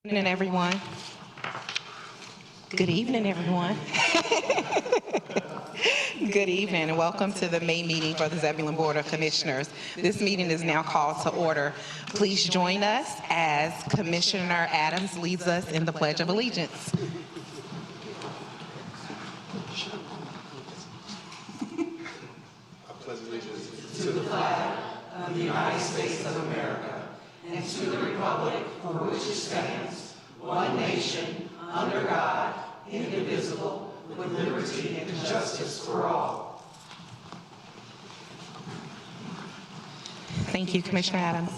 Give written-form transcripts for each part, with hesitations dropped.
Good evening, everyone. Good evening, everyone. Good evening, and welcome to the May meeting for the Zebulon Board of Commissioners. This meeting is now called to order. Please join us as Commissioner Adams leads us in the Pledge of Allegiance. I pledge allegiance to the flag of the United States of America and to the republic for which it stands, one nation, under God, indivisible, with liberty and justice for all. Thank you, Commissioner Adams.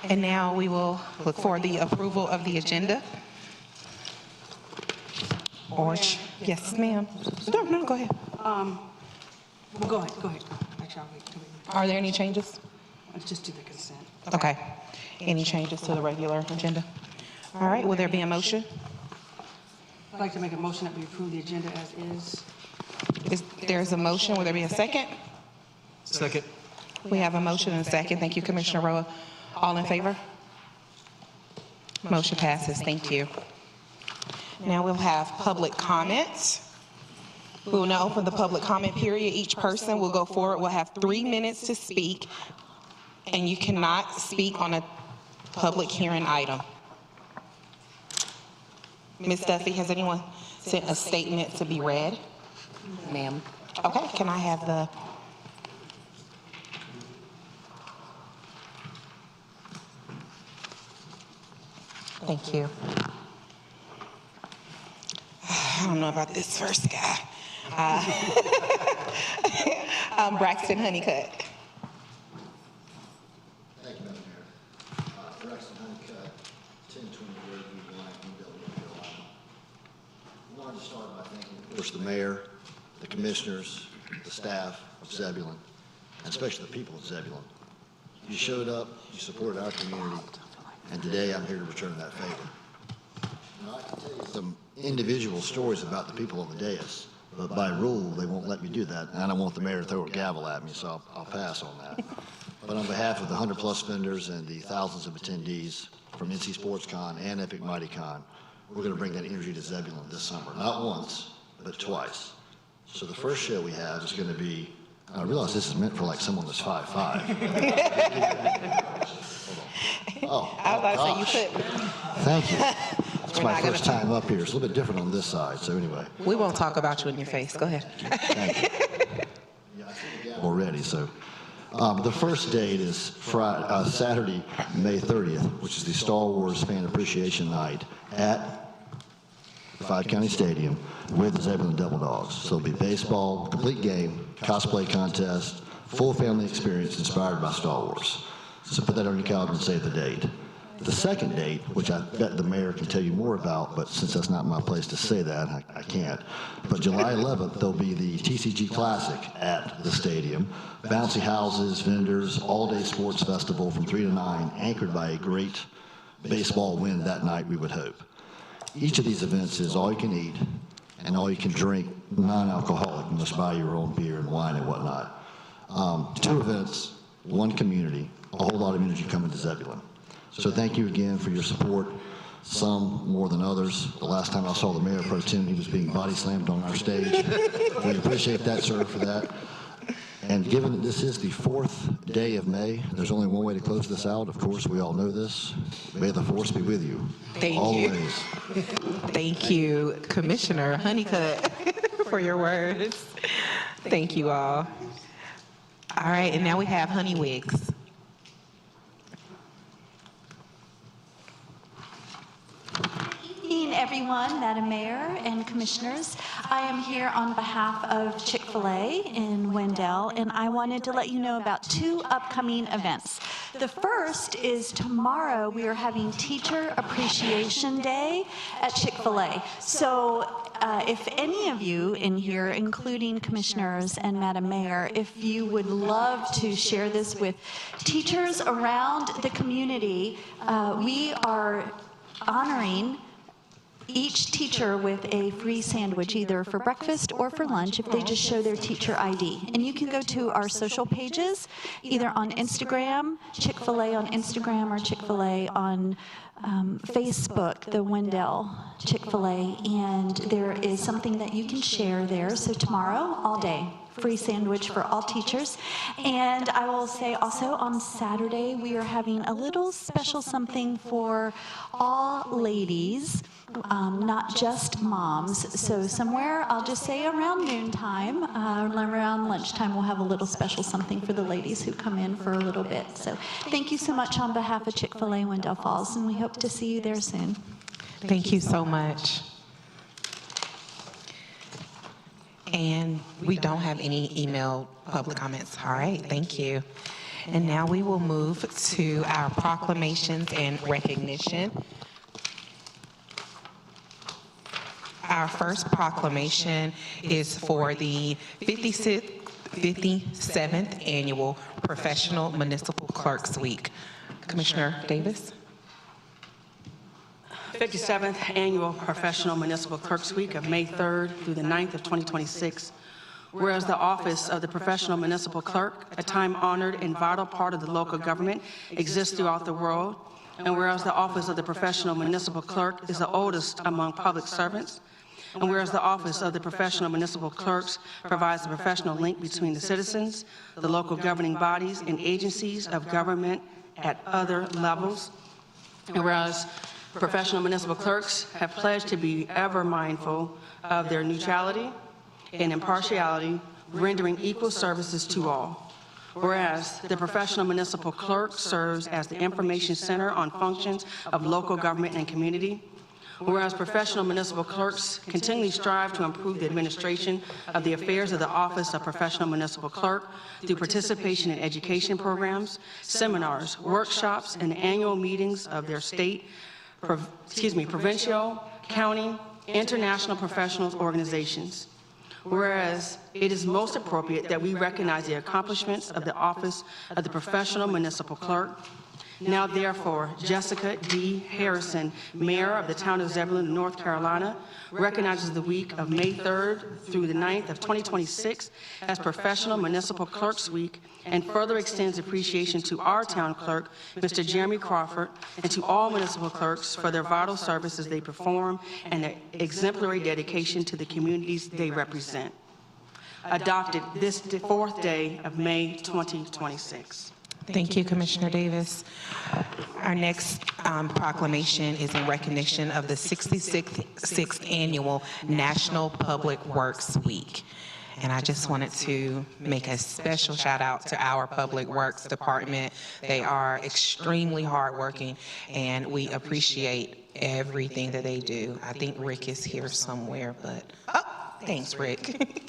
And now we will look for the approval of the agenda. Or, yes, ma'am. No, go ahead. Well, go ahead. Actually, I'll wait. Are there any changes? Let's just do the consent. Okay. Any changes to the regular agenda? All right, will there be a motion? I'd like to make a motion that we approve the agenda as is. There's a motion, will there be a second? Second. We have a motion and a second. Thank you, Commissioner Roa. All in favor? Motion passes. Thank you. Now we'll have public comments. We will now open the public comment period. Each person will go forward. We'll have 3 minutes to speak, and you cannot speak on a public hearing item. Ms. Duffy, has anyone sent a statement to be read? Ma'am. Okay, can I have the... Thank you. I don't know about this first guy. Braxton Honeycutt. Thank you, Madam Mayor. Braxton Honeycutt, 1020 Roadview Line, North Carolina. I wanted to start by thanking, of course, the mayor, the commissioners, the staff of Zebulon, and especially the people of Zebulon. You showed up, you supported our community, and today I'm here to return that favor. Now, I can tell you some individual stories about the people on the dais, but by rule, they won't let me do that, and I don't want the mayor to throw a gavel at me, so I'll pass on that. But on behalf of the 100-plus vendors and the thousands of attendees from NC SportsCon and Epic MightyCon, we're going to bring that energy to Zebulon this summer. Not once, but twice. So the first show we have is going to be, and I realize this is meant for like someone that's 5'5". Oh, I was about to say you could. thank you. It's my first time up here. It's a little bit different on this side, so anyway. We won't talk about you in your face. Go ahead. Thank you. Yeah, I see the gavel already, so. The first date is Saturday, May 30th, which is the Star Wars Fan Appreciation Night at the Five County Stadium with the Zebulon Devil Dogs. So it'll be baseball, complete game, cosplay contest, full family experience inspired by Star Wars. So put that on your calendar and save the date. The second date, which I bet the mayor can tell you more about, but since that's not my place to say that, I can't. But July 11th, there'll be the TCG Classic at the stadium. Bouncy houses, vendors, all-day sports festival from 3 to 9, anchored by a great baseball win that night, we would hope. Each of these events is all you can eat and all you can drink, non-alcoholic. You must buy your own beer and wine and whatnot. 2 events, 1 community, a whole lot of energy coming to Zebulon. So thank you again for your support, some more than others. The last time I saw the Mayor Pro Tem, he was being body slammed on our stage. We appreciate that, sir, for that. And given that this is the 4th day of May, there's only one way to close this out. Of course, we all know this. May the force be with you. Thank always. you. Thank you, Commissioner Honeycutt, for your words. Thank you all. All right, and now we have Honey Wigs. Everyone, Madam Mayor and Commissioners, I am here on behalf of Chick-fil-A in Wendell, and I wanted to let you know about 2 upcoming events. The first is tomorrow. We are having Teacher Appreciation Day at Chick-fil-A. So if any of you in here, including commissioners and Madam Mayor, if you would love to share this with teachers around the community, we are honoring each teacher with a free sandwich, either for breakfast or for lunch, if they just show their teacher ID. And you can go to our social pages, either on Instagram, Chick-fil-A on Instagram, or Chick-fil-A on Facebook, the Wendell Chick-fil-A, and there is something that you can share there. So tomorrow, all day, free sandwich for all teachers. And I will say also on Saturday, we are having a little special something for all ladies, not just moms. So somewhere, I'll just say around noontime, around lunchtime, we'll have a little special something for the ladies who come in for a little bit. So thank you so much on behalf of Chick-fil-A Wendell Falls, and we hope to see you there soon. Thank you so much. And we don't have any email public comments. All right, thank you. And now we will move to our proclamations and recognition. Our first proclamation is for the 57th Annual Professional Municipal Clerks Week. Commissioner Davis? 57th Annual Professional Municipal Clerks Week of May 3rd through the 9th of 2026. Whereas the office of the Professional Municipal Clerk, a time-honored and vital part of the local government, exists throughout the world, and whereas the office of the Professional Municipal Clerk is the oldest among public servants, and whereas the office of the Professional Municipal Clerks provides a professional link between the citizens, the local governing bodies, and agencies of government at other levels, and whereas professional municipal clerks have pledged to be ever mindful of their neutrality and impartiality, rendering equal services to all. Whereas the professional municipal clerk serves as the information center on functions of local government and community. Whereas professional municipal clerks continually strive to improve the administration of the affairs of the Office of Professional Municipal Clerk through participation in education programs, seminars, workshops, and annual meetings of their state, provincial, county, international professionals organizations. Whereas it is most appropriate that we recognize the accomplishments of the Office of the Professional Municipal Clerk. Now, therefore, Jessica D. Harrison, Mayor of the Town of Zebulon, North Carolina, recognizes the week of May 3rd through the 9th of 2026 as Professional Municipal Clerks Week, and further extends appreciation to our town clerk, Mr. Jeremy Crawford, and to all municipal clerks for their vital services they perform and their exemplary dedication to the communities they represent. Adopted this 4th day of May 2026. Thank you, Commissioner Davis. Our next proclamation is in recognition of the 66th Annual National Public Works Week. And I just wanted to make a special shout out to our Public Works Department. They are extremely hardworking, and we appreciate everything that they do. I think Rick is here somewhere, but, thanks, Rick.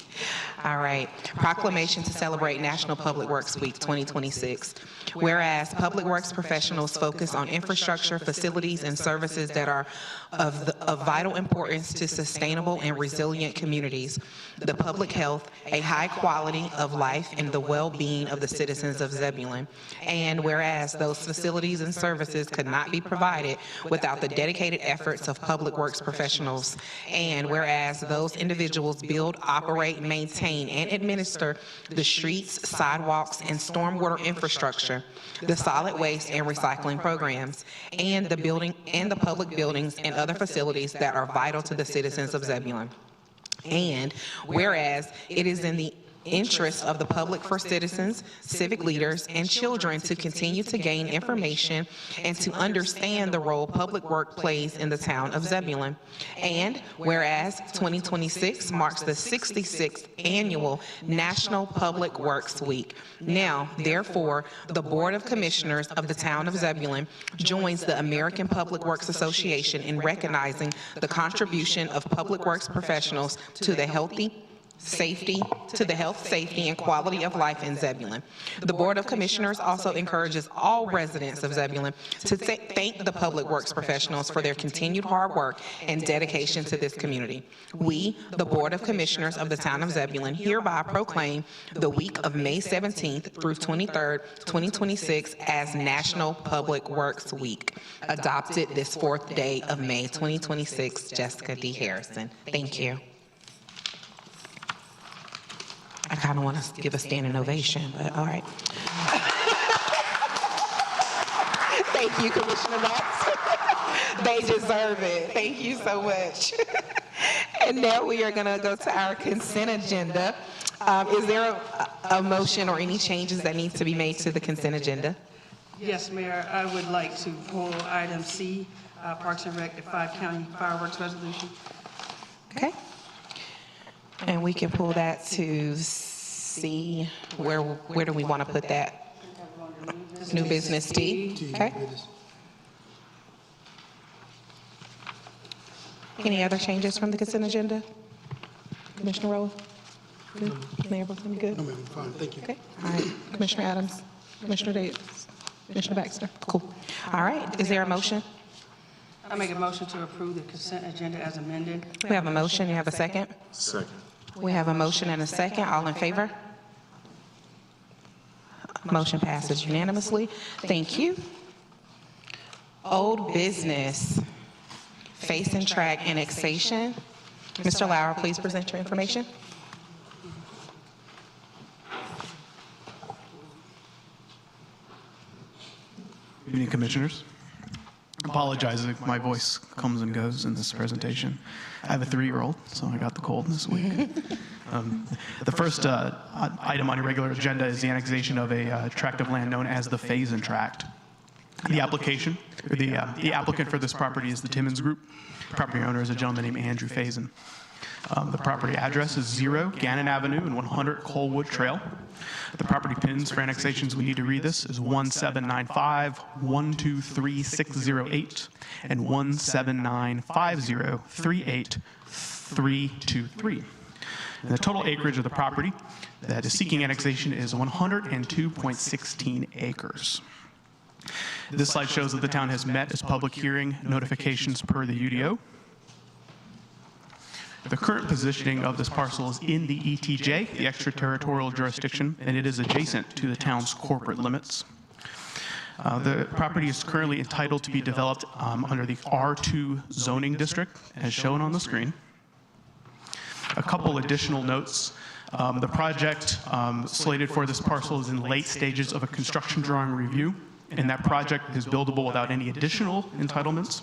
All right. Proclamation to celebrate National Public Works Week 2026. Whereas public works professionals focus on infrastructure, facilities, and services that are of vital importance to sustainable and resilient communities, the public health, a high quality of life, and the well-being of the citizens of Zebulon. And whereas those facilities and services could not be provided without the dedicated efforts of public works professionals. And whereas those individuals build, operate, maintain, and administer the streets, sidewalks, and stormwater infrastructure, the solid waste and recycling programs, and the public buildings and other facilities that are vital to the citizens of Zebulon. And whereas it is in the interest of the public for citizens, civic leaders, and children to continue to gain information and to understand the role public work plays in the town of Zebulon. And whereas 2026 marks the 66th Annual National Public Works Week. Now, therefore, the Board of Commissioners of the town of Zebulon joins the American Public Works Association in recognizing the contribution of public works professionals to the healthy, safety, to the health, safety, and quality of life in Zebulon. The Board of Commissioners also encourages all residents of Zebulon to thank the public works professionals for their continued hard work and dedication to this community. We, the Board of Commissioners of the Town of Zebulon, hereby proclaim the week of May 17th through 23rd, 2026 as National Public Works Week. Adopted this 4th day of May 2026, Jessica D. Harrison. Thank you. I kind of want to give a standing ovation, but all right. Thank you, Commissioner Knox. They deserve it. Thank you so much. And now we are going to go to our consent agenda. Is there a motion or any changes that need to be made to the consent agenda? Yes, Mayor, I would like to pull item C, Parks and Rec, the 5-county fireworks resolution. Okay. And we can pull that to C. Where do we want to put that? New business D. Okay. Any other changes from the consent agenda? Commissioner Rowland? Good. Mayor Brooklyn, good? No, ma'am, I'm fine, thank you. Okay. All right. Commissioner Adams? Commissioner Davis? Commissioner Baxter? Cool. All right. Is there a motion? I make a motion to approve the consent agenda as amended. We have a motion. You have a second? Second. We have a motion and a second. All in favor? Motion passes unanimously. Thank you. Old business, Faison tract annexation. Mr. Lauer, please present your information. Good evening, Commissioners. I apologize if my voice comes and goes in this presentation. I have a 3-year-old, so I got the cold this week. The first item on your regular agenda is the annexation of a tract of land known as the Faison tract. The applicant for this property is the Timmons Group. Property owner is a gentleman named Andrew Faison. The property address is 0 Gannon Avenue and 100 Colwood Trail. The property pins for annexations, we need to read this, is 1795, 123608, and 1795038 And the total acreage of the property that is seeking annexation is 102.16 acres. This slide shows that the town has met its public hearing notifications per the UDO. The current positioning of this parcel is in the ETJ, the extraterritorial jurisdiction, and it is adjacent to the town's corporate limits. The property is currently entitled to be developed under the R2 zoning district, as shown on the screen. A couple additional notes. The project slated for this parcel is in late stages of a construction drawing review, and that project is buildable without any additional entitlements.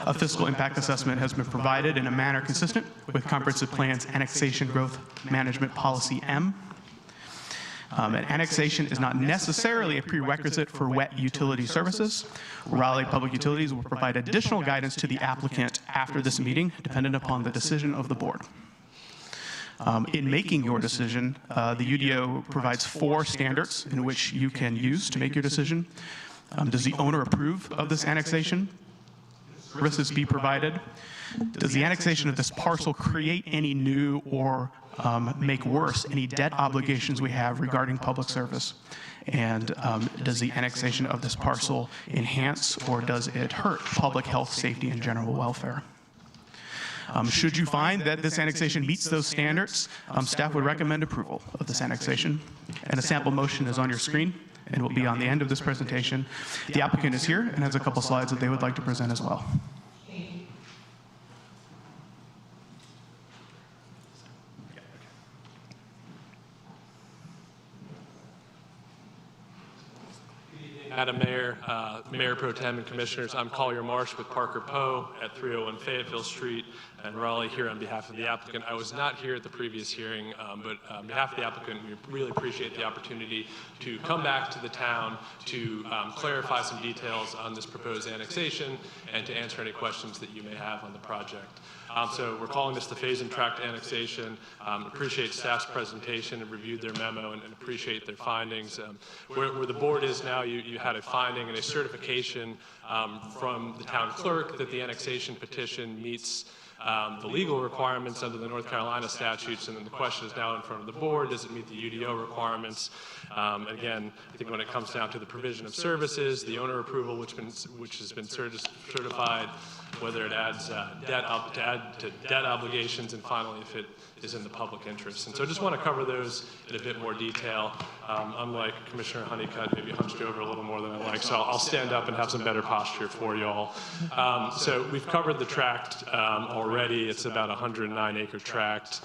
A fiscal impact assessment has been provided in a manner consistent with Comprehensive Plan's Annexation Growth Management Policy M. An annexation is not necessarily a prerequisite for wet utility services. Raleigh Public Utilities will provide additional guidance to the applicant after this meeting, dependent upon the decision of the board. In making your decision, the UDO provides 4 standards in which you can use to make your decision. Does the owner approve of this annexation? Services be provided? Does the annexation of this parcel create any new or make worse any debt obligations we have regarding public service? And does the annexation of this parcel enhance or does it hurt public health, safety, and general welfare? Should you find that this annexation meets those standards, staff would recommend approval of this annexation. And a sample motion is on your screen and will be on the end of this presentation. The applicant is here and has a couple slides that they would like to present as well. Madam Mayor, Mayor Pro Tem and Commissioners, I'm Collier Marsh with Parker Poe at 301 Fayetteville Street in Raleigh here on behalf of the applicant. I was not here at the previous hearing, but on behalf of the applicant, we really appreciate the opportunity to come back to the town to clarify some details on this proposed annexation and to answer any questions that you may have on the project. So we're calling this the Faison tract annexation. Appreciate staff's presentation and reviewed their memo and appreciate their findings. Where the board is now, you had a finding and a certification from the town clerk that the annexation petition meets the legal requirements under the North Carolina statutes, and then the question is now in front of the board, does it meet the UDO requirements? Again, I think when it comes down to the provision of services, the owner approval which has been certified, whether it adds debt obligations, and finally if it is in the public interest. And so I just want to cover those in a bit more detail. Unlike Commissioner Honeycutt, maybe hunched over a little more than I like, so I'll stand up and have some better posture for you all. So we've covered the tract already. It's about a 109-acre tract.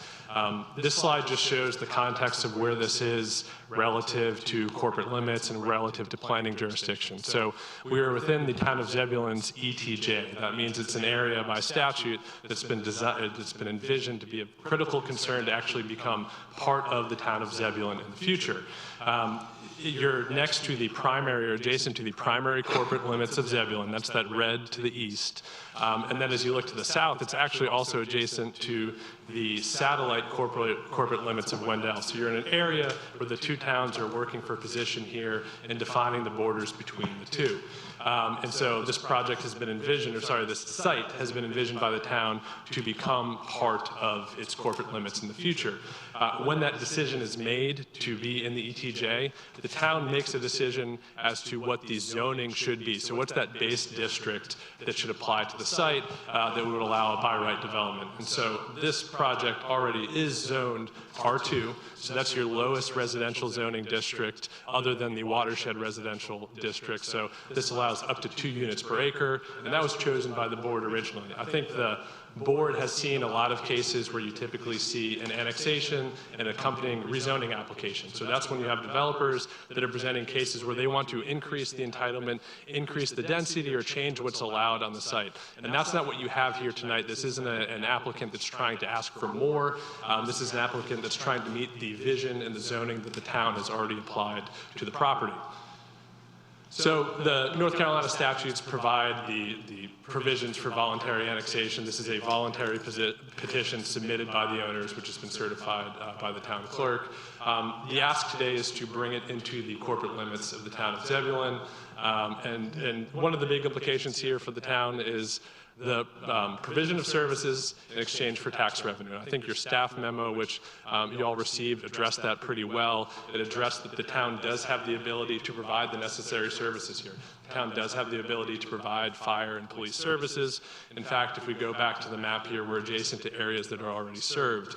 This slide just shows the context of where this is relative to corporate limits and relative to planning jurisdiction. So we are within the town of Zebulon's ETJ. That means it's an area by statute that's been envisioned to be of critical concern to actually become part of the town of Zebulon in the future. You're next to the primary or adjacent to the primary corporate limits of Zebulon. That's that red to the east. And then as you look to the south, it's actually also adjacent to the satellite corporate limits of Wendell. So you're in an area where the two towns are working for position here and defining the borders between the two. And so this project has been envisioned, or sorry, this site has been envisioned by the town to become part of its corporate limits in the future. When that decision is made to be in the ETJ, the town makes a decision as to what the zoning should be. So what's that base district that should apply to the site that would allow a by right development? And so this project already is zoned R2, so that's your lowest residential zoning district other than the watershed residential district. So this allows up to 2 units per acre, and that was chosen by the board originally. I think the board has seen a lot of cases where you typically see an annexation and accompanying rezoning application. So that's when you have developers that are presenting cases where they want to increase the entitlement, increase the density, or change what's allowed on the site. And that's not what you have here tonight. This isn't an applicant that's trying to ask for more. This is an applicant that's trying to meet the vision and the zoning that the town has already applied to the property. So the North Carolina statutes provide the provisions for voluntary annexation. This is a voluntary petition submitted by the owners, which has been certified by the town clerk. The ask today is to bring it into the corporate limits of the town of Zebulon. And one of the big implications here for the town is the provision of services in exchange for tax revenue. I think your staff memo, which you all received, addressed that pretty well. It addressed that the town does have the ability to provide the necessary services here. The town does have the ability to provide fire and police services. In fact, if we go back to the map here, we're adjacent to areas that are already served.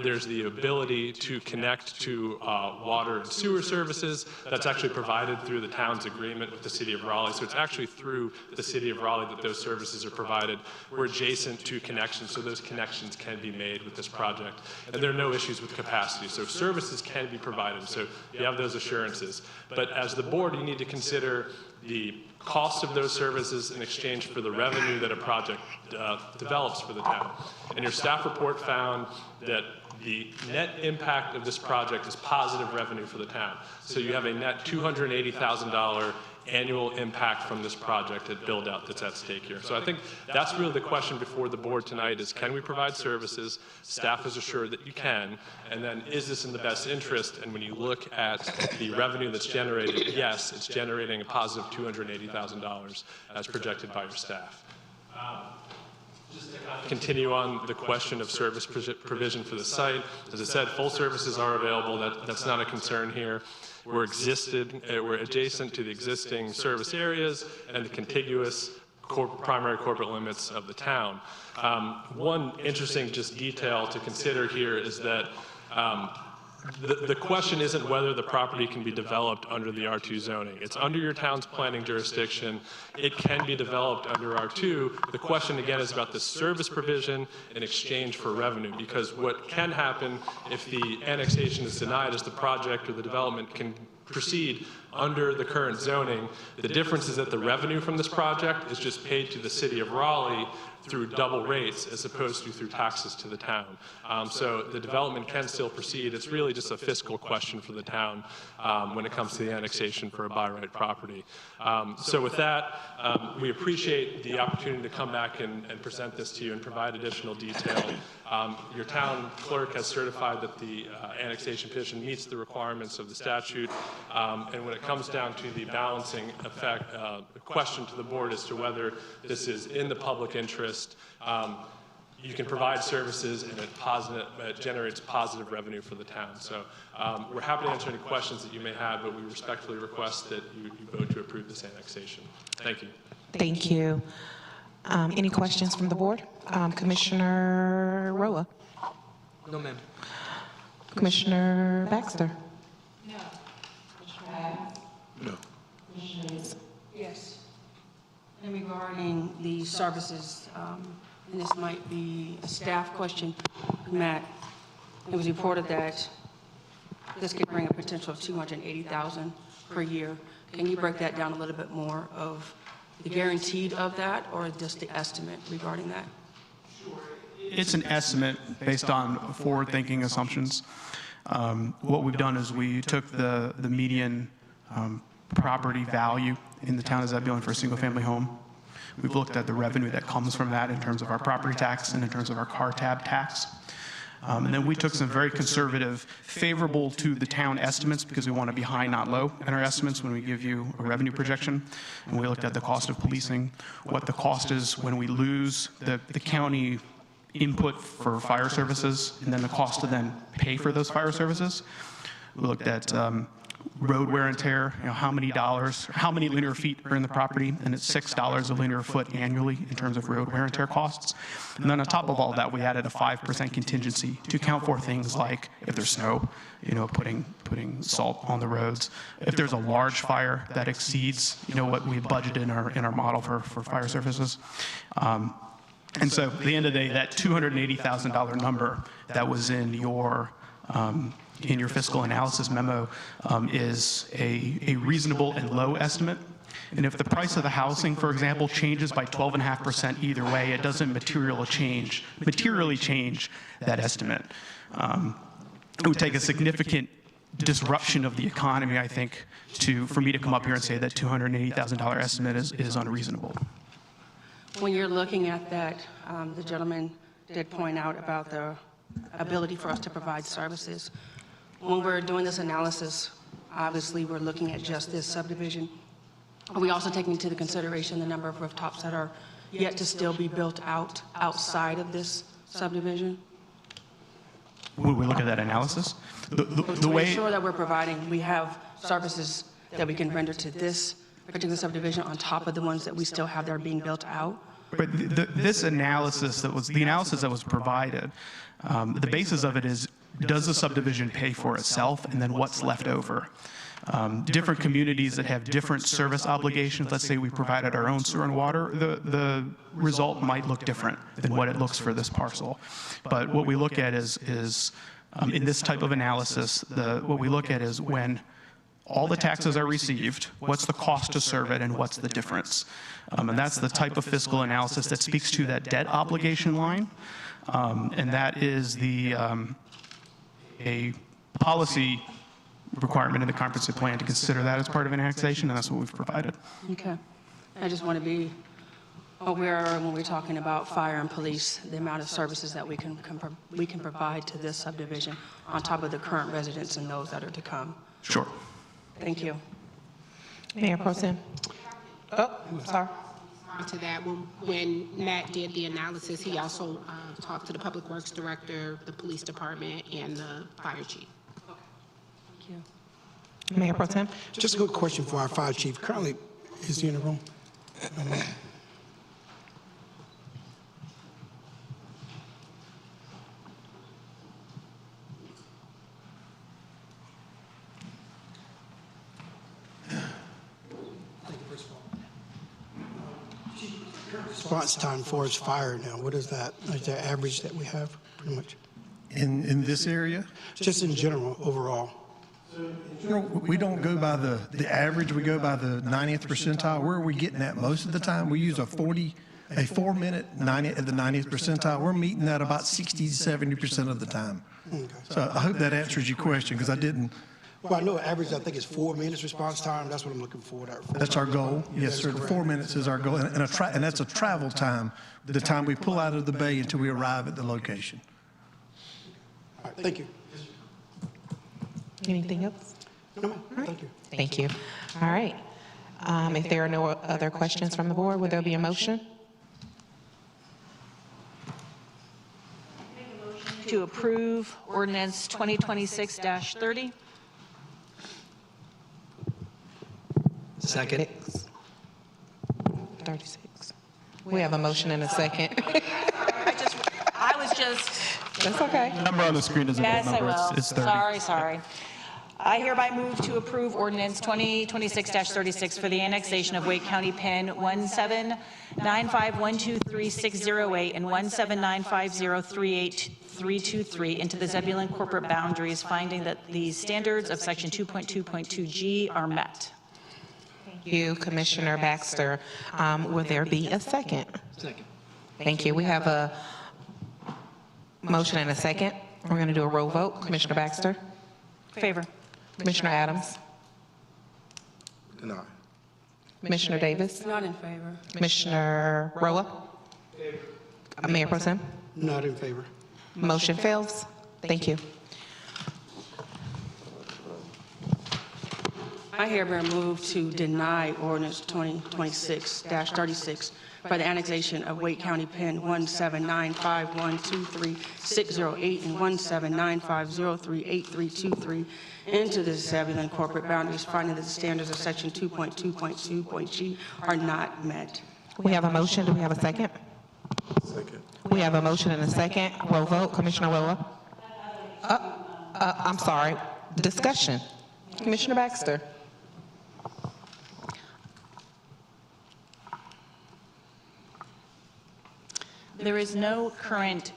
There's the ability to connect to water and sewer services. That's actually provided through the town's agreement with the city of Raleigh. So it's actually through the city of Raleigh that those services are provided. We're adjacent to connections, so those connections can be made with this project. And there are no issues with capacity. So services can be provided. So you have those assurances. But as the board, you need to consider the cost of those services in exchange for the revenue that a project develops for the town. And your staff report found that the net impact of this project is positive revenue for the town. So you have a net $280,000 annual impact from this project at build-out that's at stake here. So I think that's really the question before the board tonight is, can we provide services? Staff is assured that you can. And then, is this in the best interest? And when you look at the revenue that's generated, yes, it's generating a positive $280,000 as projected by your staff. Just to continue on the question of service provision for the site, as I said, full services are available. That's not a concern here. We're adjacent to the existing service areas and the contiguous primary corporate limits of the town. One interesting just detail to consider here is that the question isn't whether the property can be developed under the R2 zoning. It's under your town's planning jurisdiction. It can be developed under R2. The question, again, is about the service provision in exchange for revenue, because what can happen if the annexation is denied is the project or the development can proceed under the current zoning. The difference is that the revenue from this project is just paid to the city of Raleigh through double rates as opposed to through taxes to the town. So the development can still proceed. It's really just a fiscal question for the town when it comes to the annexation for a by right property. So with that, we appreciate the opportunity to come back and present this to you and provide additional detail. Your town clerk has certified that the annexation petition meets the requirements of the statute. And when it comes down to the balancing effect, the question to the board as to whether this is in the public interest, you can provide services and it generates positive revenue for the town. So we're happy to answer any questions that you may have, but we respectfully request that you vote to approve this annexation. Thank you. Thank you. Any questions from the board? Commissioner Roa? No, ma'am. Commissioner Baxter? No. Yes. And regarding the services, and this might be a staff question, Matt, it was reported that this could bring a potential of $280,000 per year. Can you break that down a little bit more of the guaranteed of that or just the estimate regarding that? It's an estimate based on forward-thinking assumptions. What we've done is we took the median property value in the town of Zebulon for a single-family home. We've looked at the revenue that comes from that in terms of our property tax and in terms of our car tab tax. And then we took some very conservative, favorable to the town estimates because we want to be high, not low in our estimates when we give you a revenue projection. And we looked at the cost of policing, what the cost is when we lose the county input for fire services, and then the cost to then pay for those fire services. We looked at road wear and tear, how many dollars, how many linear feet are in the property, and it's $6 a linear foot annually in terms of road wear and tear costs. And then on top of all that, we added a 5% contingency to account for things like if there's snow, putting salt on the roads. If there's a large fire that exceeds, what we budgeted in our model for fire services. And so at the end of the day, that $280,000 number that was in your fiscal analysis memo is a reasonable and low estimate. And if the price of the housing, for example, changes by 12.5% either way, it doesn't materially change that estimate. It would take a significant disruption of the economy, I think, for me to come up here and say that $280,000 estimate is unreasonable. When you're looking at that, the gentleman did point out about the ability for us to provide services. When we're doing this analysis, obviously we're looking at just this subdivision. Are we also taking into consideration the number of rooftops that are yet to still be built out outside of this subdivision? When we look at that analysis, To ensure that we're providing, we have services that we can render to this particular subdivision on top of the ones that we still have that are being built out. But this analysis that was provided, the basis of it is, does the subdivision pay for itself, and then what's left over? Different communities that have different service obligations, let's say we provided our own sewer and water, the result might look different than what it looks for this parcel. But what we look at is in this type of analysis, what we look at is when all the taxes are received, what's the cost to serve it, and what's the difference? And that's the type of fiscal analysis that speaks to that debt obligation line. And that is a policy requirement in the comprehensive plan to consider that as part of an annexation, and that's what we've provided. Okay. I just want to be aware when we're talking about fire and police, the amount of services that we can provide to this subdivision on top of the current residents and those that are to come. Sure. Thank you. Mayor Pro Tem. Oh, sorry. To that, when Matt did the analysis, he also talked to the Public Works Director, the Police Department, and the Fire Chief. Thank you. Mayor Pro Tem. Just a quick question for our fire chief. Currently, is he in the room? Response time for his fire now, what is that? Is there average that we have, pretty much? In this area? Just in general, overall. We don't go by the average, we go by the 90th percentile. Where are we getting at most of the time? We use a 4-minute 90 at the 90th percentile. We're meeting that about 60 to 70% of the time. Okay. So I hope that answers your question, because I didn't. Well, I know average, I think, is 4 minutes response time. That's what I'm looking for. That's our goal. Yes, sir. The 4 minutes is our goal, and that's a travel time, the time we pull out of the bay until we arrive at the location. All right, thank you. Anything else? No, ma'am. Thank you. Thank you. All right. If there are no other questions from the board, would there be a motion? to approve ordinance 2026-30. Second. 36. We have a motion and a second. I was just, That's okay. The number on the screen isn't a yes, I number, will. it's 30. Sorry. I hereby move to approve ordinance 2026-36 for the annexation of Wake County Pen 17951236008 and 17950382323 into the Zebulon corporate boundaries, finding that the standards of section 2.2.2G are met. Thank you, Commissioner Baxter. Will there be a second? Second. Thank you. We have a motion and a second. We're going to do a roll vote. Commissioner Baxter? Favor. Commissioner Adams? Deny. Commissioner Davis? Not in favor. Commissioner Roa? Mayor Pro Tem? Not in favor. Motion fails. Thank you. I hereby move to deny ordinance 2026-36 for the annexation of Wake County Pen 17951236008 and 17950382323 into the Zebulon corporate boundaries, finding that the standards of section 2.2.2.G are not met. We have a motion. Do we have a second? Second. We have a motion and a second. Roll vote. Commissioner Roa? I'm sorry. Discussion. Commissioner Baxter? There is no current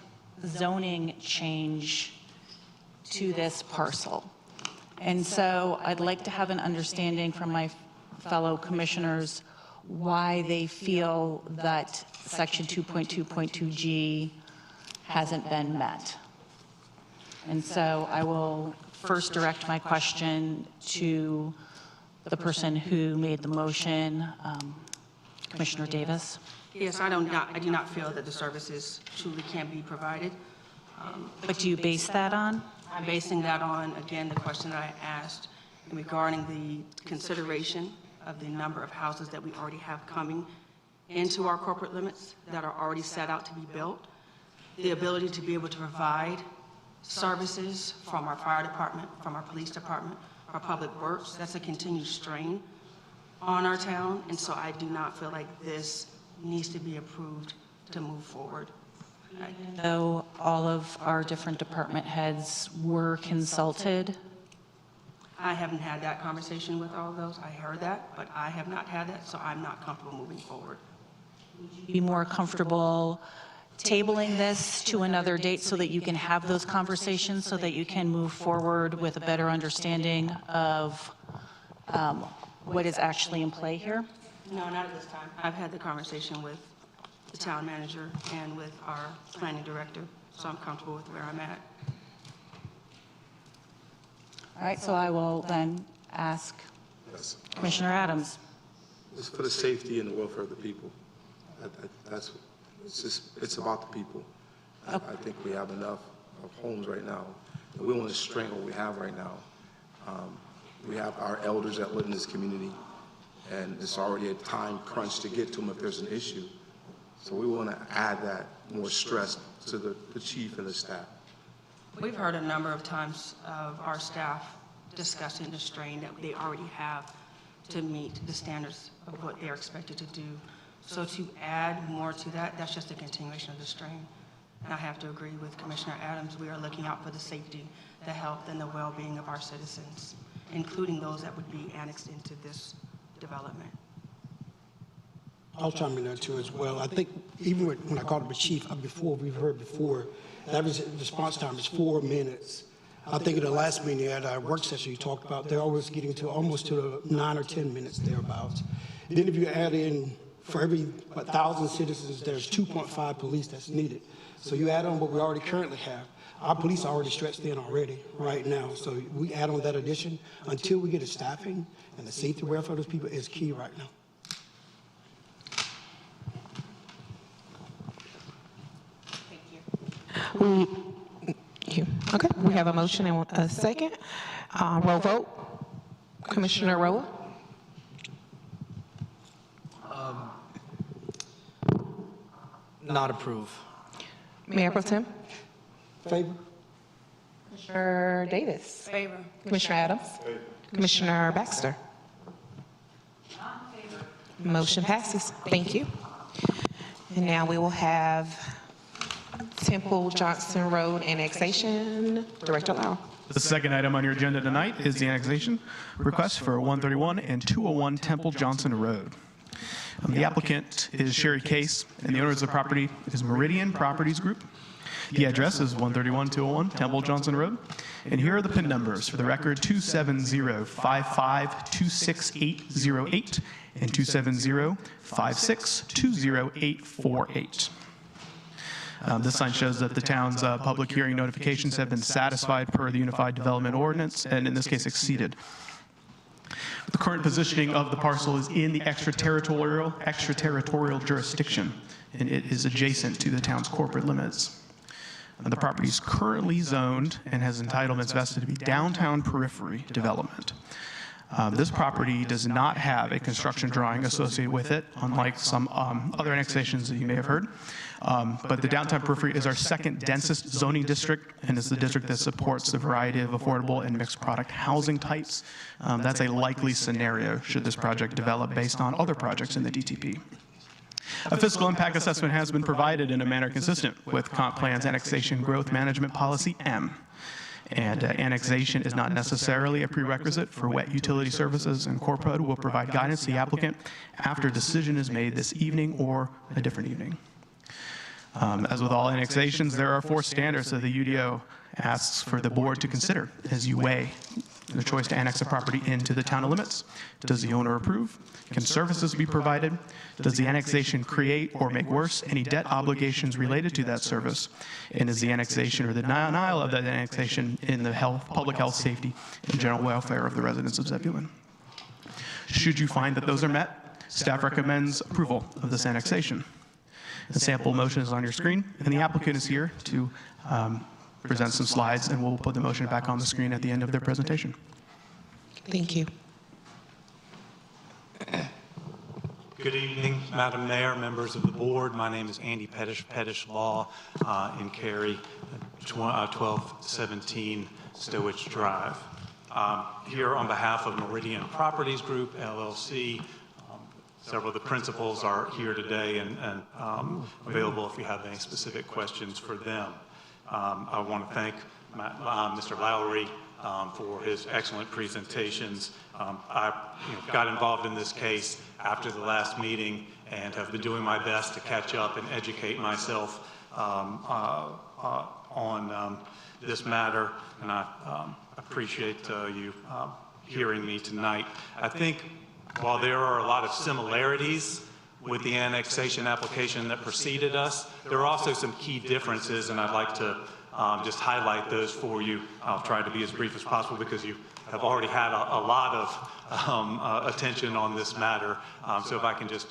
zoning change to this parcel. And so I'd like to have an understanding from my fellow commissioners why they feel that section 2.2.2G hasn't been met. And so I will first direct my question to the person who made the motion, Commissioner Davis. Yes, I do not feel that the services truly can be provided. What do you base that on? I'm basing that on, again, the question that I asked regarding the consideration of the number of houses that we already have coming into our corporate limits that are already set out to be built, the ability to be able to provide services from our fire department, from our police department, our public works. That's a continued strain on our town, and so I do not feel like this needs to be approved to move forward. Though all of our different department heads were consulted, I haven't had that conversation with all of those. I heard that, but I have not had that, so I'm not comfortable moving forward. be more comfortable tabling this to another date so that you can have those conversations, so that you can move forward with a better understanding of what is actually in play here? No, not at this time. I've had the conversation with the town manager and with our planning director, so I'm comfortable with where I'm at. All right, so I will then ask Yes. Commissioner Adams. It's for the safety and the welfare of the people. It's about the people. I think we have enough of homes right now. And we want to strengthen what we have right now. We have our elders that live in this community, and it's already a time crunch to get to them if there's an issue. So we want to add that more stress to the chief and the staff. We've heard a number of times of our staff discussing the strain that they already have to meet the standards of what they're expected to do. So to add more to that, that's just a continuation of the strain. And I have to agree with Commissioner Adams. We are looking out for the safety, the health, and the well-being of our citizens, including those that would be annexed into this development. I'll chime in there too as well. I think even when I called him a chief, we've heard before, the average response time is 4 minutes. I think in the last meeting at our work session you talked about, they're always getting to almost to 9 or 10 minutes thereabouts. Then if you add in for every 1,000 citizens, there's 2.5 police that's needed. So you add on what we already currently have. Our police are already stretched thin already right now. So we add on that addition until we get the staffing and the safety welfare of those people is key right now. Okay, we have a motion and a second. Roll vote. Commissioner Roa? Not approve. Mayor Pro Tem? Favor? Commissioner Davis. Favor. Commissioner Adams. Favor. Commissioner Baxter. Motion passes. Thank you. And now we will have Temple Johnson Road annexation. Director Lau. The second item on your agenda tonight is the annexation request for 131 and 201 Temple Johnson Road. The applicant is Sherry Case, and the owner of the property is Meridian Properties Group. The address is 131-201 Temple Johnson Road. And here are the PIN numbers for the record: 270-55-26808 and 270-56-20848. This sign shows that the town's public hearing notifications have been satisfied per the Unified Development Ordinance, and in this case exceeded. The current positioning of the parcel is in the extraterritorial jurisdiction, and it is adjacent to the town's corporate limits. The property is currently zoned and has entitlements vested to be downtown periphery development. This property does not have a construction drawing associated with it, unlike some other annexations that you may have heard. But the downtown periphery is our second densest zoning district, and is the district that supports a variety of affordable and mixed product housing types. That's a likely scenario should this project develop based on other projects in the DTP. A fiscal impact assessment has been provided in a manner consistent with Comp Plan's Annexation Growth Management Policy M. And annexation is not necessarily a prerequisite for wet utility services, and CorPROD will provide guidance to the applicant after a decision is made this evening or a different evening. As with all annexations, there are 4 standards that the UDO asks for the board to consider as you weigh the choice to annex a property into the town limits. Does the owner approve? Can services be provided? Does the annexation create or make worse any debt obligations related to that service? And is the annexation or the denial of that annexation in the public health, safety, and general welfare of the residents of Zebulon? Should you find that those are met, staff recommends approval of this annexation. The sample motion is on your screen, and the applicant is here to present some slides, and we'll put the motion back on the screen at the end of their presentation. Thank you. Good evening, Madam Mayor, members of the board. My name is Andy Pettish Law in Cary, 1217 Stowage Drive. Here on behalf of Meridian Properties Group, LLC, several of the principals are here today and available if you have any specific questions for them. I want to thank Mr. Lowry for his excellent presentations. I got involved in this case after the last meeting and have been doing my best to catch up and educate myself on this matter, and I appreciate you hearing me tonight. I think while there are a lot of similarities with the annexation application that preceded us, there are also some key differences, and I'd like to just highlight those for you. I'll try to be as brief as possible because you have already had a lot of attention on this matter. So if I can just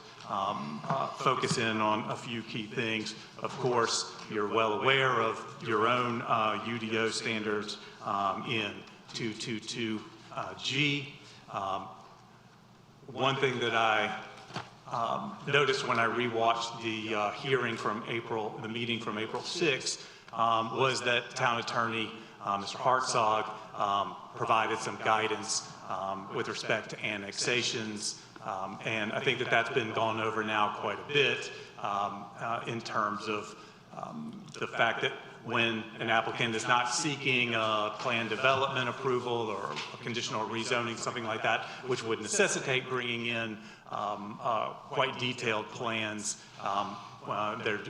focus in on a few key things. Of course, you're well aware of your own UDO standards in 222G. One thing that I noticed when I rewatched the hearing from the meeting from April 6th, was that town attorney, Mr. Hartzog, provided some guidance with respect to annexations, and I think that that's been gone over now quite a bit in terms of the fact that when an applicant is not seeking a plan development approval or a conditional rezoning, something like that, which would necessitate bringing in quite detailed plans. They're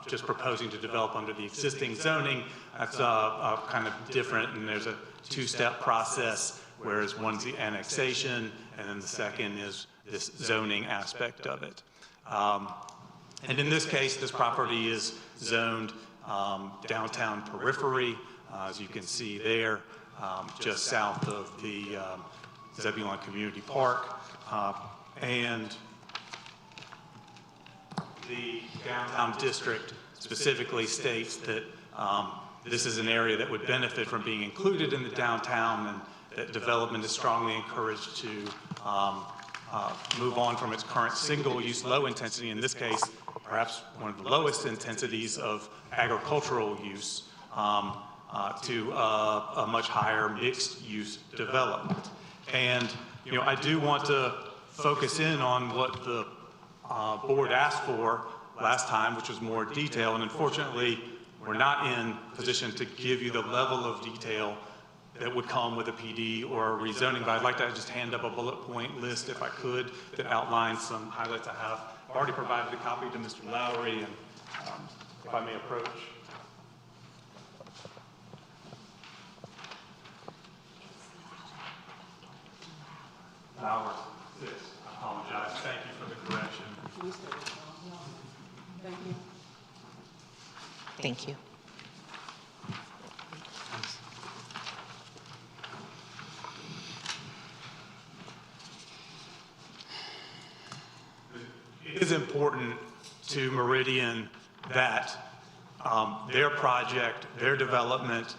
just proposing to develop under the existing zoning. That's kind of different, and there's a 2-step process, whereas one's the annexation, and then the second is this zoning aspect of it. And in this case, this property is zoned downtown periphery, as you can see there, just south of the Zebulon Community Park, and the downtown district specifically states that this is an area that would benefit from being included in the downtown, and that development is strongly encouraged to move on from its current single-use low intensity, in this case, perhaps one of the lowest intensities of agricultural use to a much higher mixed-use development. And, I do want to focus in on what the board asked for last time, which was more detail, and unfortunately, we're not in position to give you the level of detail that would come with a PD or a rezoning, but I'd like to just hand up a bullet point list, if I could, that outlines some highlights I have. I've already provided a copy to Mr. Lowry, and if I may approach. Hour 6, I apologize. Thank you for the correction. Thank you. Thank you. It is important to Meridian that their project, their development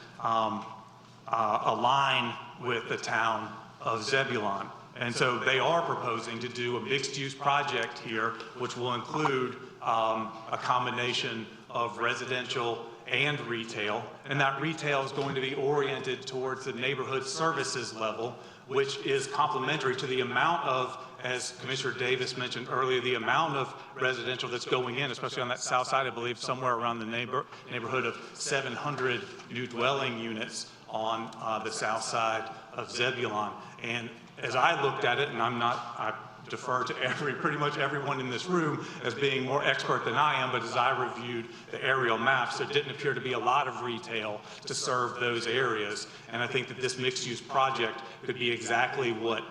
align with the town of Zebulon. And so they are proposing to do a mixed-use project here, which will include a combination of residential and retail. And that retail is going to be oriented towards the neighborhood services level, which is complementary to the amount of, as Commissioner Davis mentioned earlier, the amount of residential that's going in, especially on that south side, I believe somewhere around the neighborhood of 700 new dwelling units on the south side of Zebulon. And as I looked at it, and I defer to pretty much everyone in this room as being more expert than I am, but as I reviewed the aerial maps, there didn't appear to be a lot of retail to serve those areas. And I think that this mixed-use project could be exactly what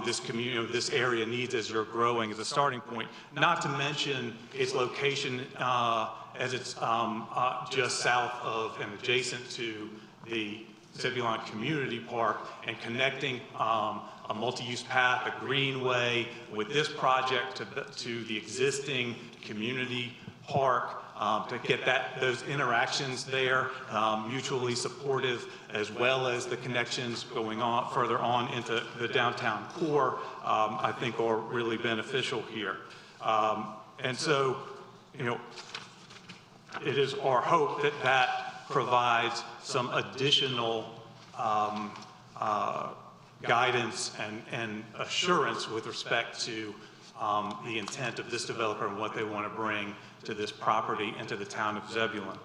this community, this area needs as you're growing as a starting point. Not to mention its location as it's just south of and adjacent to the Zebulon Community Park, and connecting a multi-use path, a greenway with this project to the existing community park to get those interactions there, mutually supportive, as well as the connections going on further on into the downtown core, I think are really beneficial here. And so, it is our hope that that provides some additional guidance and assurance with respect to the intent of this developer and what they want to bring to this property and to the town of Zebulon.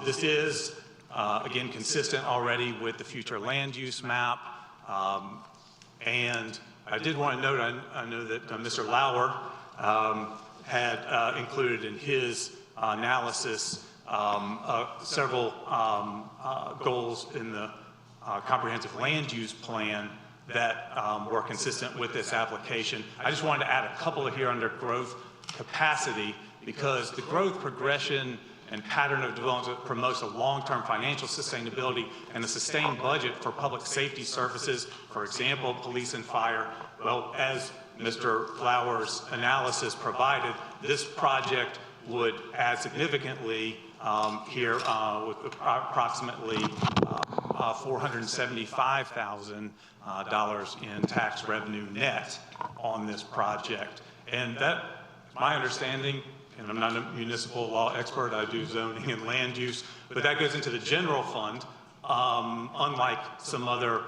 This is, again, consistent already with the future land use map. And I did want to note, I know that Mr. Lauer had included in his analysis several goals in the comprehensive land use plan that were consistent with this application. I just wanted to add a couple here under growth capacity, because the growth progression and pattern of development promotes a long-term financial sustainability and a sustained budget for public safety services, for example, police and fire. Well, as Mr. Flowers' analysis provided, this project would add significantly here with approximately $475,000 in tax revenue net on this project. And that, my understanding, and I'm not a municipal law expert, I do zoning and land use, but that goes into the general fund, unlike some other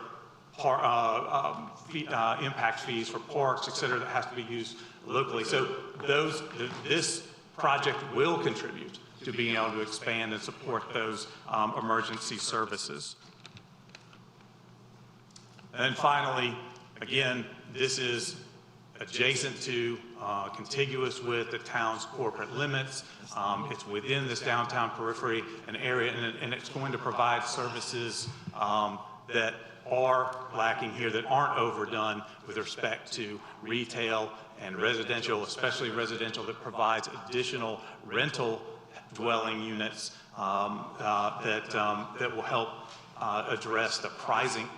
impact fees for parks, et cetera, that has to be used locally. So this project will contribute to being able to expand and support those emergency services. And finally, again, this is adjacent to, contiguous with the town's corporate limits. It's within this downtown periphery, an area, and it's going to provide services that are lacking here, that aren't overdone with respect to retail and residential, especially residential that provides additional rental dwelling units that will help address the pricing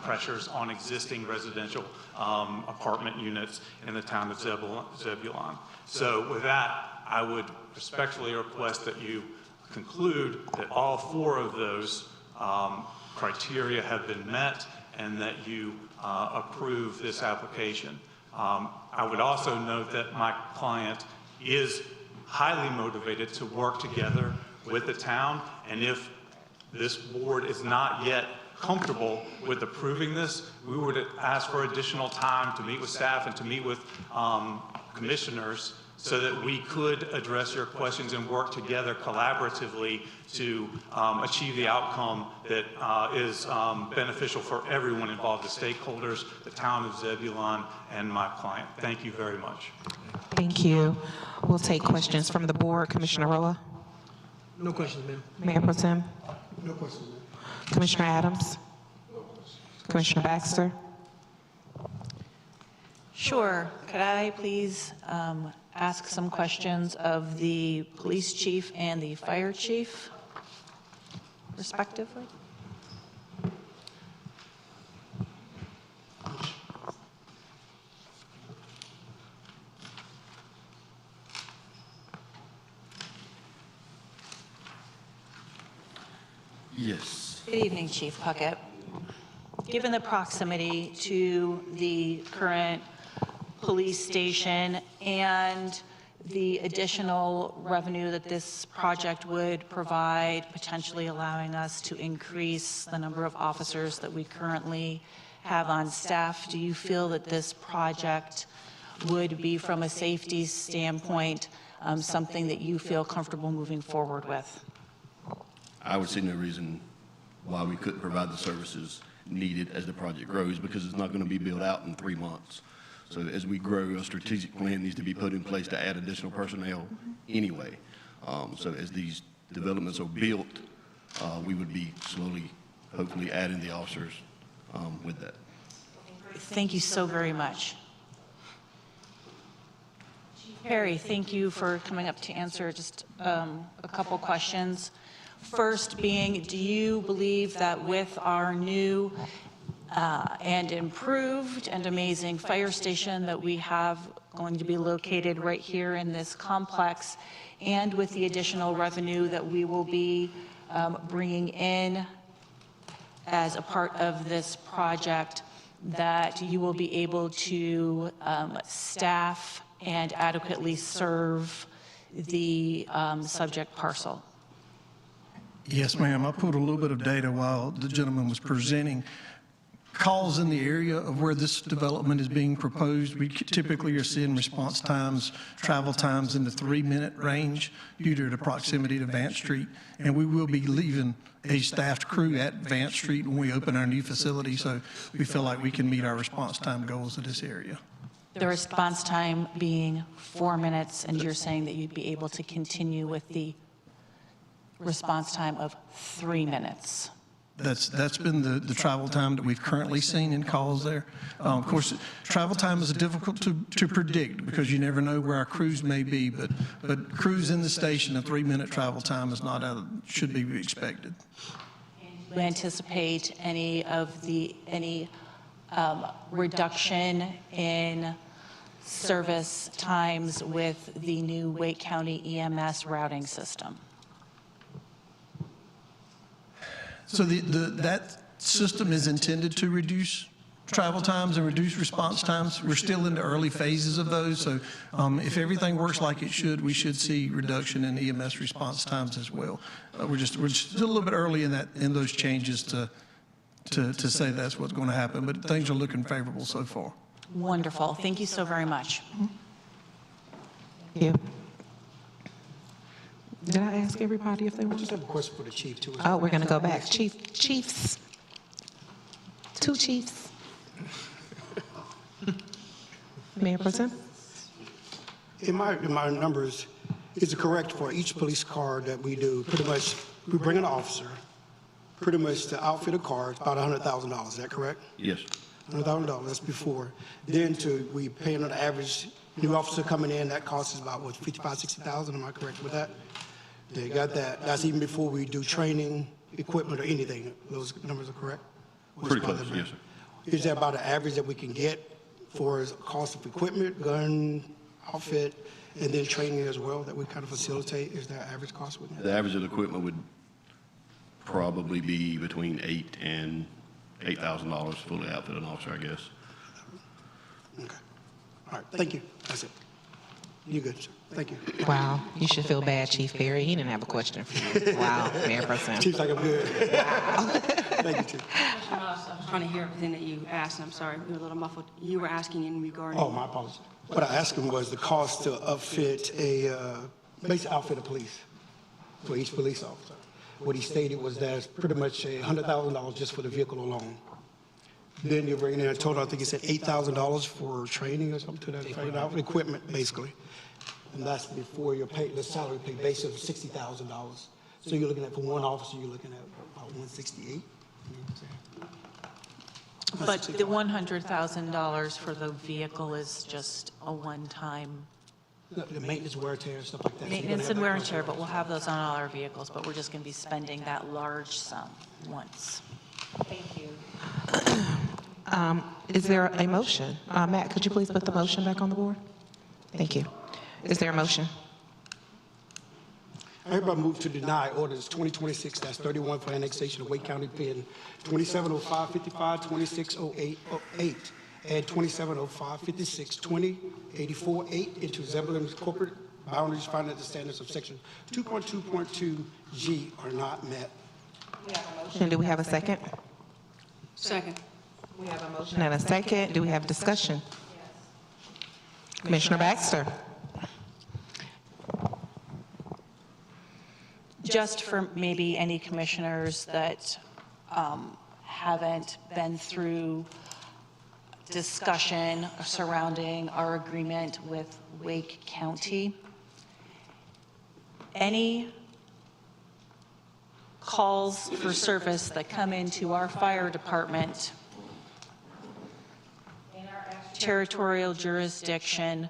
pressures on existing residential apartment units in the town of Zebulon. So with that, I would respectfully request that you conclude that all four of those criteria have been met and that you approve this application. I would also note that my client is highly motivated to work together with the town. And if this board is not yet comfortable with approving this, we would ask for additional time to meet with staff and to meet with commissioners so that we could address your questions and work together collaboratively to achieve the outcome that is beneficial for everyone involved, the stakeholders, the town of Zebulon, and my client. Thank you very much. Thank you. We'll take questions from the board. Commissioner Roa? No questions, ma'am. Mayor Pro Tem? No questions, ma'am. Commissioner Adams? Commissioner Baxter? Sure. Could I please ask some questions of the police chief and the fire chief, respectively? Yes. Good evening, Chief Puckett. Given the proximity to the current police station and the additional revenue that this project would provide, potentially allowing us to increase the number of officers that we currently have on staff, do you feel that this project would be, from a safety standpoint, something that you feel comfortable moving forward with? I would see no reason why we couldn't provide the services needed as the project grows, because it's not going to be built out in 3 months. So as we grow, a strategic plan needs to be put in place to add additional personnel anyway. So as these developments are built, we would be slowly, hopefully, adding the officers with that. Thank you so very much. Perry, thank you for coming up to answer just a couple questions. First being, do you believe that with our new and improved and amazing fire station that we have going to be located right here in this complex, and with the additional revenue that we will be bringing in as a part of this project, that you will be able to staff and adequately serve the subject parcel? Yes, ma'am. I pulled a little bit of data while the gentleman was presenting. Calls in the area of where this development is being proposed, we typically are seeing response times, travel times in the 3-minute range due to the proximity to Vance Street. And we will be leaving a staffed crew at Vance Street when we open our new facility, so we feel like we can meet our response time goals in this area. The response time being 4 minutes, and you're saying that you'd be able to continue with the response time of 3 minutes. That's been the travel time that we've currently seen in calls there. Of course, travel time is difficult to predict because you never know where our crews may be, but crews in the station, a 3-minute travel time is not should be expected. Do you anticipate any reduction in service times with the new Wake County EMS routing system? So that system is intended to reduce travel times and reduce response times. We're still in the early phases of those, so if everything works like it should, we should see reduction in EMS response times as well. We're just a little bit early in those changes to say that's what's going to happen, but things are looking favorable so far. Wonderful. Thank you so very much. Thank you. Did I ask everybody if they I want just to? have a question for the chief, too. Oh, we're going to go back. Chiefs. 2 chiefs. Mayor Pro Tem? In my numbers, is it correct for each police car that we do, pretty much, we bring an officer, pretty much to outfit a car, it's about $100,000, is that correct? Yes. $100,000, that's before. Then we pay an average new officer coming in, that cost is about, what, $55,000, $60,000, am I correct with that? They got that. That's even before we do training, equipment, or anything. Those numbers are correct? Pretty close, yes, sir. Is there about an average that we can get for cost of equipment, gun, outfit, and then training as well that we kind of facilitate? Is there an average cost with that? The average of the equipment would probably be between $8,000 and $8,000 fully outfitted an officer, I guess. Okay. All right, thank you. That's it. You're good, sir. Thank you. Wow, you should feel bad, Chief Perry. He didn't have a question for you. Wow, Mayor Pro Tem. Chief's like, I'm good. Thank you, Chief. Commissioner Moss, I was trying to hear everything that you asked, and I'm sorry, we were a little muffled. You were asking in regarding... Oh, my apologies. What I asked him was the cost to outfit basic outfit of police for each police officer. What he stated was that it's pretty much $100,000 just for the vehicle alone. Then you're bringing in a total, I think he said $8,000 for training or something to that effect, equipment, basically. And that's before your pay, the salary pay base of $60,000. So you're looking at, for one officer, you're looking at about 168. But the $100,000 for the vehicle is just a one-time The maintenance, wear and tear, stuff like that. maintenance and wear and tear, but we'll have those on all our vehicles, but we're just going to be spending that large sum once. Thank you. Is there a motion? Matt, could you please put the motion back on the board? Thank you. Is there a motion? I hereby move to deny ordinance 2026-31 for annexation of Wake County Pen 270555, 2608, and 270556, 2084-8 into Zebulon's corporate boundaries, finding that the standards of section 2.2.2G are not met. And do we have a second? Second. We have a motion and a second. Do we have discussion? Commissioner Baxter. Just for maybe any commissioners that haven't been through discussion surrounding our agreement with Wake County, any calls for service that come into our fire department in our territorial jurisdiction,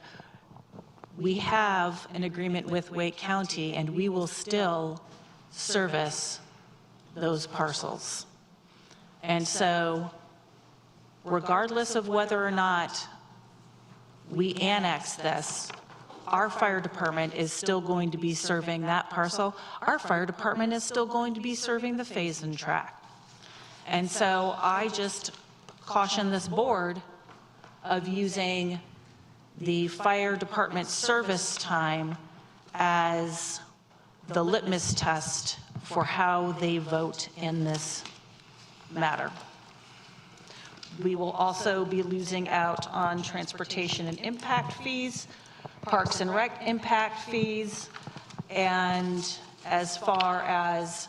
we have an agreement with Wake County, and we will still service those parcels. And so, regardless of whether or not we annex this, our fire department is still going to be serving that parcel. Our fire department is still going to be serving the Faison tract. And so I just caution this board of using the fire department service time as the litmus test for how they vote in this matter. We will also be losing out on transportation and impact fees, parks and rec impact fees, and as far as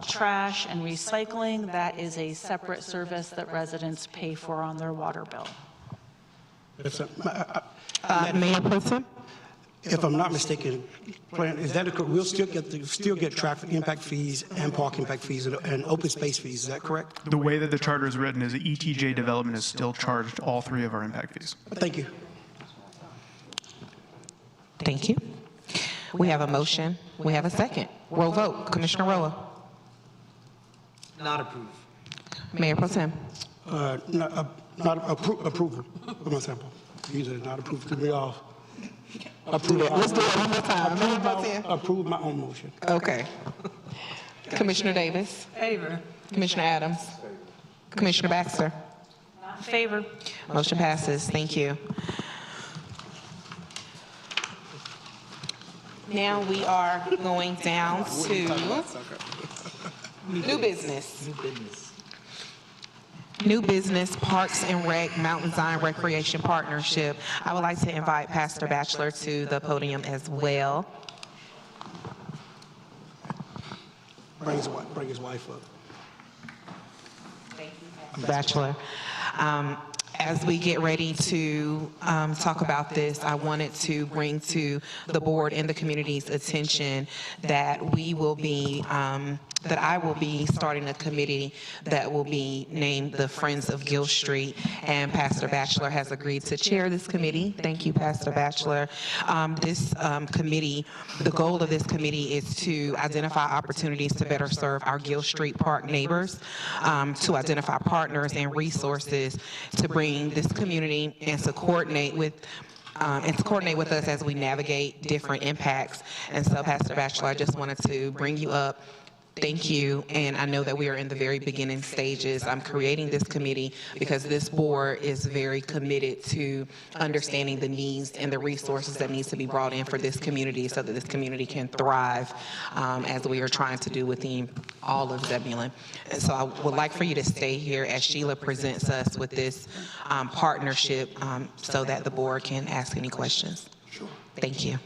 trash and recycling, that is a separate service that residents pay for on their water bill. Mayor Pro Tem? If I'm not mistaken, is that we'll still get traffic impact fees and park impact fees and open space fees? Is that correct? The way that the charter is written is the ETJ development is still charged all three of our impact fees. Thank you. Thank you. We have a motion. We have a second. Roll vote. Commissioner Roa. Not approved. Mayor Pro Tem. Approval of my sample. Usually not approved. Could we all approve? Let's do it one more time. Mayor Pro Tem. Approve my own motion. Okay. Commissioner Davis. Favor. Commissioner Adams. Commissioner Baxter. Favor. Motion passes. Thank you. Now we are going down to new business. New business, Parks and Rec, Mountain Zion Recreation Partnership. I would like to invite Pastor Batchelor to the podium as well. Bring his wife up. Batchelor. As we get ready to talk about this, I wanted to bring to the board and the community's attention that we will be, that I will be starting a committee that will be named the Friends of Gill Street, and Pastor Batchelor has agreed to chair this committee. Thank you, Pastor Batchelor. This committee, the goal of this committee is to identify opportunities to better serve our Gill Street Park neighbors, to identify partners and resources to bring this community and to coordinate with us as we navigate different impacts. And so, Pastor Batchelor, I just wanted to bring you up Thank you, and I know that we are in the very beginning stages. I'm creating this committee because this board is very committed to understanding the needs and the resources that needs to be brought in for this community so that this community can thrive, as we are trying to do within all of Zebulon. And so I would like for you to stay here as Sheila presents us with this partnership so that the board can ask any questions. Sure. Thank you.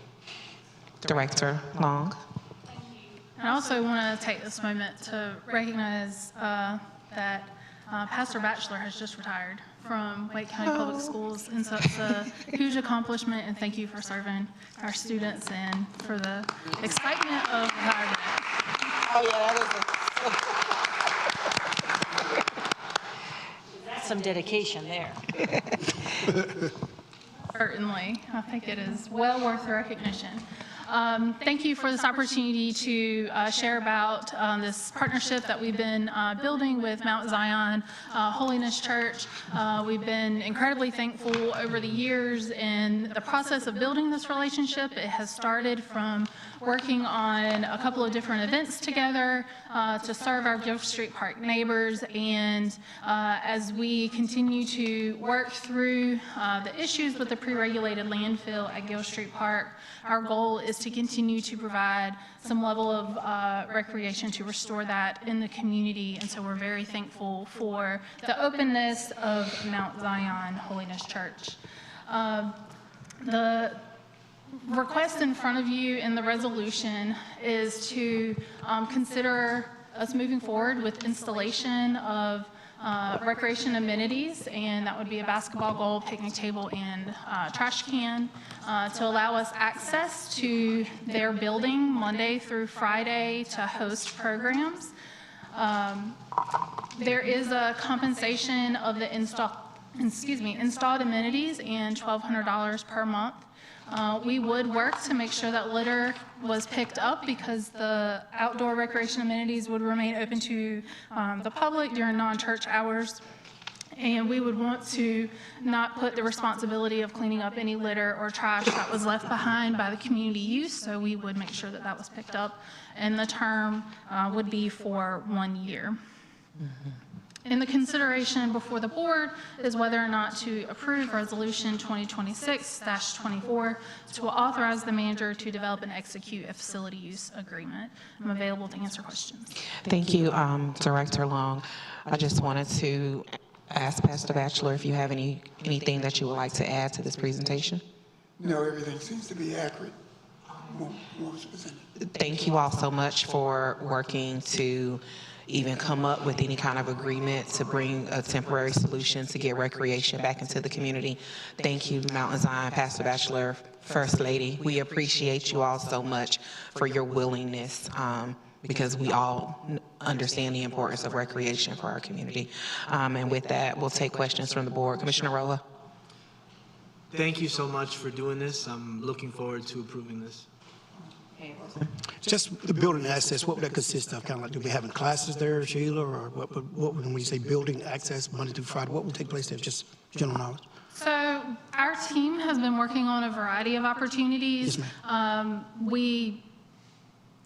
Director Long. I also want to take this moment to recognize that Pastor Batchelor has just retired from Wake County Public Schools, and so it's a huge accomplishment, and thank you for serving our students and for the excitement of retirement. Oh, yeah, That's some dedication there. Certainly. I think it is well worth the recognition. Thank you for this opportunity to share about this partnership that we've been building with Mount Zion Holiness Church. We've been incredibly thankful over the years in the process of building this relationship. It has started from working on a couple of different events together to serve our Grove Street Park neighbors, and as we continue to work through the issues with the pre-regulated landfill at Grove Street Park, our goal is to continue to provide some level of recreation to restore that in the community, and so we're very thankful for the openness of Mount Zion Holiness Church. The request in front of you in the resolution is to consider us moving forward with installation of recreation amenities, and that would be a basketball goal, picnic table, and trash can to allow us access to their building Monday through Friday to host programs. There is a compensation of the installed amenities and $1,200 per month. We would work to make sure that litter was picked up because the outdoor recreation amenities would remain open to the public during non-church hours. And we would want to not put the responsibility of cleaning up any litter or trash that was left behind by the community use, so we would make sure that that was picked up. And the term would be for 1 year. And the consideration before the board is whether or not to approve Resolution 2026-24 to authorize the manager to develop and execute a facility use agreement. I'm available to answer questions. Thank you, Director Long. I just wanted to ask Pastor Batchelor if you have anything that you would like to add to this presentation. No, everything seems to be accurate. What was presented. Thank you all so much for working to even come up with any kind of agreement to bring a temporary solution to get recreation back into the community. Thank you, Mount Zion, Pastor Batchelor, First Lady. We appreciate you all so much for your willingness, because we all understand the importance of recreation for our community. And with that, we'll take questions from the board. Commissioner Rolla. Thank you so much for doing this. I'm looking forward to approving this. Just the building access, what would that consist of? Kind of like, do we having classes there, Sheila, or what when we say building access Monday through Friday, what would take place there? Just general knowledge. So our team has been working on a variety of opportunities. Yes, ma'am.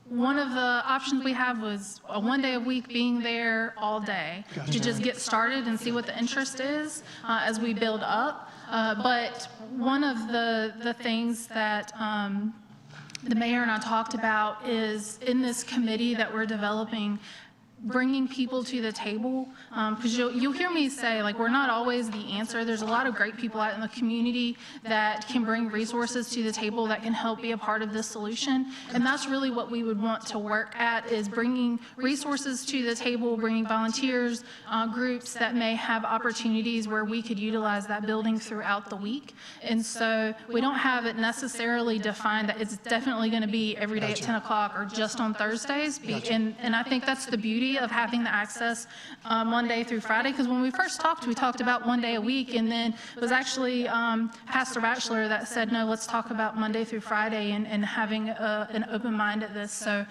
One of the options we have was a 1 day a week being there all day to just get started and see what the interest is as we build up. But one of the things that the mayor and I talked about is in this committee that we're developing, bringing people to the table, because you'll hear me say, like, we're not always the answer. There's a lot of great people out in the community that can bring resources to the table that can help be a part of this solution, and that's really what we would want to work at, is bringing resources to the table, bringing volunteers, groups that may have opportunities where we could utilize that building throughout the week. And so we don't have it necessarily defined that it's definitely going to be every day at 10 o'clock or just on Thursdays, and I think that's the beauty flexibility of having the access Monday through Friday, because when we first talked, we talked about 1 day a week, and then it was actually Pastor Batchelor that said, no, let's talk about Monday through Friday and having an open mind at this. So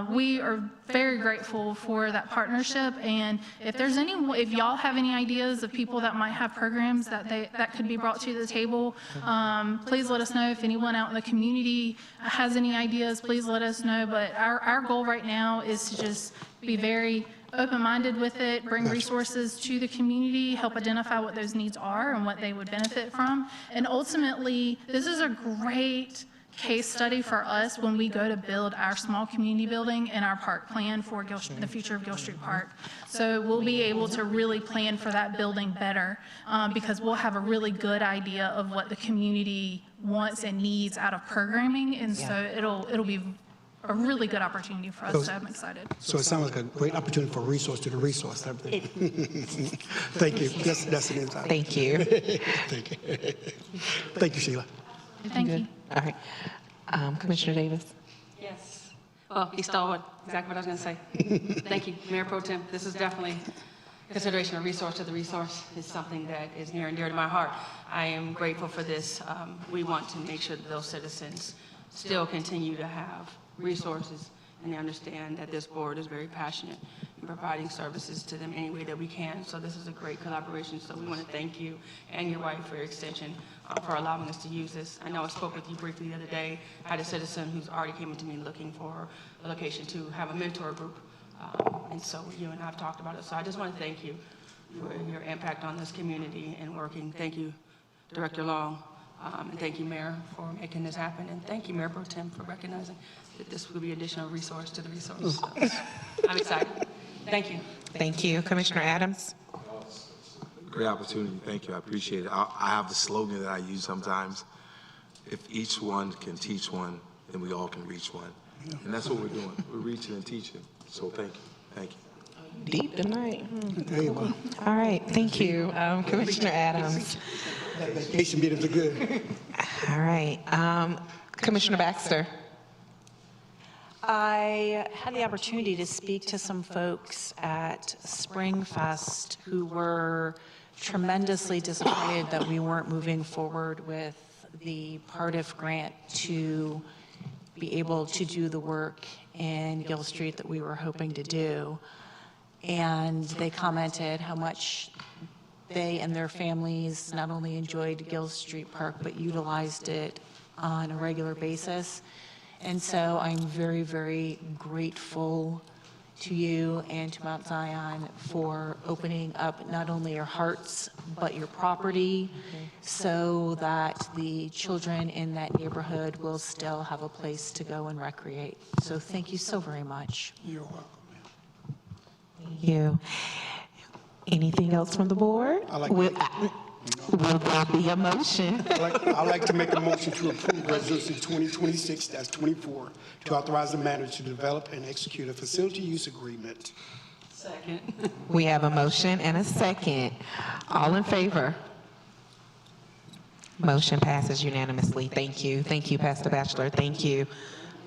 we are very grateful for that partnership, and if y'all have any ideas of people that might have programs that could be brought to the table, please let us know. If anyone out in the community has any ideas, please let us know. But our goal right now is to just be very open-minded with it, bring resources to the community, help identify what those needs are and what they would benefit from. And ultimately, this is a great case study for us when we go to build our small community building and our park plan for the future of Gill Street Park. So we'll be able to really plan for that building better because we'll have a really good idea of what the community wants and needs out of programming, and so it'll be a really good opportunity for us, so I'm excited. So it sounds like a great opportunity for resource to the resource. Thank you. That's an insight. Thank you. Thank you. Thank you, Sheila. Thank you. All right. Commissioner Davis. Yes. Well, he stole exactly what I was going to say. Thank you, Mayor Pro Tem. This is definitely consideration of resource to the resource is something that is near and dear to my heart. I am grateful for this. We want to make sure that those citizens still continue to have resources, and they understand that this board is very passionate in providing services to them any way that we can. So this is a great collaboration. So we want to thank you and your wife for your extension for allowing us to use this. I know I spoke with you briefly the other day. I had a citizen who's already came to me looking for a location to have a mentor group. And so you and I have talked about it. So I just want to thank you for your impact on this community and working. Thank you, Director Long. And thank you, Mayor, for making this happen. And thank you, Mayor Pro Tem, for recognizing that this will be additional resource to the resource. So I'm excited. Thank you. Thank you. Commissioner Adams. Great opportunity. Thank you. I appreciate it. I have the slogan that I use sometimes. If each one can teach one, then we all can reach one. And that's what we're doing. We're reaching and teaching. So thank you. Thank you. Deep tonight. There you go. All right. Thank you, Commissioner Adams. That vacation meetings are good. All right. Commissioner Baxter. I had the opportunity to speak to some folks at Spring Fest who were tremendously disappointed that we weren't moving forward with the PARTIF grant to be able to do the work in Gill Street that we were hoping to do. And they commented how much they and their families not only enjoyed Gill Street Park, but utilized it on a regular basis. And so I'm very, very grateful to you and to Mount Zion for opening up not only your hearts, but your property, so that the children in that neighborhood will still have a place to go and recreate. So thank you so very much. You're welcome. Thank you. Anything else from the board? Will there be a motion? I'd like to make a motion to approve Resolution 2026-24 to authorize the manager to develop and execute a facility use agreement. Second. We have a motion and a second. All in favor? Motion passes unanimously. Thank you. Thank you, Pastor Batchelor. Thank you,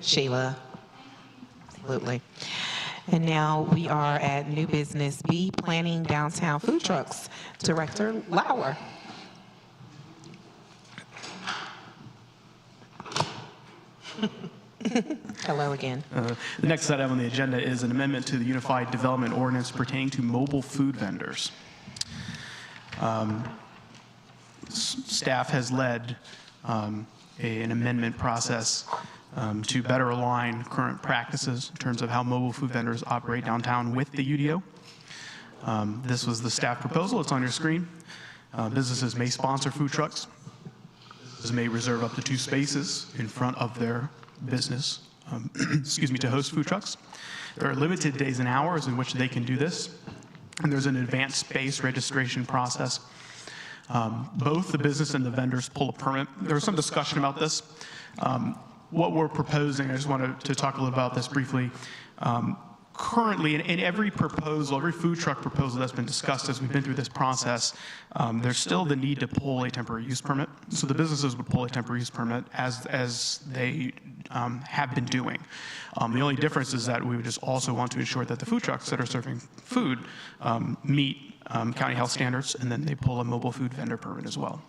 Sheila. Absolutely. And now we are at new business B, planning downtown food trucks. Director Lauer. Hello again. The next item on the agenda is an amendment to the Unified Development Ordinance pertaining to mobile food vendors. Staff has led an amendment process to better align current practices in terms of how mobile food vendors operate downtown with the UDO. This was the staff proposal. It's on your screen. Businesses may sponsor food trucks. Businesses may reserve up to 2 spaces in front of their business, to host food trucks. There are limited days and hours in which they can do this, and there's an advanced space registration process. Both the business and the vendors pull a permit. There was some discussion about this. What we're proposing, I just wanted to talk a little about this briefly. currently, in every proposal, every food truck proposal that's been discussed as we've been through this process, there's still the need to pull a temporary use permit. So the businesses would pull a temporary use permit as they have been doing. The only difference is that we would just also want to ensure that the food trucks that are serving food meet county health standards, and then they pull a mobile food vendor permit as well.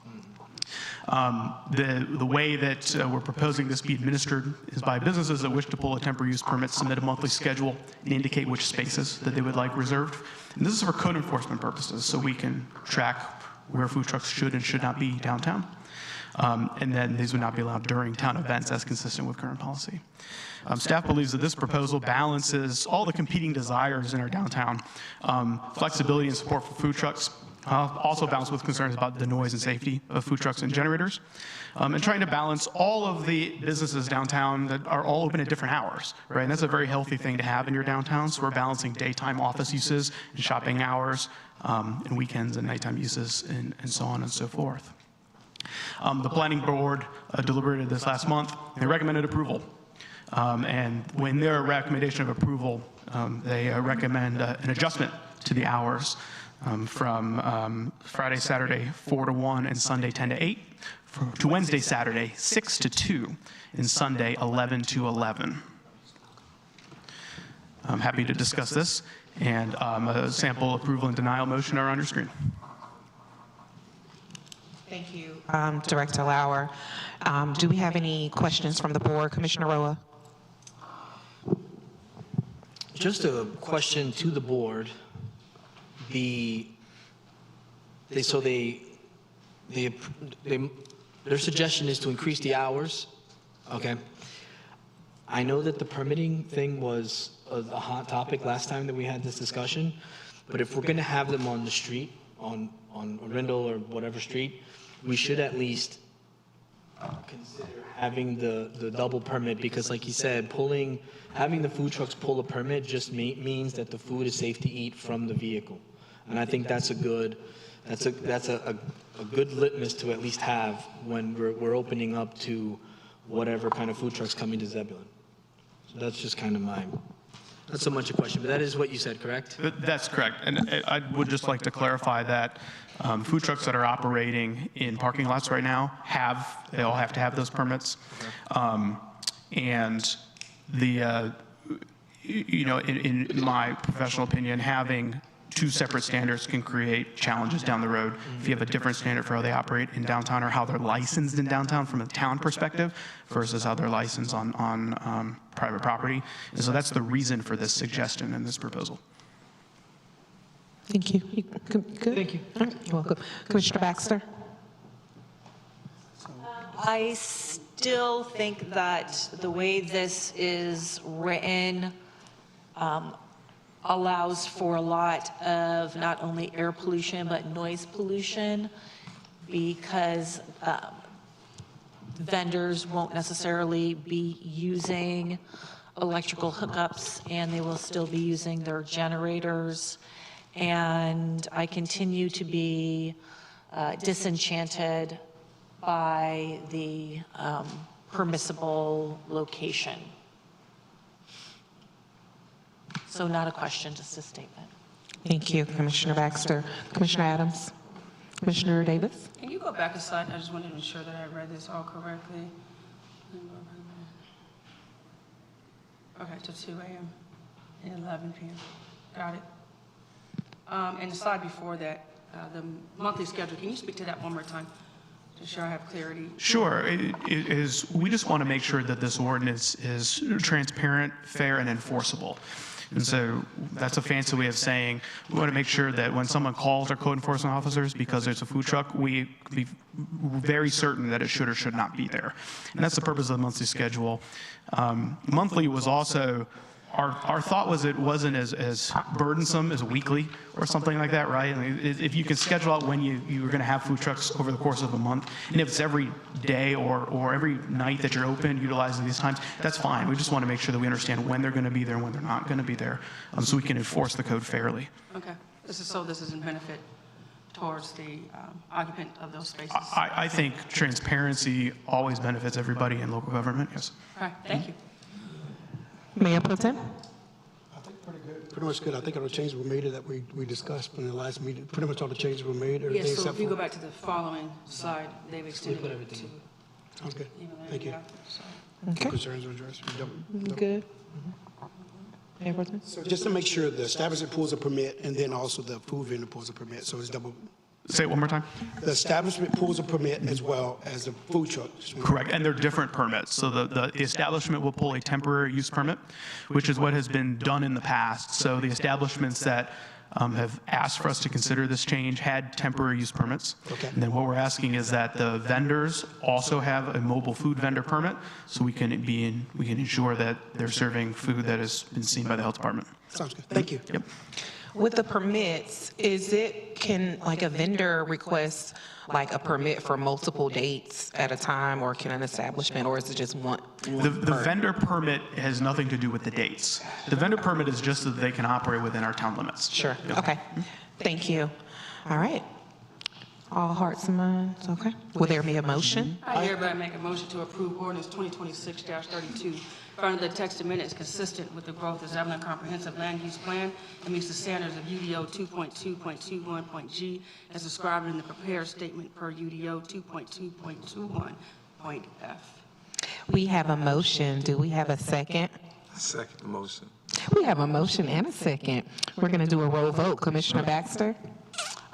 The way that we're proposing this be administered is by businesses that wish to pull a temporary use permit, submit a monthly schedule, and indicate which spaces that they would like reserved. And this is for code enforcement purposes, so we can track where food trucks should and should not be downtown. And then these would not be allowed during town events as consistent with current policy. Staff believes that this proposal balances all the competing desires in our downtown, flexibility and support for food trucks, also balanced with concerns about the noise and safety of food trucks and generators, and trying to balance all of the businesses downtown that are all open at different hours, right? And that's a very healthy thing to have in your downtown. So we're balancing daytime office uses and shopping hours, and weekends and nighttime uses, and so on and so forth. The planning board deliberated this last month. They recommended approval. And when their recommendation of approval, they recommend an adjustment to the hours from Friday, Saturday, 4 to 1, and Sunday, 10 to 8, to Wednesday, Saturday, 6 to 2, and Sunday, 11 to 11. I'm happy to discuss this, and a sample approval and denial motion are on your screen. Thank you, Director Lauer. Do we have any questions from the board? Commissioner Roa? Just a question to the board. Their suggestion is to increase the hours. Okay. I know that the permitting thing was a hot topic last time that we had this discussion, but if we're going to have them on the street, on Rindle or whatever street, we should at least consider having the double permit, because like you said, having the food trucks pull a permit just means that the food is safe to eat from the vehicle. And I think that's a good litmus to at least have when we're opening up to whatever kind of food trucks coming to Zebulon. So that's just kind of not so much a question, but that is what you said, correct? That's correct. And I would just like to clarify that food trucks that are operating in parking lots right now they all have to have those permits. And in my professional opinion, having two separate standards can create challenges down the road. If you have a different standard for how they operate in downtown or how they're licensed in downtown from a town perspective versus how they're licensed on private property. And so that's the reason for this suggestion and this proposal. Thank you. Good? Thank you. All right, you're welcome. Commissioner Baxter? I still think that the way this is written allows for a lot of not only air pollution but noise pollution, because vendors won't necessarily be using electrical hookups, and they will still be using their generators. And I continue to be disenchanted by the permissible location. So not a question, just a statement. Thank you, Commissioner Baxter. Commissioner Adams? Commissioner Davis? Can you go back a slide? I just wanted to ensure that I read this all correctly. Okay, to 2 a.m. and 11 p.m. Got it. And the slide before that, the monthly schedule, can you speak to that one more time? To sure I have clarity. Sure. We just want to make sure that this ordinance is transparent, fair, and enforceable. And so that's a fancy way of saying we want to make sure that when someone calls our code enforcement officers because there's a food truck, we be very certain that it should or should not be there. And that's the purpose of the monthly schedule. Monthly was also, our thought was it wasn't as burdensome as weekly or something like that, right? I mean, if you can schedule out when you're going to have food trucks over the course of a month, and if it's every day or every night that you're open, utilizing these times, that's fine. We just want to make sure that we understand when they're going to be there and when they're not going to be there, so we can enforce the code fairly. Okay. This is in benefit towards the occupant of those spaces. I think transparency always benefits everybody in local government, yes. All right, thank you. Mayor Pro Tem? Pretty much good. I think all the changes were made that we discussed in the last meeting. Pretty much all the changes were made. Yes, Everything so except if you for. go back to the following slide, they've extended it to. Sounds good. Thank you. Okay. Concerns were addressed. Good. Mayor Pro Tem? So just to make sure the establishment pulls a permit and then also the food vendor pulls a permit. So it's double. Say it one more time. The establishment pulls a permit as well as the food truck. Correct, and they're different permits. So the establishment will pull a temporary use permit, which is what has been done in the past. So the establishments that have asked for us to consider this change had temporary use permits. Okay. And then what we're asking is that the vendors also have a mobile food vendor permit, so we can ensure that they're serving food that has been seen by the health department. Sounds good. Thank you. Yep. With the permits, can like a vendor request like a permit for multiple dates at a time, or can an establishment, or is it just one? The vendor permit has nothing to do with the dates. The vendor permit is just so that they can operate within our town limits. Sure, Yep. okay. Thank you. All right. All hearts and minds, okay. Will there be a motion? I hereby make a motion to approve ordinance 2026-32, finding the text amendment is consistent with the growth of Zebulon Comprehensive Land Use Plan and meets the standards of UDO 2.2.21.g as described in the prepared statement per UDO 2.2.21.f. We have a motion. Do we have a second? I second the motion. We have a motion and a second. We're going to do a roll vote. Commissioner Baxter?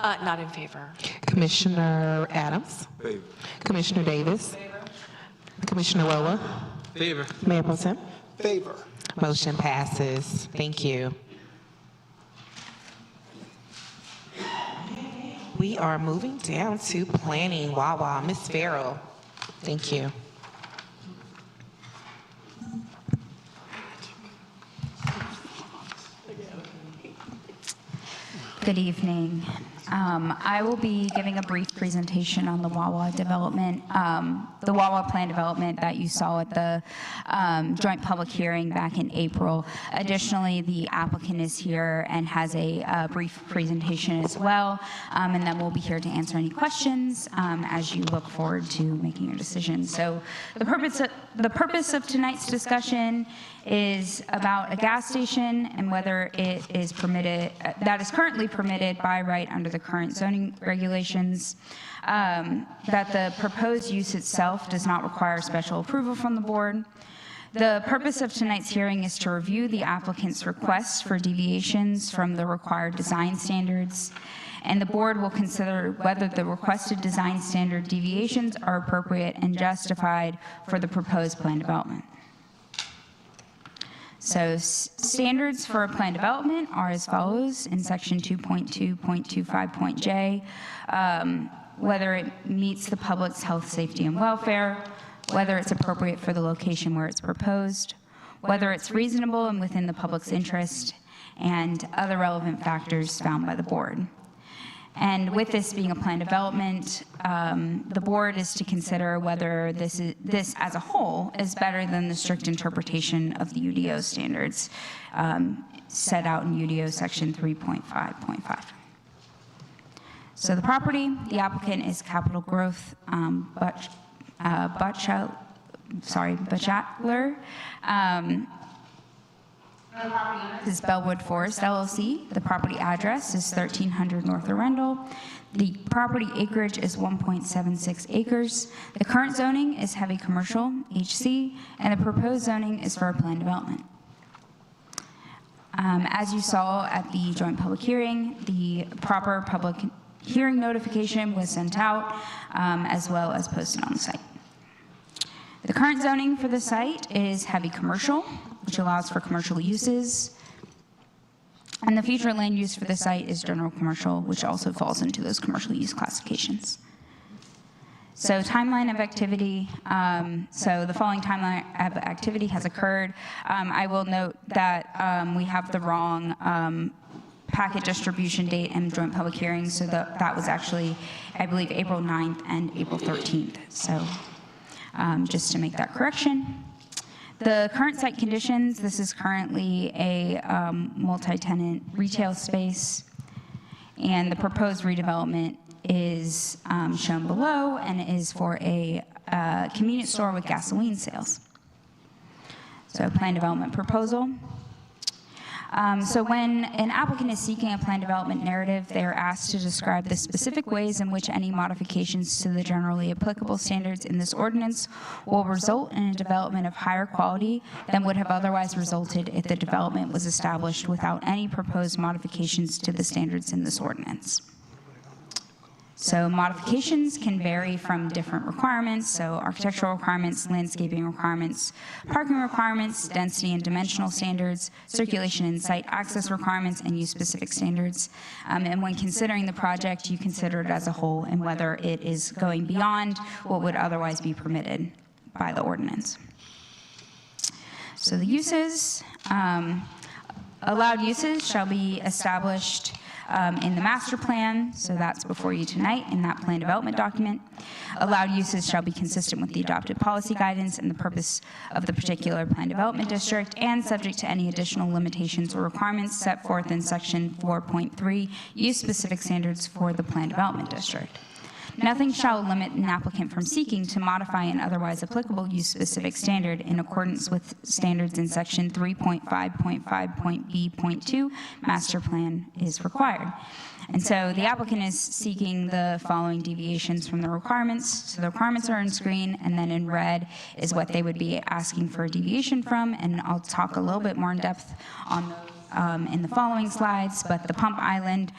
Not in favor. Commissioner Adams? Favor. Commissioner Davis? Commissioner Wawa? Favor. Mayor Pro Tem? Favor. Motion passes. Thank you. We are moving down to planning. Wawa, Ms. Farrell. Thank you. Good evening. I will be giving a brief presentation on the Wawa development, the Wawa plan development that you saw at the joint public hearing back in April. Additionally, the applicant is here and has a brief presentation as well, and then we'll be here to answer any questions as you look forward to making your decision. So the purpose of tonight's discussion is about a gas station and whether it is permitted, that is currently permitted by right under the current zoning regulations, that the proposed use itself does not require special approval from the board. The purpose of tonight's hearing is to review the applicant's request for deviations from the required design standards, and the board will consider whether the requested design standard deviations are appropriate and justified for the proposed plan development. So standards for plan development are as follows in section 2.2.25.j, whether it meets the public's health, safety, and welfare, whether it's appropriate for the location where it's proposed, whether it's reasonable and within the public's interest, and other relevant factors found by the board. And with this being a plan development, the board is to consider whether this as a whole is better than the strict interpretation of the UDO standards set out in UDO section 3.5.5. So the property, the applicant is Capital Growth Butchler. This is Bellwood Forest LLC. The property address is 1300 North Arundel. The property acreage is 1.76 acres. The current zoning is heavy commercial, HC, and the proposed zoning is for a planned development. As you saw at the joint public hearing, the proper public hearing notification was sent out as well as posted on the site. The current zoning for the site is heavy commercial, which allows for commercial uses. And the future land use for the site is general commercial, which also falls into those commercial use classifications. So timeline of activity, so the following timeline of activity has occurred. I will note that we have the wrong packet distribution date and joint public hearing, so that was actually, I believe, April 9th and April 13th. So just to make that correction. The current site conditions, this is currently a multi-tenant retail space, and the proposed redevelopment is shown below and is for a convenience store with gasoline sales. So plan development proposal. So when an applicant is seeking a plan development narrative, they are asked to describe the specific ways in which any modifications to the generally applicable standards in this ordinance will result in a development of higher quality than would have otherwise resulted if the development was established without any proposed modifications to the standards in this ordinance. So modifications can vary from different requirements, so architectural requirements, landscaping requirements, parking requirements, density and dimensional standards, circulation and site access requirements, and use-specific standards. And when considering the project, you consider it as a whole and whether it is going beyond what would otherwise be permitted by the ordinance. So the uses, allowed uses shall be established in the master plan, so that's before you tonight in that plan development document. Allowed uses shall be consistent with the adopted policy guidance and the purpose of the particular plan development district and subject to any additional limitations or requirements set forth in section 4.3 use-specific standards for the plan development district. Nothing shall limit an applicant from seeking to modify an otherwise applicable use-specific standard in accordance with standards in section 3.5.5.b.2 master plan is required. And so the applicant is seeking the following deviations from the requirements. So the requirements are on screen, and then in red is what they would be asking for a deviation from, and I'll talk a little bit more in depth on those in the following slides, but the pump island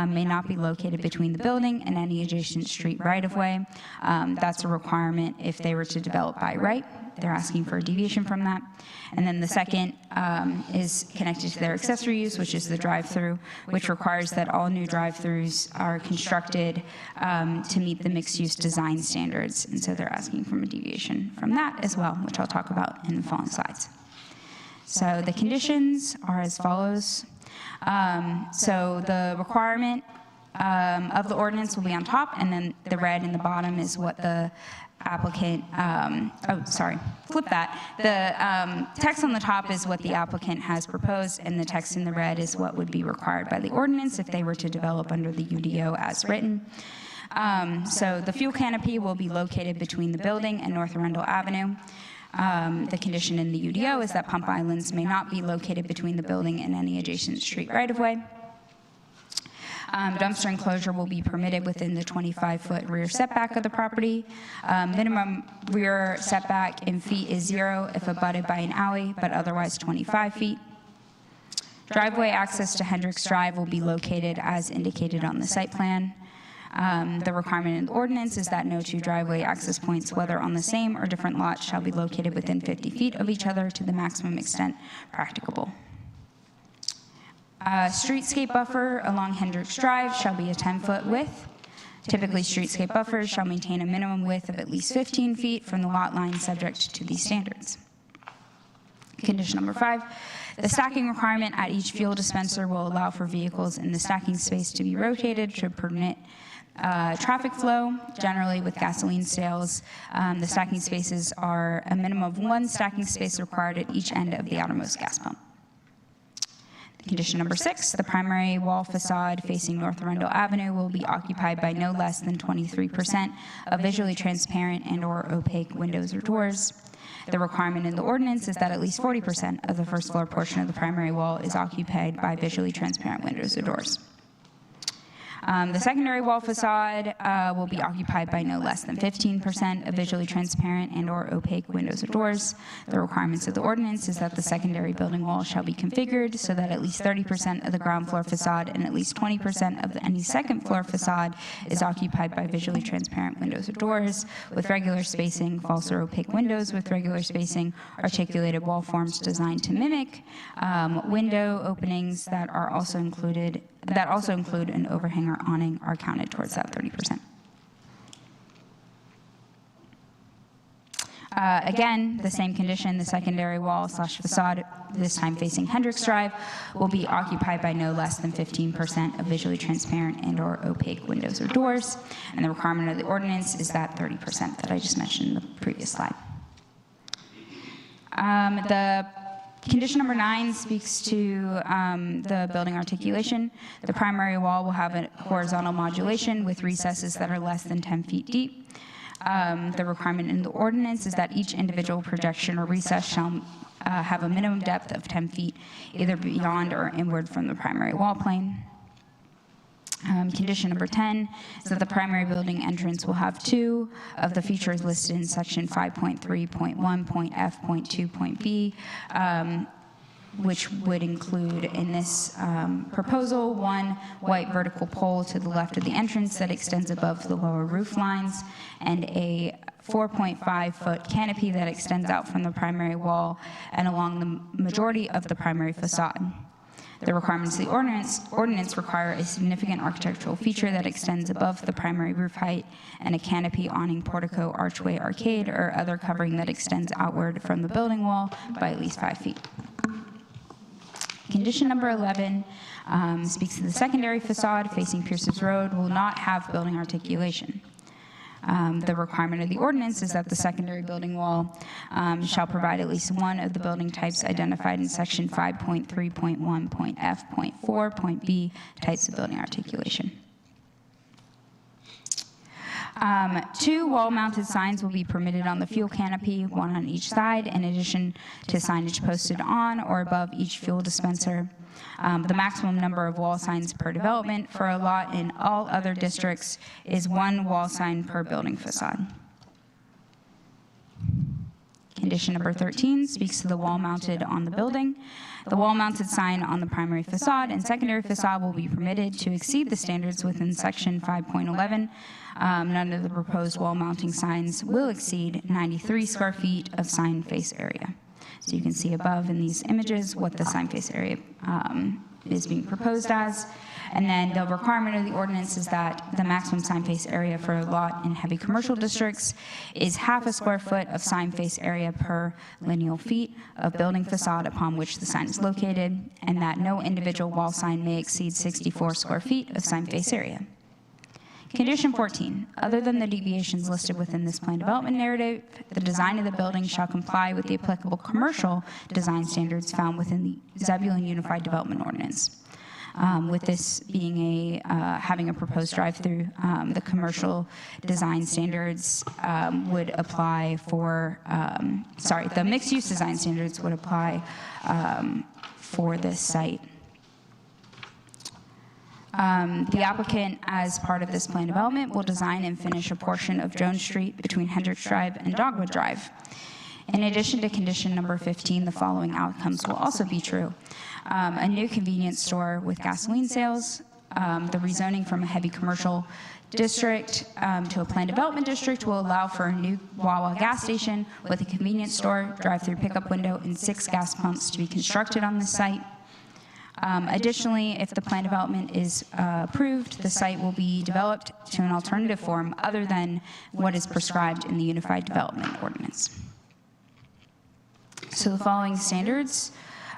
may not be located between the building and any adjacent street right-of-way. That's a requirement if they were to develop by right. They're asking for a deviation from that. And then the second is connected to their accessory use, which is the drive-through, which requires that all new drive-throughs are constructed to meet the mixed-use design standards. And so they're asking for a deviation from that as well, which I'll talk about in the following slides. So the conditions are as follows. So the requirement of the ordinance will be on top, and then the red in the bottom is what the applicant, flip that. The text on the top is what the applicant has proposed, and the text in the red is what would be required by the ordinance if they were to develop under the UDO as written. So the fuel canopy will be located between the building and North Arundel Avenue. The condition in the UDO is that pump islands may not be located between the building and any adjacent street right-of-way. Dumpster enclosure will be permitted within the 25-foot rear setback of the property. Minimum rear setback in feet is 0 if abutted by an alley, but otherwise 25 feet. Driveway access to Hendricks Drive will be located as indicated on the site plan. The requirement in the ordinance is that no two driveway access points, whether on the same or different lots, shall be located within 50 feet of each other to the maximum extent practicable. Streetscape buffer along Hendricks Drive shall be a 10-foot width. Typically, streetscape buffers shall maintain a minimum width of at least 15 feet from the lot line subject to these standards. Condition number 5, the stacking requirement at each fuel dispenser will allow for vehicles in the stacking space to be rotated to permit traffic flow. Generally, with gasoline sales, the stacking spaces are a minimum of 1 stacking space required at each end of the outermost gas pump. Condition number 6, the primary wall facade facing North Arundel Avenue will be occupied by no less than 23% of visually transparent and/or opaque windows or doors. The requirement in the ordinance is that at least 40% of the first floor portion of the primary wall is occupied by visually transparent windows or doors. The secondary wall facade will be occupied by no less than 15% of visually transparent and/or opaque windows or doors. The requirements of the ordinance is that the secondary building wall shall be configured so that at least 30% of the ground floor facade and at least 20% of any second floor facade is occupied by visually transparent windows or doors, with regular spacing, false or opaque windows with regular spacing, articulated wall forms designed to mimic window openings that also include an overhang or awning are counted towards that 30%. Again, the same condition, the secondary wall / facade, this time facing Hendricks Drive, will be occupied by no less than 15% of visually transparent and/or opaque windows or doors. And the requirement of the ordinance is that 30% that I just mentioned in the previous slide. The condition number 9 speaks to the building articulation. The primary wall will have a horizontal modulation with recesses that are less than 10 feet deep. The requirement in the ordinance is that each individual projection or recess shall have a minimum depth of 10 feet, either beyond or inward from the primary wall plane. Condition number 10 is that the primary building entrance will have 2 of the features listed in section 5.3.1.f.2.b, which would include in this proposal 1 white vertical pole to the left of the entrance that extends above the lower roof lines, and a 4.5-foot canopy that extends out from the primary wall and along the majority of the primary facade. The requirements of the ordinance require a significant architectural feature that extends above the primary roof height and a canopy, awning, portico, archway, arcade, or other covering that extends outward from the building wall by at least 5 feet. Condition number 11 speaks to the secondary facade facing Pierce's Road will not have building articulation. The requirement of the ordinance is that the secondary building wall shall provide at least one of the building types identified in section 5.3.1.f.4.b, types of building articulation. 2 wall-mounted signs will be permitted on the fuel canopy, 1 on each side, in addition to signage posted on or above each fuel dispenser. The maximum number of wall signs per development for a lot in all other districts is 1 wall sign per building facade. Condition number 13 speaks to the wall mounted on the building. The wall-mounted sign on the primary facade and secondary facade will be permitted to exceed the standards within section 5.11. None of the proposed wall mounting signs will exceed 93 square feet of sign face area. So you can see above in these images what the sign face area is being proposed as. And then the requirement of the ordinance is that the maximum sign face area for a lot in heavy commercial districts is half a square foot of sign face area per lineal feet of building facade upon which the sign is located, and that no individual wall sign may exceed 64 square feet of sign face area. Condition 14, other than the deviations listed within this plan development narrative, the design of the building shall comply with the applicable commercial design standards found within the Zebulon Unified Development Ordinance. With this being having a proposed drive-through, the commercial design standards would apply for, the mixed-use design standards would apply for this site. The applicant, as part of this plan development, will design and finish a portion of Jones Street between Hendricks Drive and Dogwood Drive. In addition to condition number 15, the following outcomes will also be true. A new convenience store with gasoline sales, the rezoning from a heavy commercial district to a planned development district will allow for a new Wawa gas station with a convenience store, drive-through pickup window, and 6 gas pumps to be constructed on this site. Additionally, if the plan development is approved, the site will be developed to an alternative form other than what is prescribed in the Unified Development Ordinance. So the following standards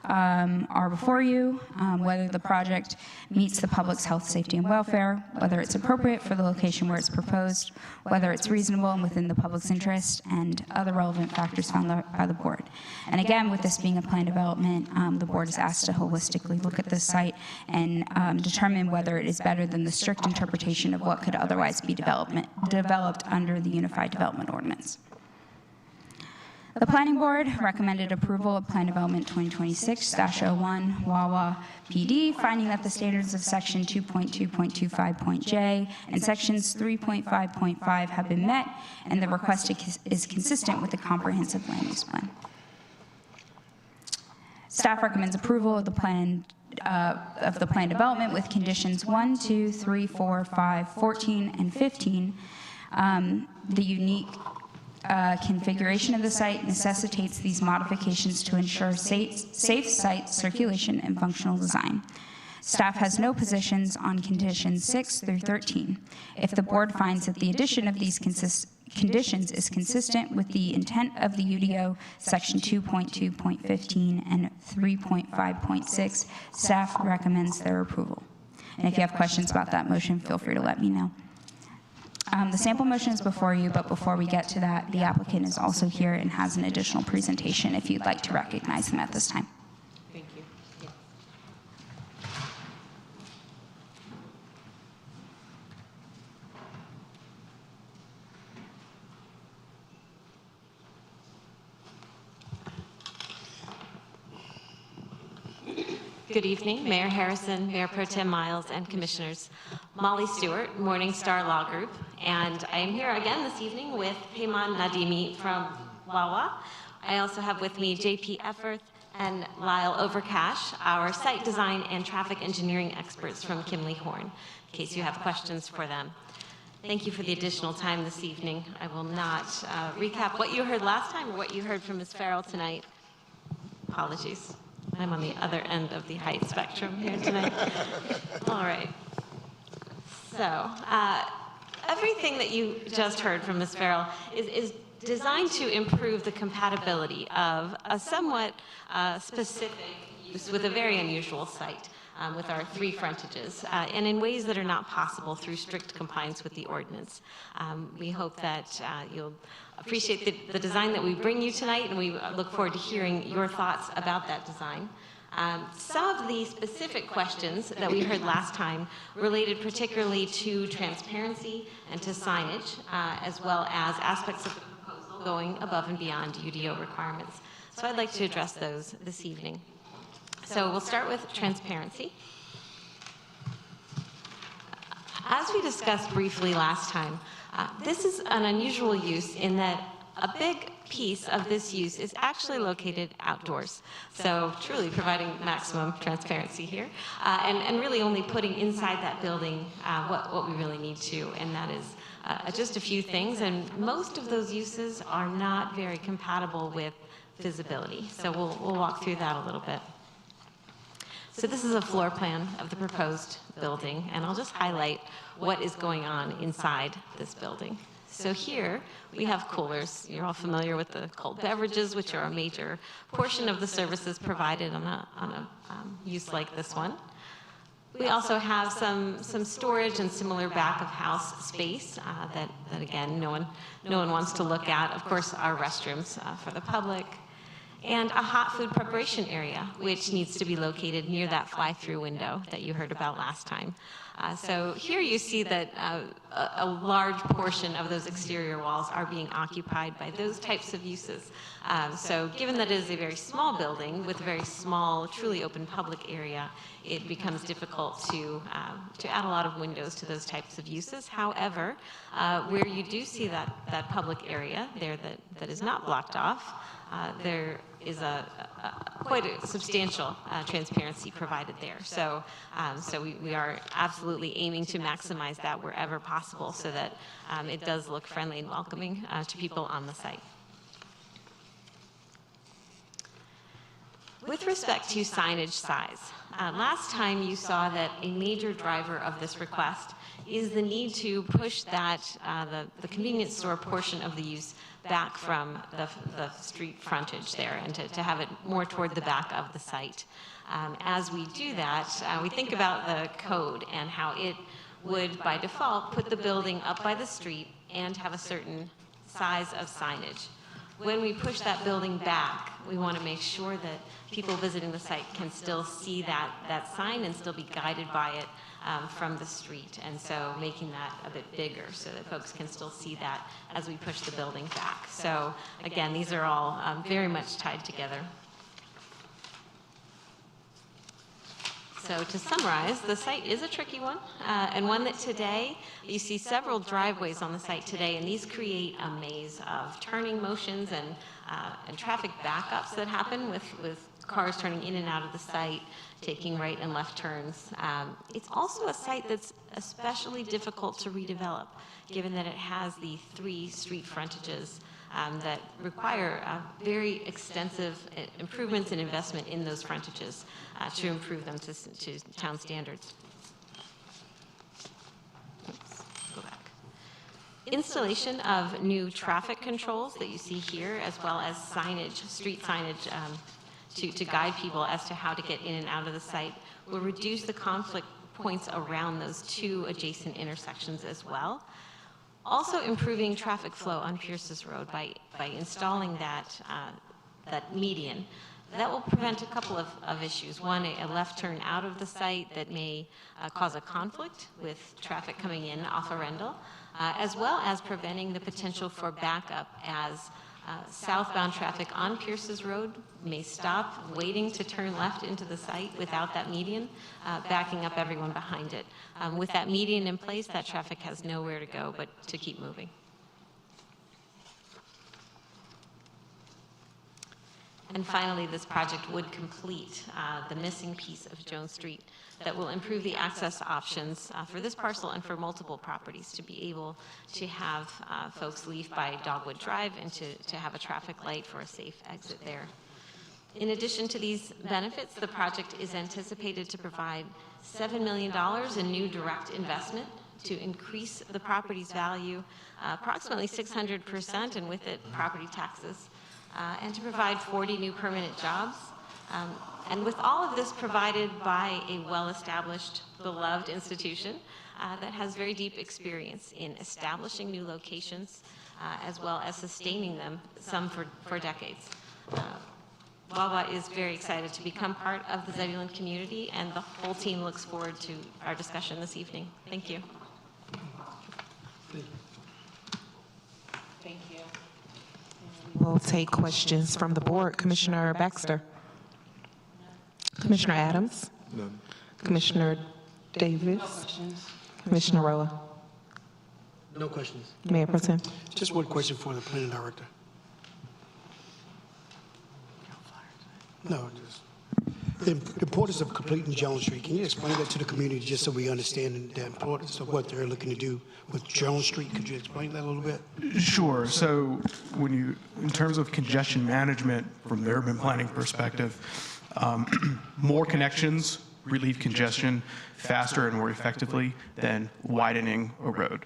are before you, whether the project meets the public's health, safety, and welfare, whether it's appropriate for the location where it's proposed, whether it's reasonable and within the public's interest, and other relevant factors found by the board. And again, with this being a plan development, the board is asked to holistically look at this site and determine whether it is better than the strict interpretation of what could otherwise be developed under the Unified Development Ordinance. The Planning Board recommended approval of Plan Development 2026-01 Wawa PD, finding that the standards of Section 2.2.25.j and Sections 3.5.5 have been met, and the request is consistent with the comprehensive land use plan. Staff recommends approval of the plan development with conditions 1, 2, 3, 4, 5, 14, and 15. The unique configuration of the site necessitates these modifications to ensure safe site circulation and functional design. Staff has no positions on conditions 6 through 13. If the board finds that the addition of these conditions is consistent with the intent of the UDO, section 2.2.15 and 3.5.6, staff recommends their approval. And if you have questions about that motion, feel free to let me know. The sample motion is before you, but before we get to that, the applicant is also here and has an additional presentation if you'd like to recognize them at this time. Thank you. Good evening, Mayor Harrison, Mayor Pro Tem Miles, and Commissioners. Molly Stewart, Morningstar Law Group, and I am here again this evening with Payman Nadimi from Wawa. I also have with me JP Efforth and Lyle Overcash, our site design and traffic engineering experts from Kimley Horn, in case you have questions for them. Thank you for the additional time this evening. I will not recap what you heard last time or what you heard from Ms. Farrell tonight. Apologies. I'm on the other end of the height spectrum here tonight. All right. So, everything that you just heard from Ms. Farrell is designed to improve the compatibility of a somewhat specific use with a very unusual site. With our 3 frontages, and in ways that are not possible through strict compliance with the ordinance. We hope that you'll appreciate the design that we bring you tonight, and we look forward to hearing your thoughts about that design. Some of the specific questions that we heard last time related particularly to transparency and to signage, as well as aspects of the proposal going above and beyond UDO requirements. So I'd like to address those this evening. So we'll start with transparency. As we discussed briefly last time, this is an unusual use in that a big piece of this use is actually located outdoors. So truly providing maximum transparency here, and really only putting inside that building what we really need to, and that is just a few things, and most of those uses are not very compatible with visibility. So we'll walk through that a little bit. So this is a floor plan of the proposed building, and I'll just highlight what is going on inside this building. So here we have coolers. You're all familiar with the cold beverages, which are a major portion of the services provided on a use like this one. We also have some storage and similar back of house space that again no one wants to look at. Of course, our restrooms for the public. And a hot food preparation area, which needs to be located near that fly-through window that you heard about last time. So here you see that a large portion of those exterior walls are being occupied by those types of uses. So given that it is a very small building with a very small, truly open public area, it becomes difficult to add a lot of windows to those types of uses. However, where you do see that public area there that is not blocked off, there is quite a substantial transparency provided there. So, we are absolutely aiming to maximize that wherever possible so that it does look friendly and welcoming to people on the site. With respect to signage size, last time you saw that a major driver of this request is the need to push that the convenience store portion of the use back from the street frontage there and to have it more toward the back of the site. As we do that, we think about the code and how it would, by default, put the building up by the street and have a certain size of signage. When we push that building back, we want to make sure that people visiting the site can still see that sign and still be guided by it from the street, and so making that a bit bigger so that folks can still see that as we push the building back. So again, these are all very much tied together. So to summarize, the site is a tricky one, and one that today, you see several driveways on the site today, and these create a maze of turning motions and traffic backups that happen with cars turning in and out of the site, taking right and left turns. It's also a site that's especially difficult to redevelop, given that it has the 3 street frontages that require very extensive improvements and investment in those frontages to improve them to town standards. Oops, go back. Installation of new traffic controls that you see here, as well as signage, street signage, to guide people as to how to get in and out of the site, will reduce the conflict points around those 2 adjacent intersections as well. Also improving traffic flow on Pierce's Road by installing that median. That will prevent a couple of issues. One, a left turn out of the site that may cause a conflict with traffic coming in off Arundel, as well as preventing the potential for backup as Southbound traffic on Pierce's Road may stop waiting to turn left into the site without that median, backing up everyone behind it. With that median in place, that traffic has nowhere to go but to keep moving. And finally, this project would complete the missing piece of Jones Street that will improve the access options for this parcel and for multiple properties to be able to have folks leave by Dogwood Drive and to have a traffic light for a safe exit there. In addition to these benefits, the project is anticipated to provide $7 million in new direct investment to increase the property's value approximately 600%, and with it, property taxes, and to provide 40 new permanent jobs. And with all of this provided by a well-established, beloved institution that has very deep experience in establishing new locations as well as sustaining them, some for decades. Wawa is very excited to become part of the Zebulon community, and the whole team looks forward to our discussion this evening. Thank you. Thank you. We'll take questions from the board. Commissioner Baxter. Commissioner Adams. None. Commissioner Davis. Commissioner Roa. No questions. Mayor Pro Tem. Just one question for the planning director. No, just the importance of completing Jones Street. Can you explain that to the community just so we understand the importance of what they're looking to do with Jones Street? Could you explain that a little bit? Sure. So in terms of congestion management from the urban planning perspective, more connections relieve congestion faster and more effectively than widening a road.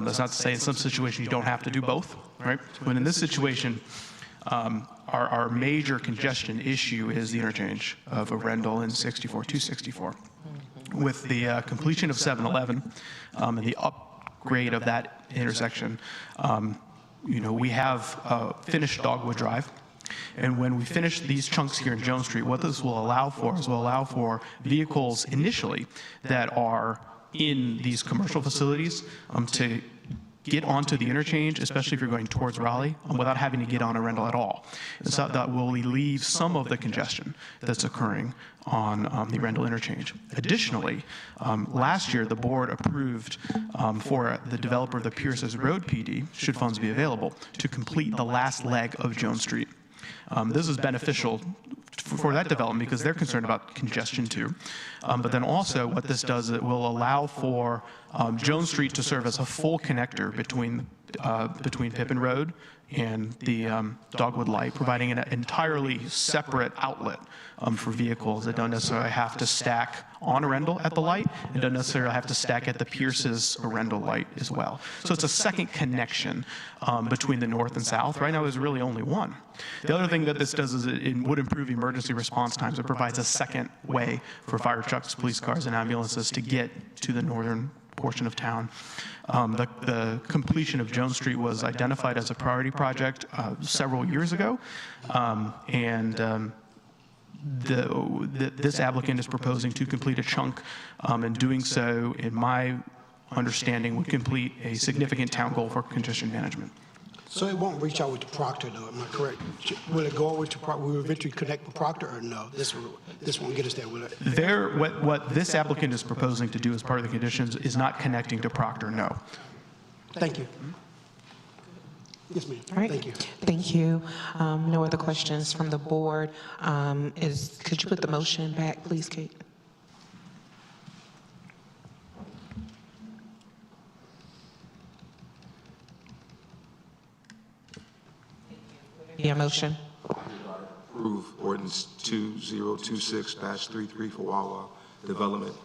That's not to say in some situations you don't have to do both, right? But in this situation, our major congestion issue is the interchange of Arundel and 264. With the completion of 7-Eleven and the upgrade of that intersection, we have finished Dogwood Drive. And when we finish these chunks here in Jones Street, what this will allow for is vehicles initially that are in these commercial facilities to get onto the interchange, especially if you're going towards Raleigh, without having to get on Arundel at all. And so that will relieve some of the congestion that's occurring on the Arundel interchange. Additionally, last year the board approved for the developer of the Pierce's Road PD, should funds be available, to complete the last leg of Jones Street. This is beneficial for that development because they're concerned about congestion too. But then also what this does, it will allow for Jones Street to serve as a full connector between Pippin Road and the Dogwood Light, providing an entirely separate outlet for vehicles that don't necessarily have to stack on Arundel at the light and don't necessarily have to stack at the Pierce's Arundel light as well. So it's a second connection between the north and south. Right now there's really only one. The other thing that this does is it would improve emergency response times. It provides a second way for fire trucks, police cars, and ambulances to get to the northern portion of town. The completion of Jones Street was identified as a priority project several years ago, this applicant is proposing to complete a chunk, and doing so, in my understanding, would complete a significant town goal for congestion management. So it won't reach out with the Proctor, though, am I correct? Will it go over to Proctor? Will we eventually connect with Proctor, or no? This won't get us there, will it? What this applicant is proposing to do as part of the conditions is not connecting to Proctor, no. Thank you. Yes, ma'am. All right. Thank you. Thank you. No other questions from the board. Could you put the motion back, please, Kate? Your motion. Approve ordinance 2026-33 for Wawa development,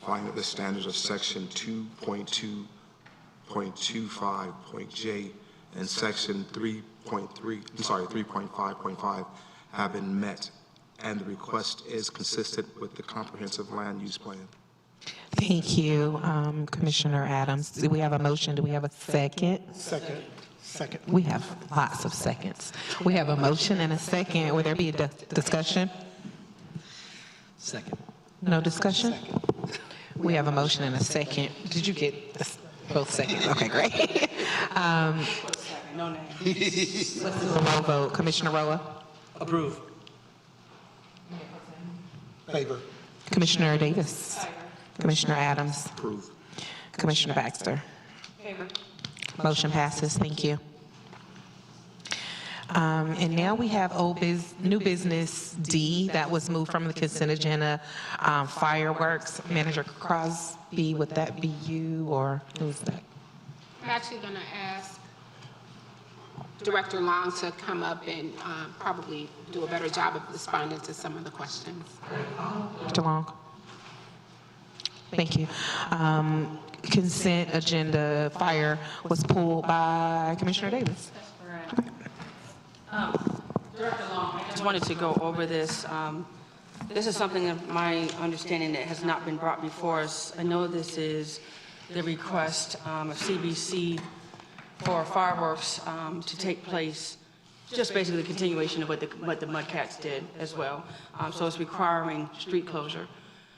finding that the standards of section 2.2.25.j and section 3.5.5 have been met, and the request is consistent with the comprehensive land use plan. Thank you, Commissioner Adams. Do we have a motion? Do we have a second? Second. We have lots of seconds. We have a motion and a second. Will there be a discussion? Second. No discussion? We have a motion and a second. Did you get both seconds? Okay, great. no name. Let's do a roll vote. Commissioner Roa? Approve. Favor. Commissioner Davis? Commissioner Adams? Approve. Commissioner Baxter? Motion passes. Thank you. And now we have new business D that was moved from the consent agenda, fireworks. Manager Crosby, would that be you or who's that? I'm actually going to ask Director Long to come up and probably do a better job of responding to some of the questions. Mr. Long? Thank you. Consent agenda fire was pulled by Commissioner Davis. Director Long, I just wanted to go over this. This is something of my understanding that has not been brought before us. I know this is the request of CBC for fireworks to take place, just basically the continuation of what the Mudcats did as well. So it's requiring street closure.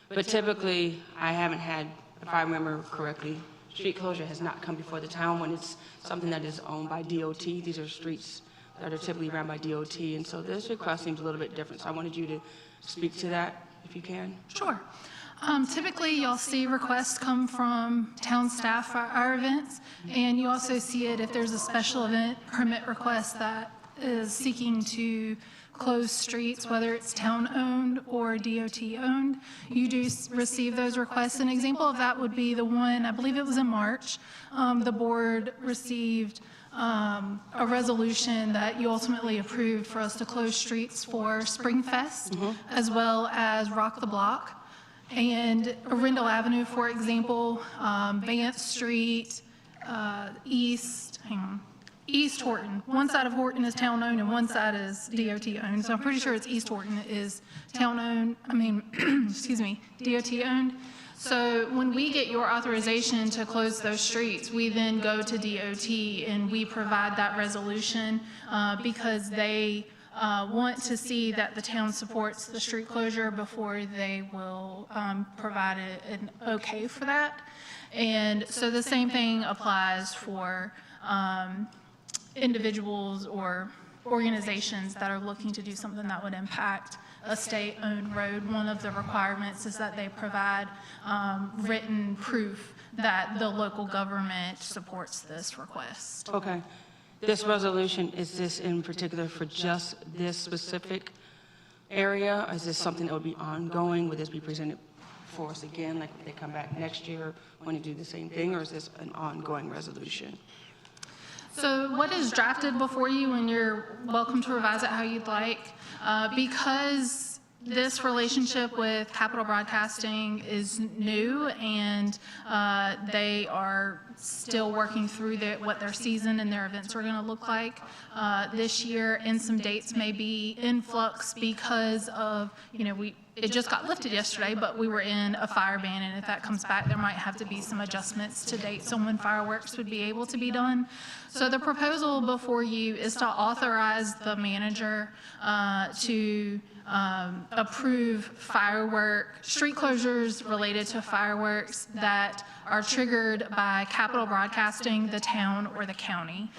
But typically, I haven't had, if I remember correctly, street closure has not come before the town when it's something that is owned by DOT. These are streets that are typically run by DOT, and so this request seems a little bit different. So I wanted you to speak to that, if you can. Sure. Typically, you'll see requests come from town staff for our events, and you also see it if there's a special event permit request that is seeking to close streets, whether it's town-owned or DOT-owned. You do receive those requests. An example of that would be the one, I believe it was in March, the board received a resolution that you ultimately approved for us to close streets for Springfest, as well as Rock the Block. And Arundel Avenue, for example, Vance Street, East Horton. One side of Horton is town-owned and one side is DOT-owned. So I'm pretty sure it's East Horton is town-owned, excuse me, DOT-owned. So when we get your authorization to close those streets, we then go to DOT and we provide that resolution because they want to see that the town supports the street closure before they will provide an okay for that. And so the same thing applies for individuals or organizations that are looking to do something that would impact a state-owned road. One of the requirements is that they provide written proof that the local government supports this request. Okay. This resolution, is this in particular for just this specific area? Or is this something that would be ongoing? Would this be presented for us again, like if they come back next year, want to do the same thing, or is this an ongoing resolution? So what is drafted before you, and you're welcome to revise it how you'd like, because this relationship with Capital Broadcasting is new and they are still working through what their season and their events are going to look like this year, and some dates may be in flux because of, it just got lifted yesterday, but we were in a fire ban, and if that comes back, there might have to be some adjustments to dates on when fireworks would be able to be done. So the proposal before you is to authorize the manager to approve street closures related to fireworks that are triggered by Capital Broadcasting, the town, or the county.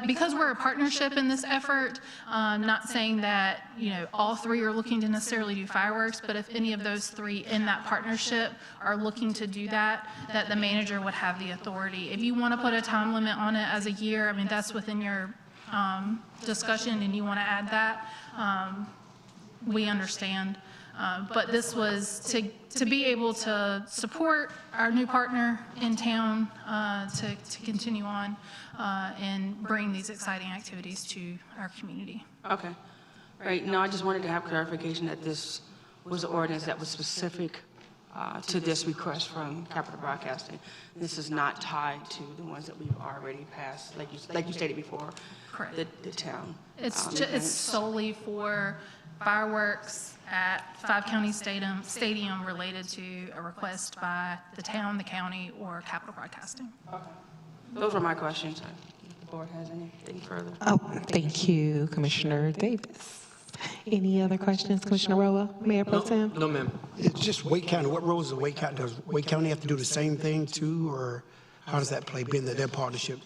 Because we're a partnership in this effort, not saying that all three are looking to necessarily do fireworks, but if any of those three in that partnership are looking to do that the manager would have the authority. If you want to put a time limit on it as a year, that's within your discussion, and you want to add that, we understand. But this was to be able to support our new partner in town to continue on and bring these exciting activities to our community. Okay. Right. No, I just wanted to have clarification that this was an ordinance that was specific to this request from Capital Broadcasting. This is not tied to the ones that we've already passed, like you stated before. Correct. The town. It's solely for fireworks at Five County Stadium related to a request by the town, the county, or Capital Broadcasting. Okay. Those were my questions. If the board has anything further. Oh, thank you, Commissioner Davis. Any other questions, Commissioner Roa, Mayor Pro Tem? No, ma'am. It's just Wake County. What role does Wake County? Does Wake County have to do the same thing too, or how does that play in their partnership?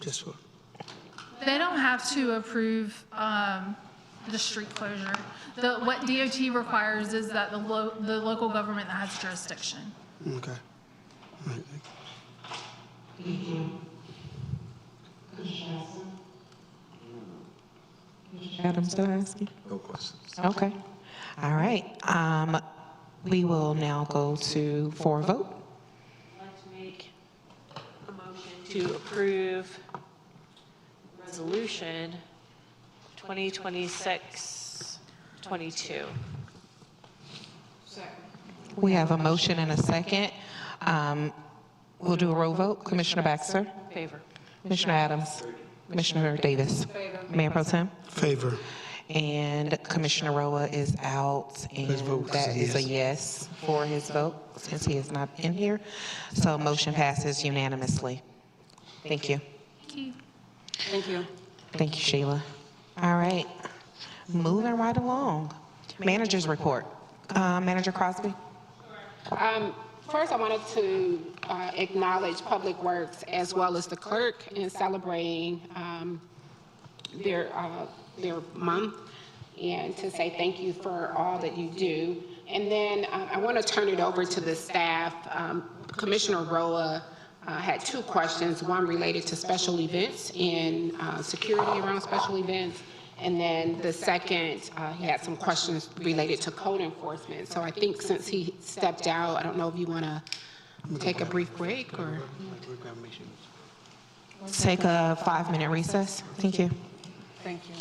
They don't have to approve the street closure. What DOT requires is that the local government that has jurisdiction. Okay. All right. Thank you. Adams, did I ask you? No questions. Okay. All right. We will now go for a vote. I'd like to make a motion to approve resolution 2026-22. We have a motion and a second. We'll do a roll vote. Commissioner Baxter? Favor. Commissioner Adams? Commissioner Davis? Mayor Pro Tem? Favor. And Commissioner Roa is out, and His vote that is is a yes for his vote, since he is not in here. So motion passes unanimously. Thank you. Thank you. Thank you. Thank you, Sheila. All right, moving right along. Manager's report. Manager Crosby? First, I wanted to acknowledge Public Works as well as the clerk in celebrating their month, and to say thank you for all that you do. And then I want to turn it over to the staff. Commissioner Roa had two questions, one related to special events and security around special events. And then the second, he had some questions related to code enforcement. So I think since he stepped out, I don't know if you want to take a brief break or. Let's take a 5-minute recess. Thank you. Thank you.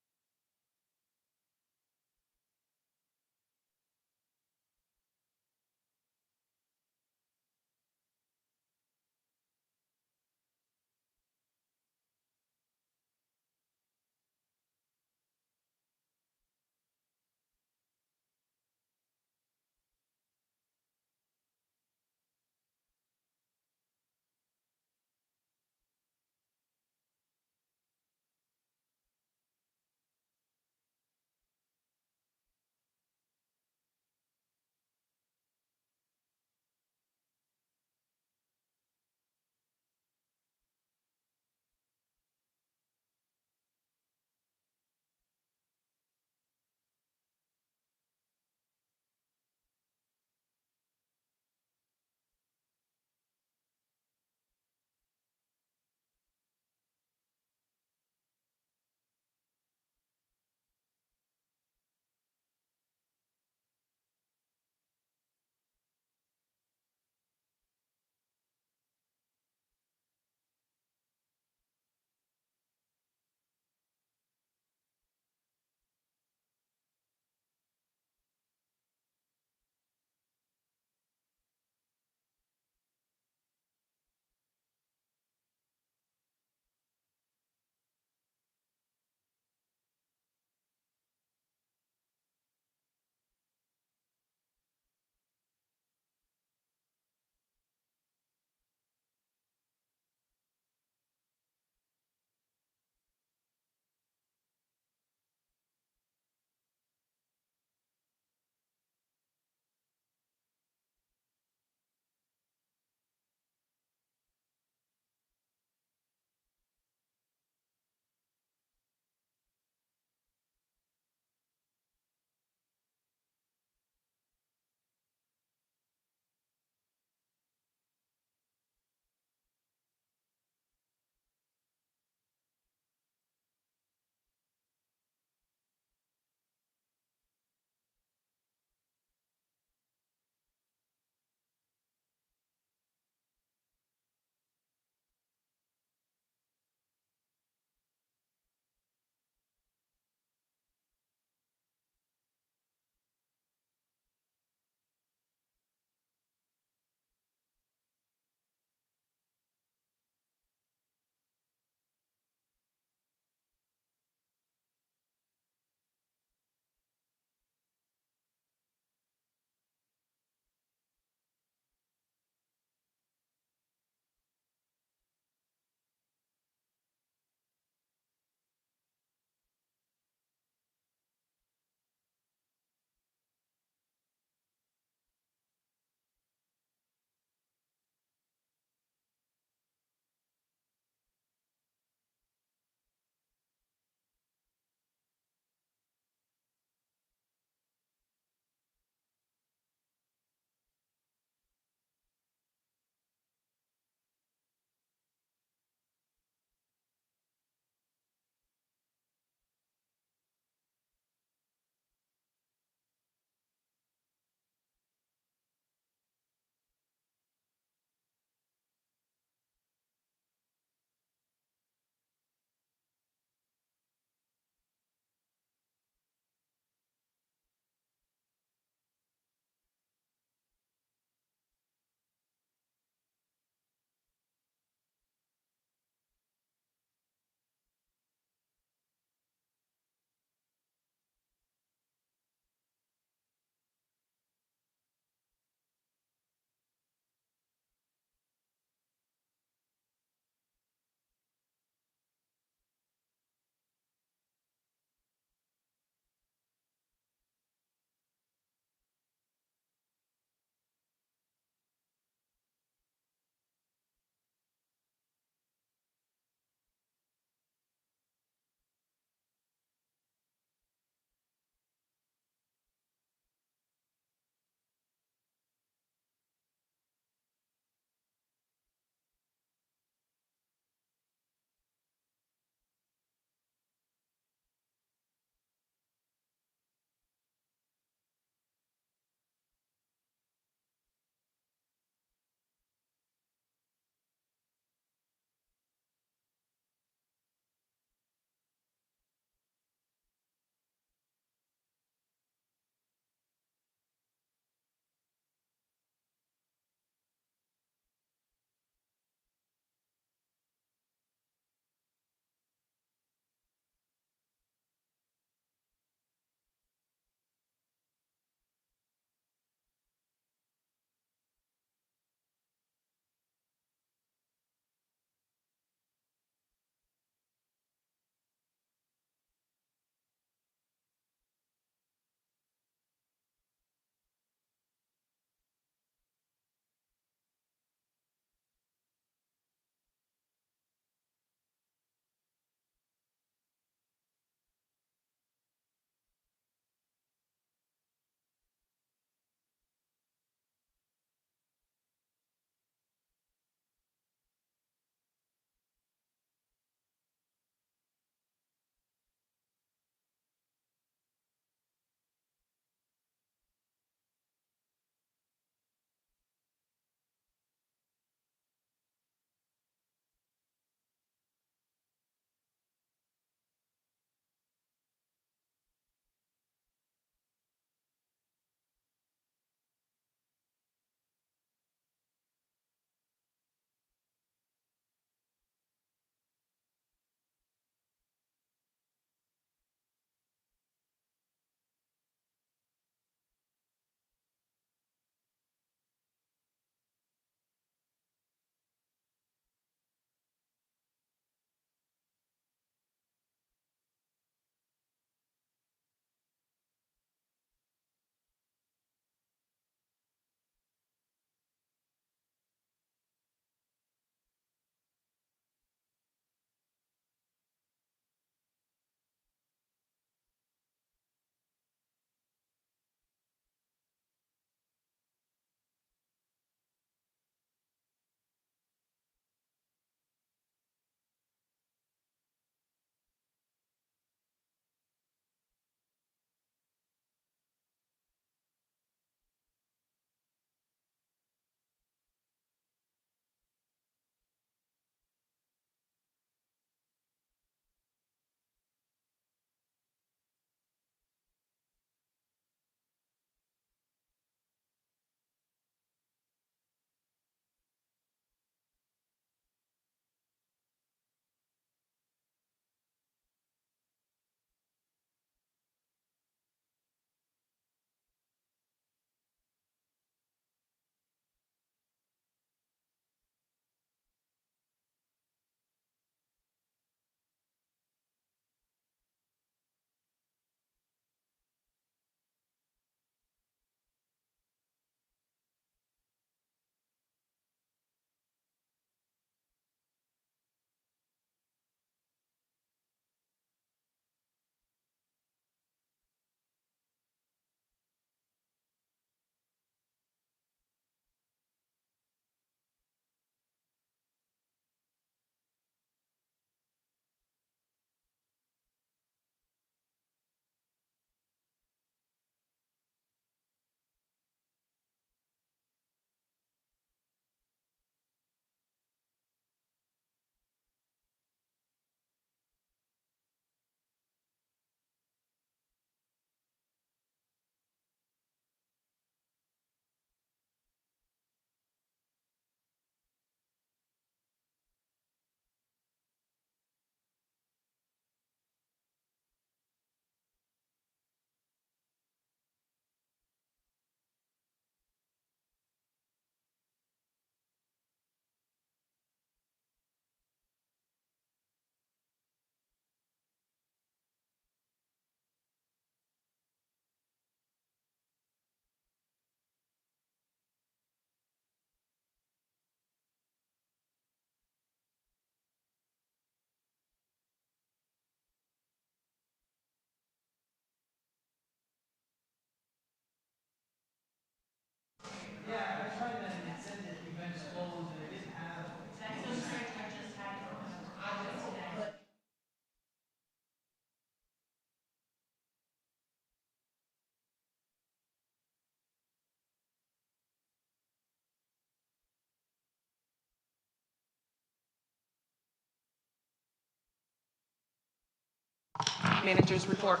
Manager's report.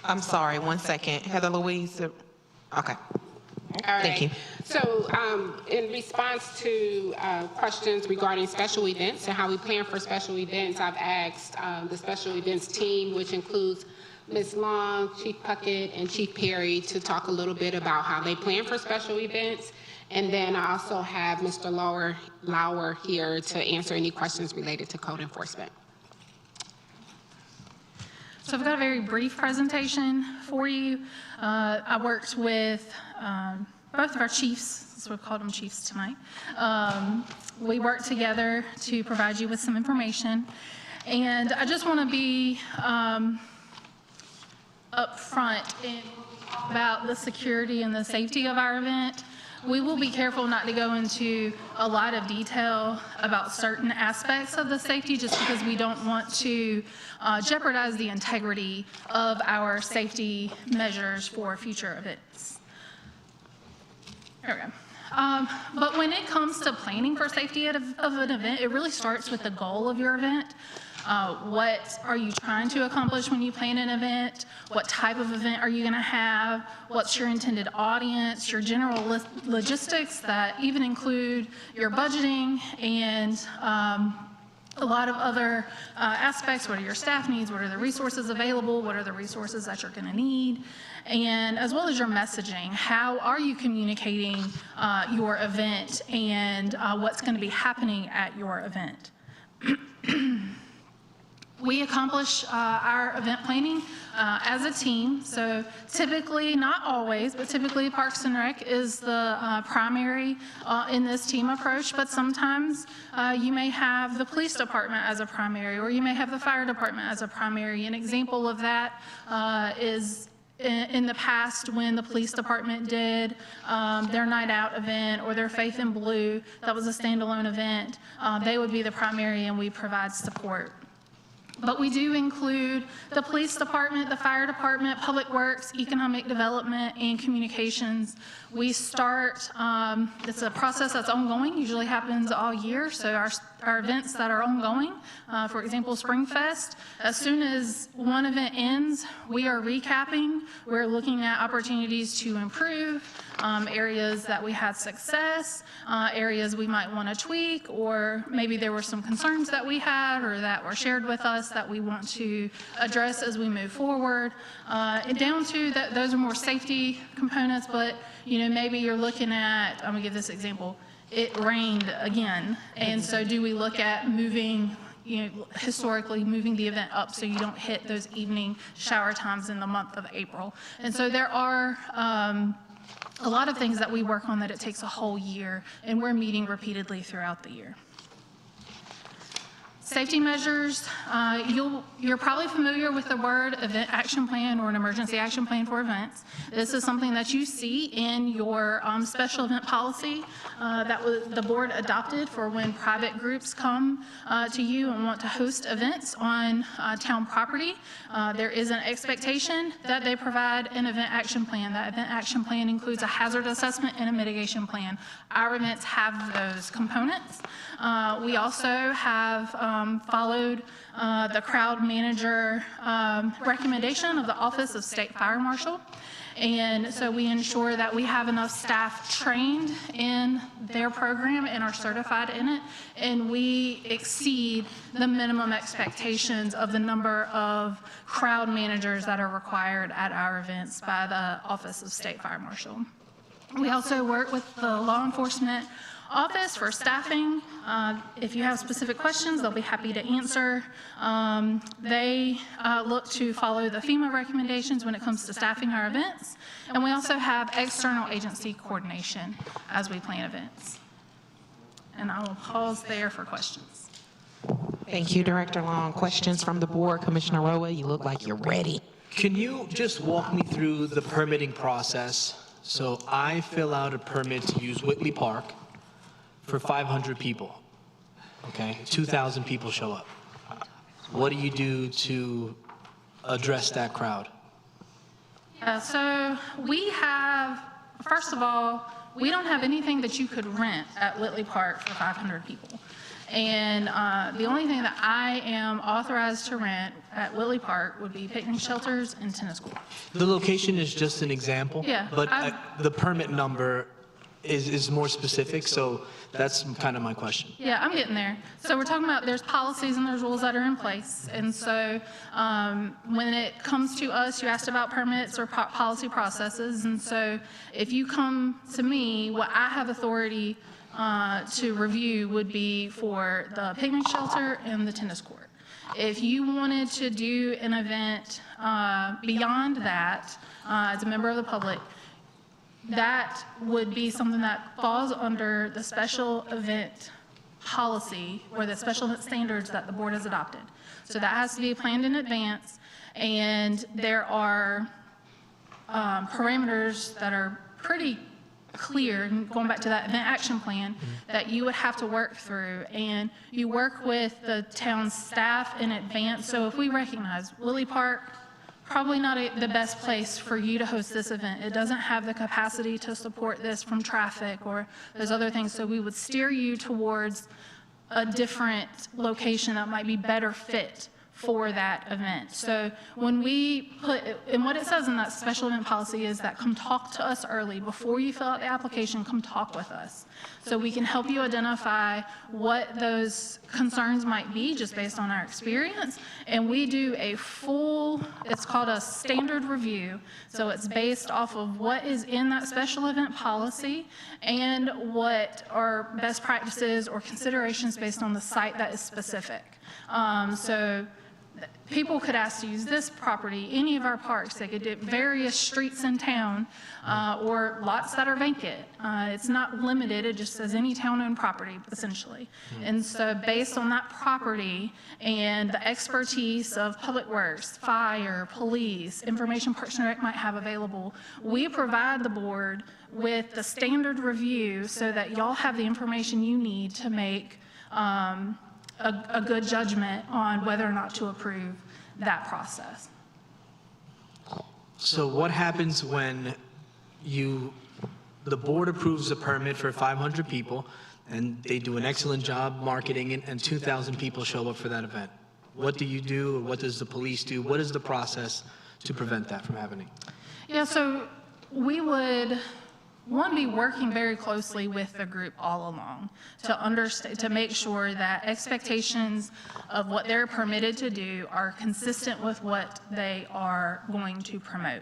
I'm sorry, 1 second. Heather Louise. Okay. All right. Thank you. So in response to questions regarding special events and how we plan for special events, I've asked the special events team, which includes Ms. Long, Chief Puckett, and Chief Perry, to talk a little bit about how they plan for special events. And then I also have Mr. Lauer here to answer any questions related to code enforcement. So I've got a very brief presentation for you. I worked with both of our chiefs, so we've called them chiefs tonight. We worked together to provide you with some information. And I just want to be upfront about the security and the safety of our event. We will be careful not to go into a lot of detail about certain aspects of the safety, just because we don't want to jeopardize the integrity of our safety measures for future events. There we go. But when it comes to planning for safety of an event, it really starts with the goal of your event. What are you trying to accomplish when you plan an event? What type of event are you going to have? What's your intended audience? Your general logistics that even include your budgeting and a lot of other aspects. What are your staff needs? What are the resources available? What are the resources that you're going to need? And as well as your messaging. How are you communicating your event and what's going to be happening at your event? We accomplish our event planning as a team. So typically, not always, but typically Parks and Rec is the primary in this team approach. But sometimes you may have the police department as a primary, or you may have the fire department as a primary. An example of that is in the past when the police department did their night out event or their Faith in Blue. That was a standalone event. They would be the primary, and we provide support. But we do include the police department, the fire department, public works, economic development, and communications. We start, it's a process that's ongoing, usually happens all year. So our events that are ongoing, for example, Spring Fest, as soon as one event ends, we are recapping. We're looking at opportunities to improve, areas that we had success, areas we might want to tweak, or maybe there were some concerns that we had or that were shared with us that we want to address as we move forward. And down to that, those are more safety components, but maybe you're looking at, I'm gonna give this example, it rained again, and so do we look at moving, historically moving the event up so you don't hit those evening shower times in the month of April. And so there are a lot of things that we work on that it takes a whole year, and we're meeting repeatedly throughout the year. Safety measures, you're probably familiar with the word event action plan or an emergency action plan for events. This is something that you see in your special event policy that the board adopted for when private groups come to you and want to host events on town property. There is an expectation that they provide an event action plan. That event action plan includes a hazard assessment and a mitigation plan. Our events have those components. We also have followed the crowd manager recommendation of the Office of State Fire Marshal. And so we ensure that we have enough staff trained in their program and are certified in it. And we exceed the minimum expectations of the number of crowd managers that are required at our events by the Office of State Fire Marshal. We also work with the law enforcement office for staffing. If you have specific questions, they'll be happy to answer. They look to follow the FEMA recommendations when it comes to staffing our events. And we also have external agency coordination as we plan events. And I will pause there for questions. Thank you, Director Long. Questions from the board? Commissioner Roa, you look like you're ready. Can you just walk me through the permitting process? So I fill out a permit to use Whitley Park for 500 people, okay? 2,000 people show up. What do you do to address that crowd? So we have, first of all, we don't have anything that you could rent at Whitley Park for 500 people. And the only thing that I am authorized to rent at Willie Park would be picnic shelters and tennis courts. The location is just an example. Yeah, But the permit number is more specific, so that's kind of my question. Yeah, I'm getting there. So we're talking about there's policies and there's rules that are in place. And so when it comes to us, you asked about permits or policy processes. And so if you come to me, what I have authority to review would be for the picnic shelter and the tennis court. If you wanted to do an event beyond that, as a member of the public, that would be something that falls under the special event policy or the special event standards that the board has adopted. So that has to be planned in advance, and there are parameters that are pretty clear, and going back to that event action plan, that you would have to work through, and you work with the town staff in advance. So if we recognize Willie Park, probably not the best place for you to host this event. It doesn't have the capacity to support this from traffic or those other things. So we would steer you towards a different location that might be better fit for that event. So when we put, and what it says in that special event policy is that come talk to us early. Before you fill out the application, come talk with us. So we can help you identify what those concerns might be just based on our experience. And we do a full, it's called a standard review. So it's based off of what is in that special event policy and what are best practices or considerations based on the site that is specific. So people could ask to use this property, any of our parks. They could do various streets in town or lots that are vacant. It's not limited. It just says any town-owned property, essentially. And so based on that property and the expertise of Public Works, fire, police, information Parks and Rec might have available, we provide the board with the standard review so that y'all have the information you need to make a good judgment on whether or not to approve that process. So what happens when the board approves a permit for 500 people and they do an excellent job marketing it and 2,000 people show up for that event? What do you do, or what does the police do? What is the process to prevent that from happening? Yeah, so we would, one, be working very closely with the group all along to understand, to make sure that expectations of what they're permitted to do are consistent with what they are going to promote.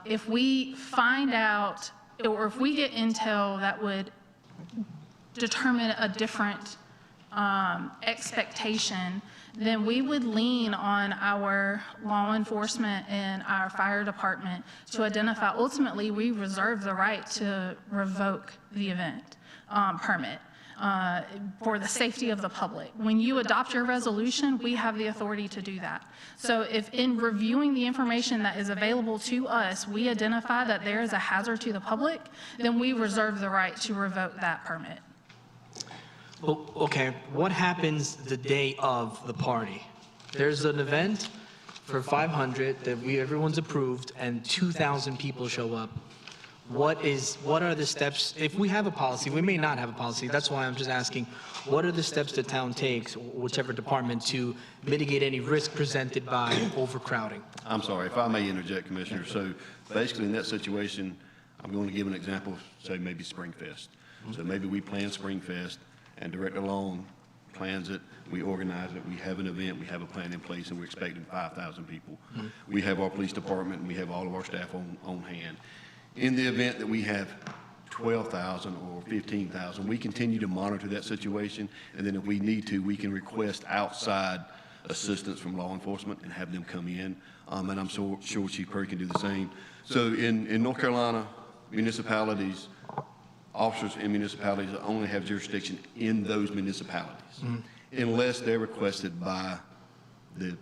If we find out, or if we get intel that would determine a different expectation, then we would lean on our law enforcement and our fire department to identify. Ultimately, we reserve the right to revoke the event permit for the safety of the public. When you adopt your resolution, we have the authority to do that. So if in reviewing the information that is available to us, we identify that there is a hazard to the public, then we reserve the right to revoke that permit. Well, okay, what happens the day of the party? There's an event for 500 that everyone's approved, and 2,000 people show up. What are the steps? If we have a policy, we may not have a policy. That's why I'm just asking, what are the steps the town takes, whichever department, to mitigate any risk presented by overcrowding? I'm sorry, if I may interject, Commissioner. So basically in that situation, I'm going to give an example, say maybe Springfest. So maybe we plan Springfest, and Director Long plans it, we organize it, we have an event, we have a plan in place, and we're expecting 5,000 people. We have our police department, and we have all of our staff on hand. In the event that we have 12,000 or 15,000, we continue to monitor that situation, and then if we need to, we can request outside assistance from law enforcement and have them come in, and I'm sure Chief Perry can do the same. So in North Carolina, municipalities, officers in municipalities only have jurisdiction in those municipalities, unless they're requested by the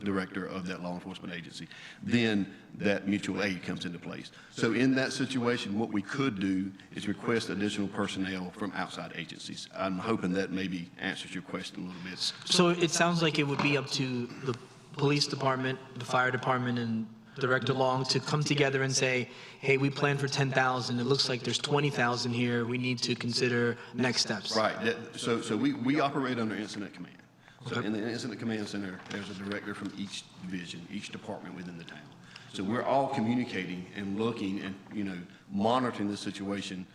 director of that law enforcement agency. Then that mutual aid comes into place. So in that situation, what we could do is request additional personnel from outside agencies. I'm hoping that maybe answers your question a little bit. So it sounds like it would be up to the police department, the fire department, and Director Long, to come together and say, hey, we planned for 10,000, it looks like there's 20,000 here, we need to consider next steps? Right. So we operate under incident command. So in the incident command center, there's a director from each division, each department within the town. So we're all communicating and looking and, monitoring the situation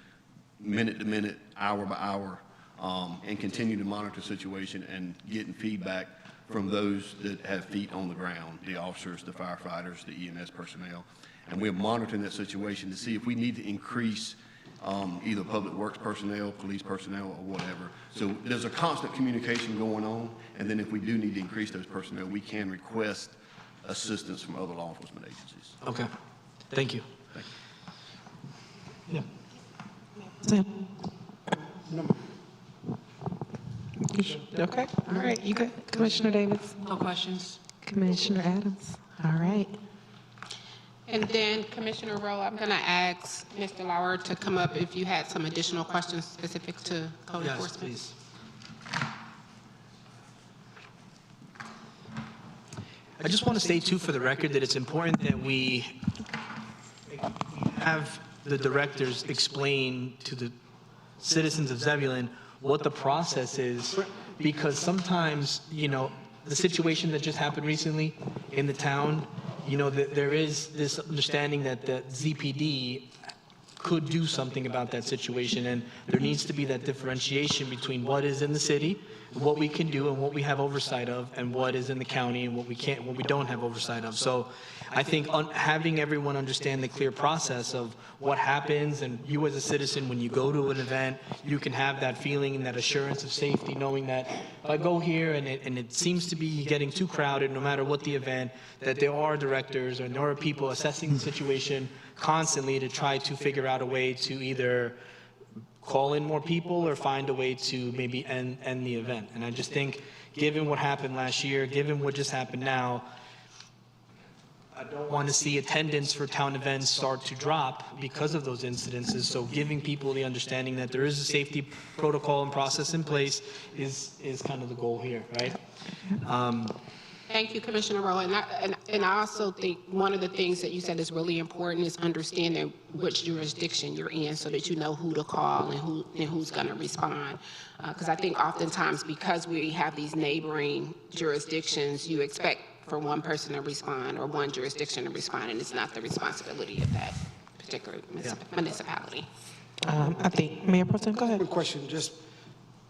minute to minute, hour by hour, and continue to monitor the situation and getting feedback from those that have feet on the ground, the officers, the firefighters, the EMS personnel. And we're monitoring that situation to see if we need to increase either public works personnel, police personnel, or whatever. So there's a constant communication going on, and then if we do need to increase those personnel, we can request assistance from other law enforcement agencies. Okay, thank you. Thank you. Tim? Okay, all right, you good? Commissioner Davis? No questions. Commissioner Adams? All right. And then Commissioner Rowe, I'm going to ask Mr. Lauer to come up if you had some additional questions specific to code enforcement. Yes, please. I just want to state, too, for the record, that it's important that we have the directors explain to the citizens of Zebulon what the process is, because sometimes, the situation that just happened recently in the town, that there is this understanding that the ZPD could do something about that situation, and there needs to be that differentiation between what is in the city, what we can do and what we have oversight of, and what is in the county and what we can't, what we don't have oversight of. So I think having everyone understand the clear process of what happens, and you as a citizen, when you go to an event, you can have that feeling and that assurance of safety, knowing that if I go here and it seems to be getting too crowded, no matter what the event, that there are directors and there are people assessing the situation constantly to try to figure out a way to either call in more people or find a way to maybe end the event. And I just think, given what happened last year, given what just happened now, I don't want to see attendance for town events start to drop because of those incidences. So giving people the understanding that there is a safety protocol and process in place is kind of the goal here, right? Thank you, Commissioner Rowe. And I also think one of the things that you said is really important is understanding which jurisdiction you're in so that you know who to call and who's going to respond. Because I think oftentimes because we have these neighboring jurisdictions, you expect for one person to respond or one jurisdiction to respond, and it's not the responsibility of that particular municipality. I think, Mayor Pro Tem, go ahead. One question,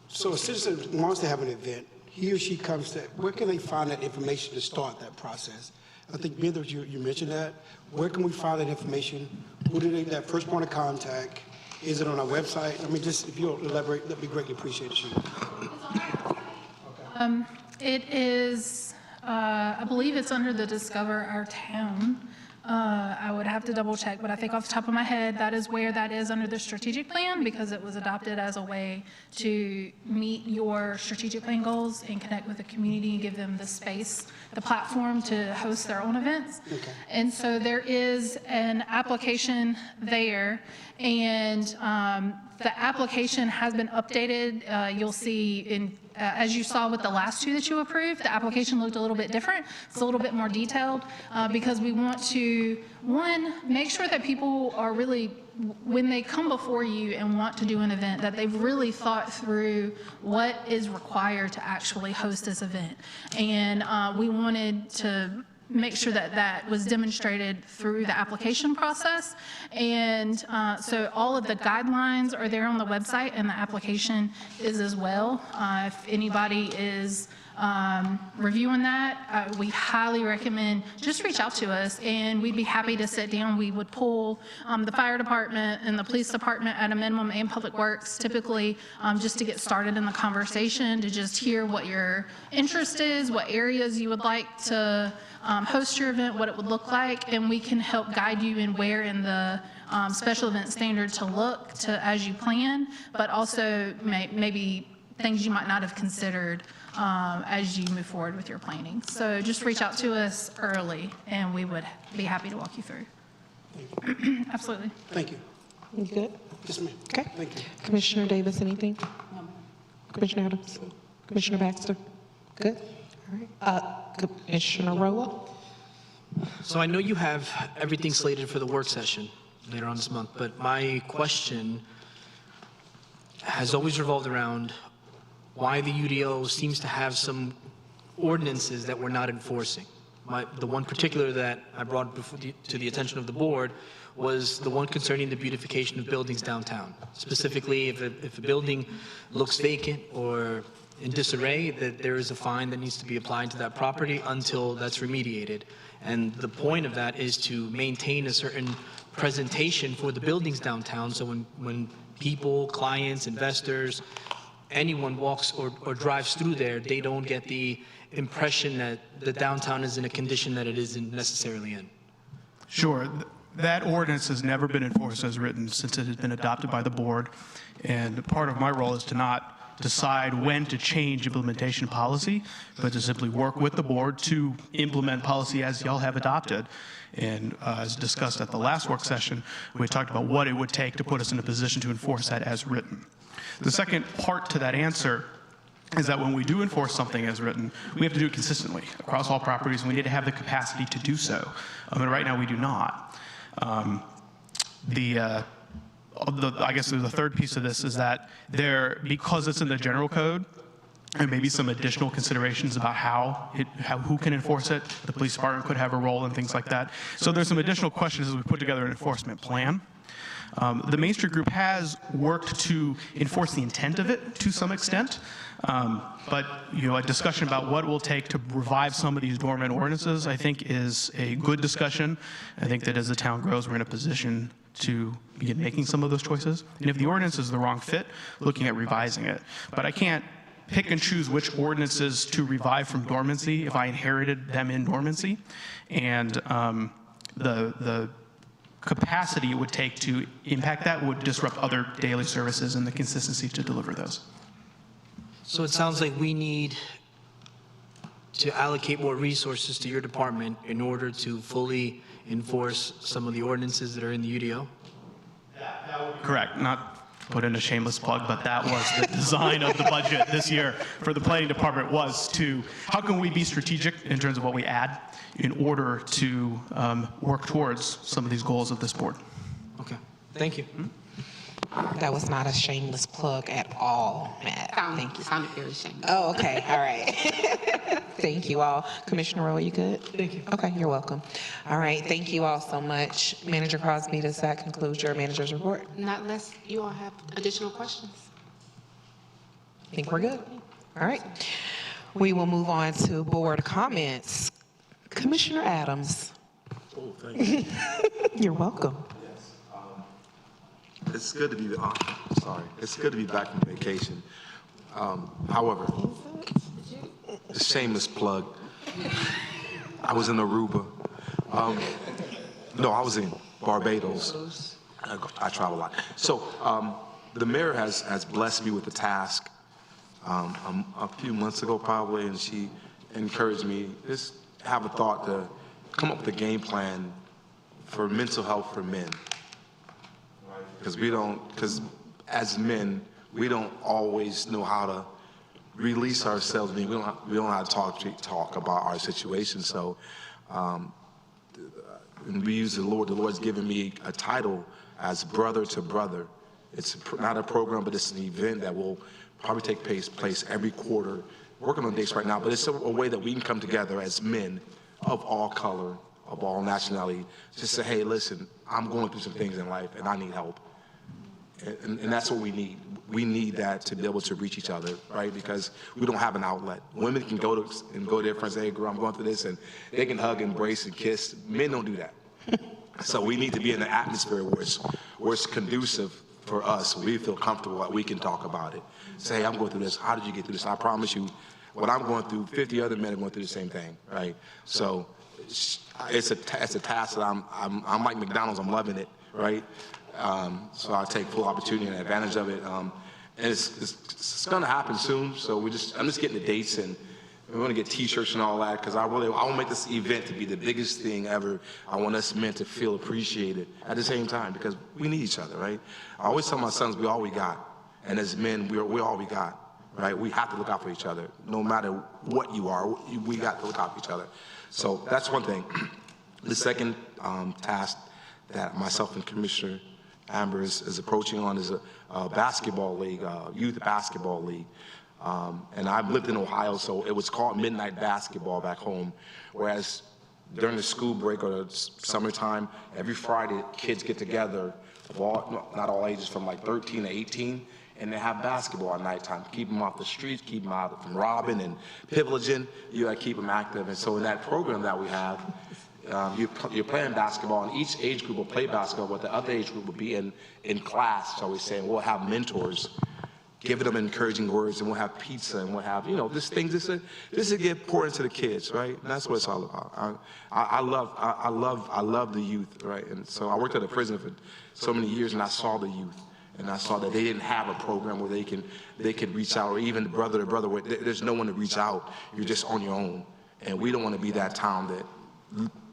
so a citizen wants to have an event, he or she comes to, where can they find that information to start that process? I think, Bithers, you mentioned that. Where can we find that information? Who do they, that first point of contact? Is it on our website? If you'll elaborate, that'd be greatly appreciated. It is, I believe it's under the Discover Our Town. I would have to double check, but I think off the top of my head, that is where that is under the strategic plan, because it was adopted as a way to meet your strategic plan goals and connect with the community and give them the space, the platform to host their own events. Okay. And so there is an application there, and the application has been updated. You'll see as you saw with the last two that you approved, the application looked a little bit different. It's a little bit more detailed because we want to, one, make sure that people are really, when they come before you and want to do an event, that they've really thought through what is required to actually host this event. And we wanted to make sure that that was demonstrated through the application process. And so all of the guidelines are there on the website, and the application is as well. If anybody is reviewing that, we highly recommend just reach out to us, and we'd be happy to sit down. We would pull the fire department and the police department at a minimum, and public works typically, just to get started in the conversation, to just hear what your interest is, what areas you would like to host your event, what it would look like, and we can help guide you in where in the special event standard to look to as you plan, but also maybe things you might not have considered as you move forward with your planning. So just reach out to us early, and we would be happy to walk you through. Thank you. Absolutely. Thank you. You good? Yes, ma'am. Okay. Thank you. Commissioner Davis, anything? No. Commissioner Adams? Commissioner Baxter? Good? All right. Commissioner Rowe? So I know you have everything slated for the work session later on this month, but my question has always revolved around why the UDO seems to have some ordinances that we're not enforcing. The one particular that I brought to the attention of the board was the one concerning the beautification of buildings downtown. Specifically, if a building looks vacant or in disarray, that there is a fine that needs to be applied to that property until that's remediated. And the point of that is to maintain a certain presentation for the buildings downtown, so when people, clients, investors, anyone walks or drives through there, they don't get the impression that the downtown is in a condition that it isn't necessarily in. Sure. That ordinance has never been enforced as written since it has been adopted by the board. And part of my role is to not decide when to change implementation policy, but to simply work with the board to implement policy as y'all have adopted. And as discussed at the last work session, we talked about what it would take to put us in a position to enforce that as written. The second part to that answer is that when we do enforce something as written, we have to do it consistently across all properties, and we need to have the capacity to do so. And right now we do not. I guess the third piece of this is that because it's in the general code, there may be some additional considerations about who can enforce it. The police department could have a role and things like that. So there's some additional questions as we put together an enforcement plan. The Main Street Group has worked to enforce the intent of it to some extent, but a discussion about what it will take to revive some of these dormant ordinances, I think, is a good discussion. I think that as the town grows, we're in a position to begin making some of those choices. And if the ordinance is the wrong fit, looking at revising it. But I can't pick and choose which ordinances to revive from dormancy if I inherited them in dormancy. And the capacity it would take to impact that would disrupt other daily services and the consistency to deliver those. So it sounds like we need to allocate more resources to your department in order to fully enforce some of the ordinances that are in the UDO? Correct. Not to put in a shameless plug, but that was the design of the budget this year for the planning department, was to how can we be strategic in terms of what we add in order to work towards some of these goals of this board. Okay. Thank you. That was not a shameless plug at all, Matt. Thank you. Sounded very shameless. Oh, okay. All right. Thank you all. Commissioner Rowe, you good? Thank you. Okay, you're welcome. All right. Thank you all so much. Manager Crosby, does that conclude your manager's report? Not unless you all have additional questions. I think we're good. All right. We will move on to board comments. Commissioner Adams. Oh, thank you. You're welcome. It's good to be, it's good to be back from vacation. However, a shameless plug. I was in Aruba. No, I was in Barbados. I travel a lot. So the mayor has blessed me with a task a few months ago probably, and she encouraged me just have a thought to come up with a game for mental health for men. Because as men, we don't always know how to release ourselves. I mean, we don't know how to talk about our situation. So and we use the Lord. The Lord's given me a title as Brother to Brother. It's not a program, but it's an event that will probably take place every quarter. Working on dates right now, but it's a way that we can come together as men of all color, of all nationality, just say, hey, listen, I'm going through some things in life and I need help. And that's what we need. We need that to be able to reach each other, right? Because we don't have an outlet. Women can go to their friends and say, hey, girl, I'm going through this, and they can hug, embrace, and kiss. Men don't do that. So we need to be in an atmosphere where it's conducive for us. We feel comfortable that we can talk about it. Say, hey, I'm going through this. How did you get through this? I promise you, what I'm going through, 50 other men are going through the same thing, right? So it's a task that I'm like McDonald's. I'm loving it, right? So I take full opportunity and advantage of it. And it's going to happen soon. So I'm just getting the dates, and we're going to get T-shirts and all that, because I want to make this event to be the biggest thing ever. I want us men to feel appreciated at the same time, because we need each other, right? I always tell my sons, we all we got. And as men, we're all we got, right? We have to look out for each other. No matter what you are, we got to look out for each other. So that's one thing. The second task that myself and Commissioner Amber is approaching on is a basketball league, youth basketball league. And I've lived in Ohio, so it was called midnight basketball back home, whereas during the school break or the summertime, every Friday, kids get together, of all, not all ages, from like 13 to 18, and they have basketball at nighttime. Keep them off the streets, keep them out from robbing and pillaging. You gotta keep them active. And so in that program that we have, you're playing basketball, and each age group will play basketball, but the other age group will be in class, shall we say, and we'll have mentors giving them encouraging words, and we'll have pizza, and we'll have, this to get poured into the kids, right? And that's what it's all about. I love the youth, right? And so I worked at a prison for so many years, and I saw the youth, and I saw that they didn't have a program where they could reach out, or even brother to brother, where there's no one to reach out. You're just on your own, and we don't want to be that town that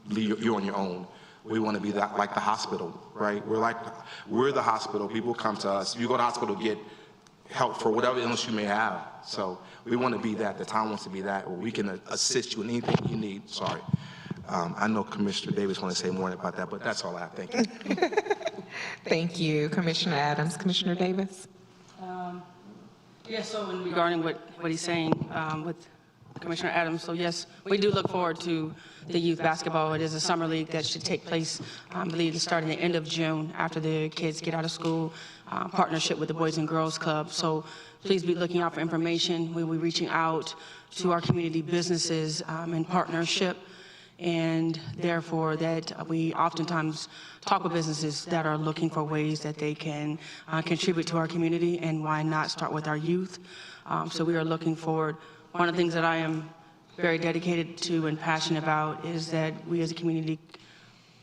you're on your own. We want to be that like the hospital, right? We're the hospital. People come to us. You go to the hospital to get help for whatever illness you may have. So we want to be that. The town wants to be that, where we can assist you in anything you need. Sorry. I know Commissioner Davis wants to say more about that, but that's all I have. Thank you. Thank you, Commissioner Adams. Commissioner Davis? Yes, so regarding what he's saying with Commissioner Adams, so yes, we do look forward to the youth basketball. It is a summer league that should take place, I believe, starting the end of June after the kids get out of school, partnership with the Boys and Girls Club. So please be looking out for information. We'll be reaching out to our community businesses in partnership, and therefore that we oftentimes talk with businesses that are looking for ways that they can contribute to our community, and why not start with our youth. So we are looking forward. One of the things that I am very dedicated to and passionate about is that we as a community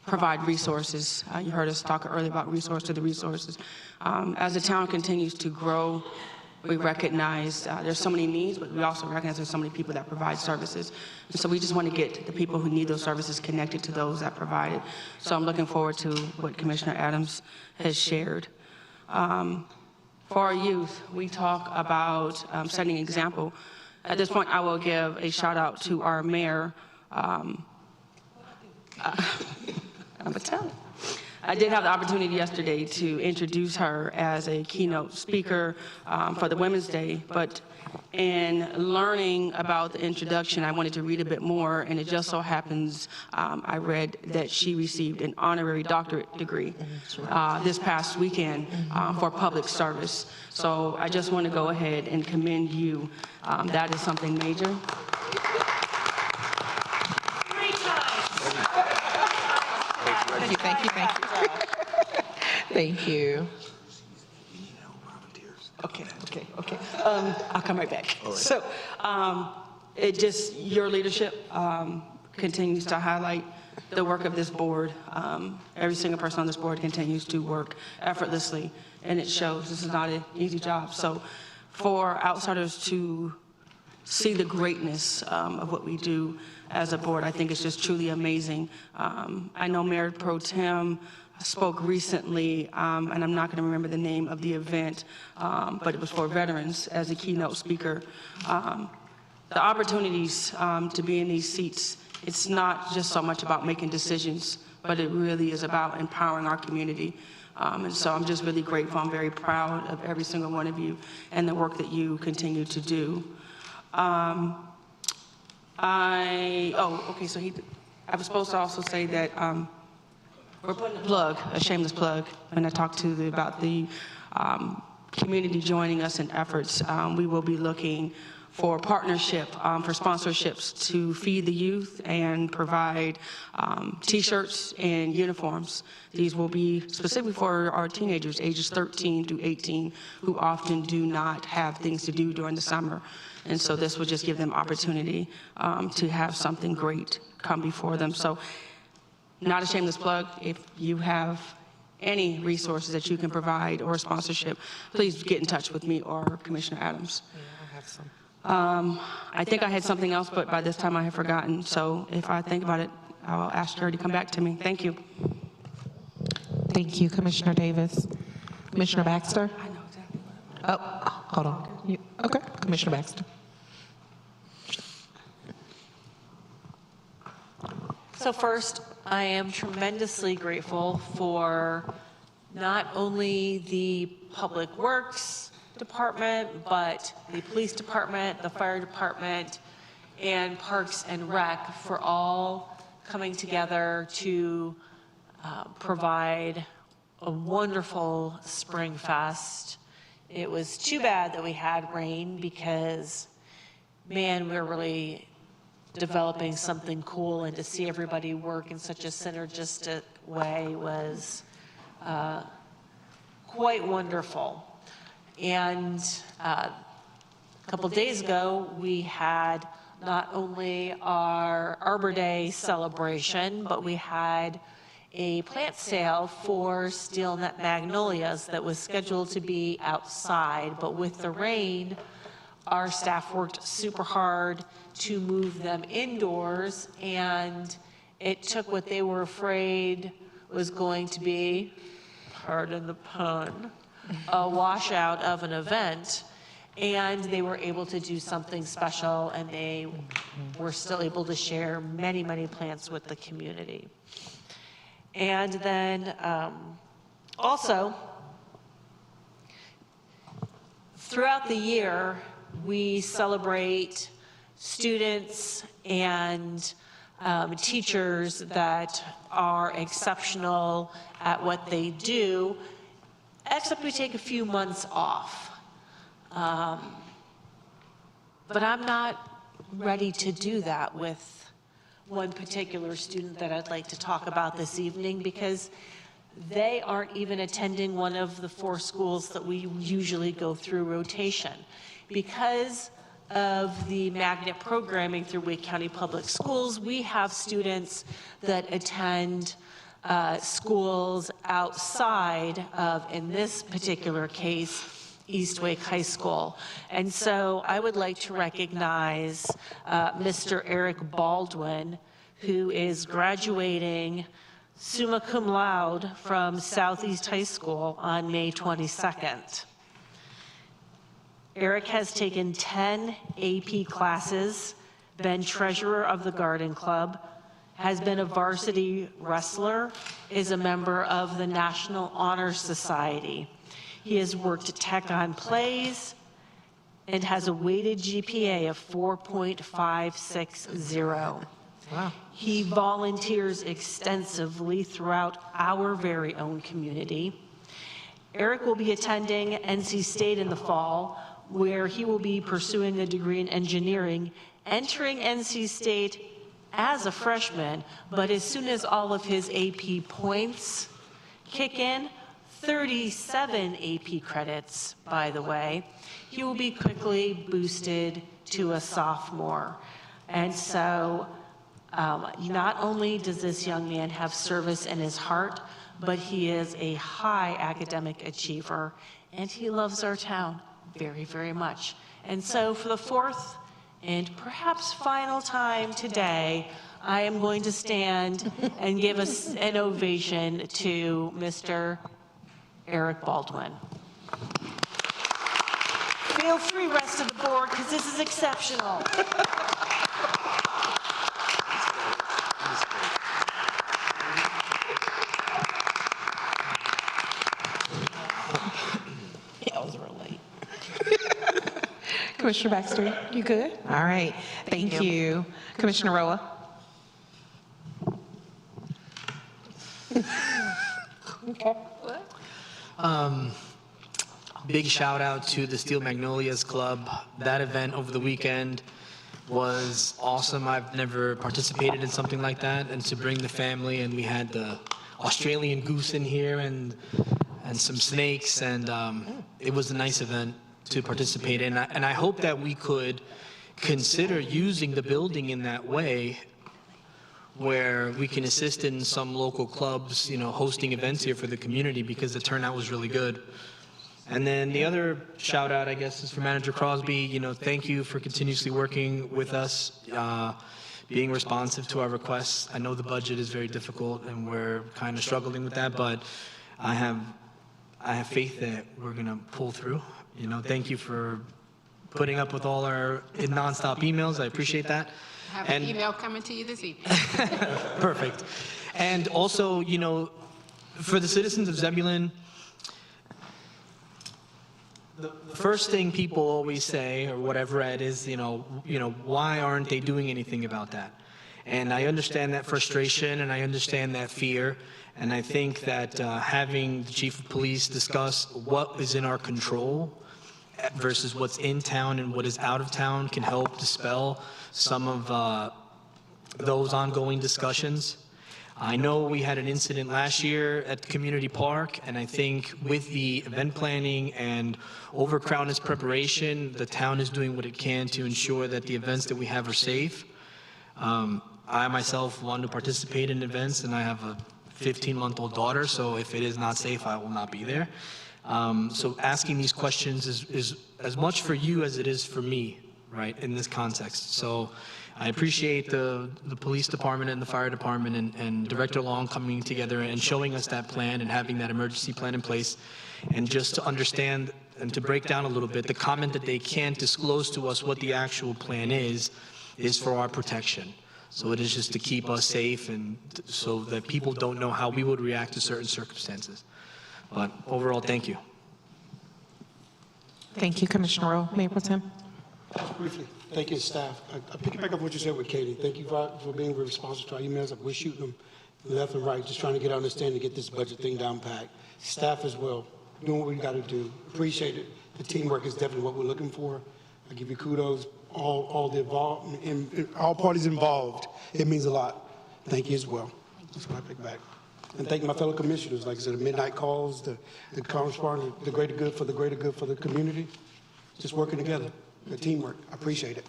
provide resources. You heard us talk earlier about resource to the resources. As the town continues to grow, we recognize there's so many needs, but we also recognize there's so many people that provide services. And so we just want to get the people who need those services connected to those that provide it. So I'm looking forward to what Commissioner Adams has shared. For our youth, we talk about setting an example. At this point, I will give a shout out to our mayor. I'm a talent. I did have the opportunity yesterday to introduce her as a keynote speaker for the Women's Day, but in learning about the introduction, I wanted to read a bit more, and it just so happens I read that she received an honorary doctorate degree this past weekend for public service. So I just want to go ahead and commend you. That is something major. Thank you. Thank you. Okay. I'll come right back. Right. So it just, your leadership continues to highlight the work of this board. Every single person on this board continues to work effortlessly, and it shows. This is not an easy job. So for outsiders to see the greatness of what we do as a board, I think it's just truly amazing. I know Mayor Pro Tem spoke recently, and I'm not going to remember the name of the event, but it was for veterans as a keynote speaker. The opportunities to be in these seats, it's not just so much about making decisions, but it really is about empowering our community. And so I'm just really grateful. I'm very proud of every single one of you and the work that you continue to do. So I was supposed to also say that we're putting a shameless plug, when I talked to about the community joining us in efforts. We will be looking for partnership, for sponsorships to feed the youth and provide T-shirts and uniforms. These will be specifically for our teenagers, ages 13 to 18, who often do not have things to do during the summer. And so this will just give them opportunity to have something great come before them. So not a shameless plug. If you have any resources that you can provide or sponsorship, please get in touch with me or Commissioner Adams. Yeah, I have some. I think I had something else, but by this time I have forgotten. So if I think about it, I'll ask her to come back to me. Thank you. Thank you, Commissioner Davis. Commissioner Baxter? I know exactly. Oh, hold on. Okay, Commissioner Baxter. So first, I am tremendously grateful for not only the Public Works Department, but the Police Department, the Fire Department, and Parks and Rec for all coming together to provide a wonderful Spring Fest. It was too bad that we had rain because, man, we're really developing something cool, and to see everybody work in such a synergistic way was quite wonderful. And a couple days ago, we had not only our Arbor Day celebration, but we had a plant sale for steel nut magnolias that was scheduled to be outside, but with the rain, our staff worked super hard to move them indoors, and it took what they were afraid was going to be, pardon the pun, a washout of an event, and they were able to do something special, and they were still able to share many, many plants with the community. And then also, throughout the year, we celebrate students and teachers that are exceptional at what they do, except we take a few months off. But I'm not ready to do that with one particular student that I'd like to talk about this evening, because they aren't even attending one of the 4 schools that we usually go through rotation. Because of the magnet programming through Wake County Public Schools, we have students that attend schools outside of, in this particular case, East Wake High School. And so I would like to recognize Mr. Eric Baldwin, who is graduating summa cum laude from Southeast High School on May 22nd. Eric has taken 10 AP classes, been treasurer of the Garden Club, has been a varsity wrestler, is a member of the National Honor Society. He has worked tech on plays and has a weighted GPA of 4.560. Wow. He volunteers extensively throughout our very own community. Eric will be attending NC State in the fall, where he will be pursuing a degree in engineering, entering NC State as a freshman, but as soon as all of his AP points kick in, 37 AP credits, by the way, he will be quickly boosted to a sophomore. And so not only does this young man have service in his heart, but he is a high academic achiever, and he loves our town very, very much. And so for the 4th and perhaps final time today, I am going to stand and give us an ovation to Mr. Eric Baldwin. Feel free, rest of the board, because this is exceptional. Yeah, I was real late. Commissioner Baxter, you good? All right, thank you. Commissioner Roa. Okay. Big shout out to the Steel Magnolias Club. That event over the weekend was awesome. I've never participated in something like that, and to bring the family, and we had the Australian goose in here and some snakes, and it was a nice event to participate in. And I hope that we could consider using the building in that way, where we can assist in some local clubs, you know, hosting events here for the community, because the turnout was really good. And then the other shout out, I guess, is for Manager Crosby. You know, thank you for continuously working with us, being responsive to our requests. I know the budget is very difficult and we're kind of struggling with that, but I have faith that we're gonna pull through. You know, thank you for putting up with all our nonstop emails. I appreciate that. I have an email coming to you this evening. Perfect. And also, you know, for the citizens of Zebulon, the first thing people always say, or what I've read, is, you know, why aren't they doing anything about that? And I understand that frustration, and I understand that fear, and I think that having the chief of police discuss what is in our control versus what's in town and what is out of town can help dispel some of those ongoing discussions. I know we had an incident last year at Community Park, and I think with the event planning and overcrowdedness preparation, the town is doing what it can to ensure that the events that we have are safe. I myself want to participate in events, and I have a 15-month-old daughter, so if it is not safe, I will not be there. So asking these questions is as much for you as it is for me, right, in this context. So I appreciate the police department and the fire department and Director Long coming together and showing us that plan and having that emergency plan in place. And just to understand and to break down a little bit, the comment that they can't disclose to us what the actual plan is for our protection. So it is just to keep us safe and so that people don't know how we would react to certain circumstances. But overall, thank you. Thank you, Commissioner Rowe. Mayor Pro Tem. Briefly, thank you, staff. I pick it back up what you said with Katie. Thank you for being responsive to our emails. We're shooting them left and right, just trying to get understanding, get this budget thing down packed. Staff as well, doing what we got to do. Appreciate it. The teamwork is definitely what we're looking for. I give you kudos, all the involved, and all parties involved. It means a lot. Thank you as well. That's what I pick back. And thank my fellow commissioners, like I said, the midnight calls, the correspondence, the greater good for the community. Just working together, the teamwork. I appreciate it.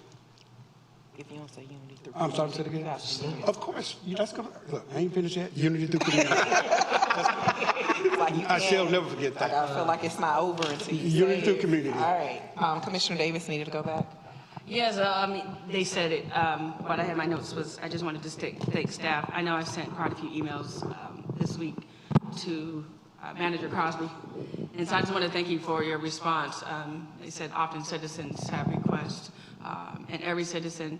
If you don't say unity through I'm sorry to say it again. Of course. That's gonna, look, I ain't finished yet. Unity through community. I shall never forget that. I feel like it's not over until you Unity say through it. community. All right. Commissioner Davis needed to go back. Yes, they said it. What I had in my notes was I just wanted to thank staff. I know I've sent quite a few emails this week to Manager Crosby, and so I just want to thank you for your response. They said often citizens have requests, and every citizen,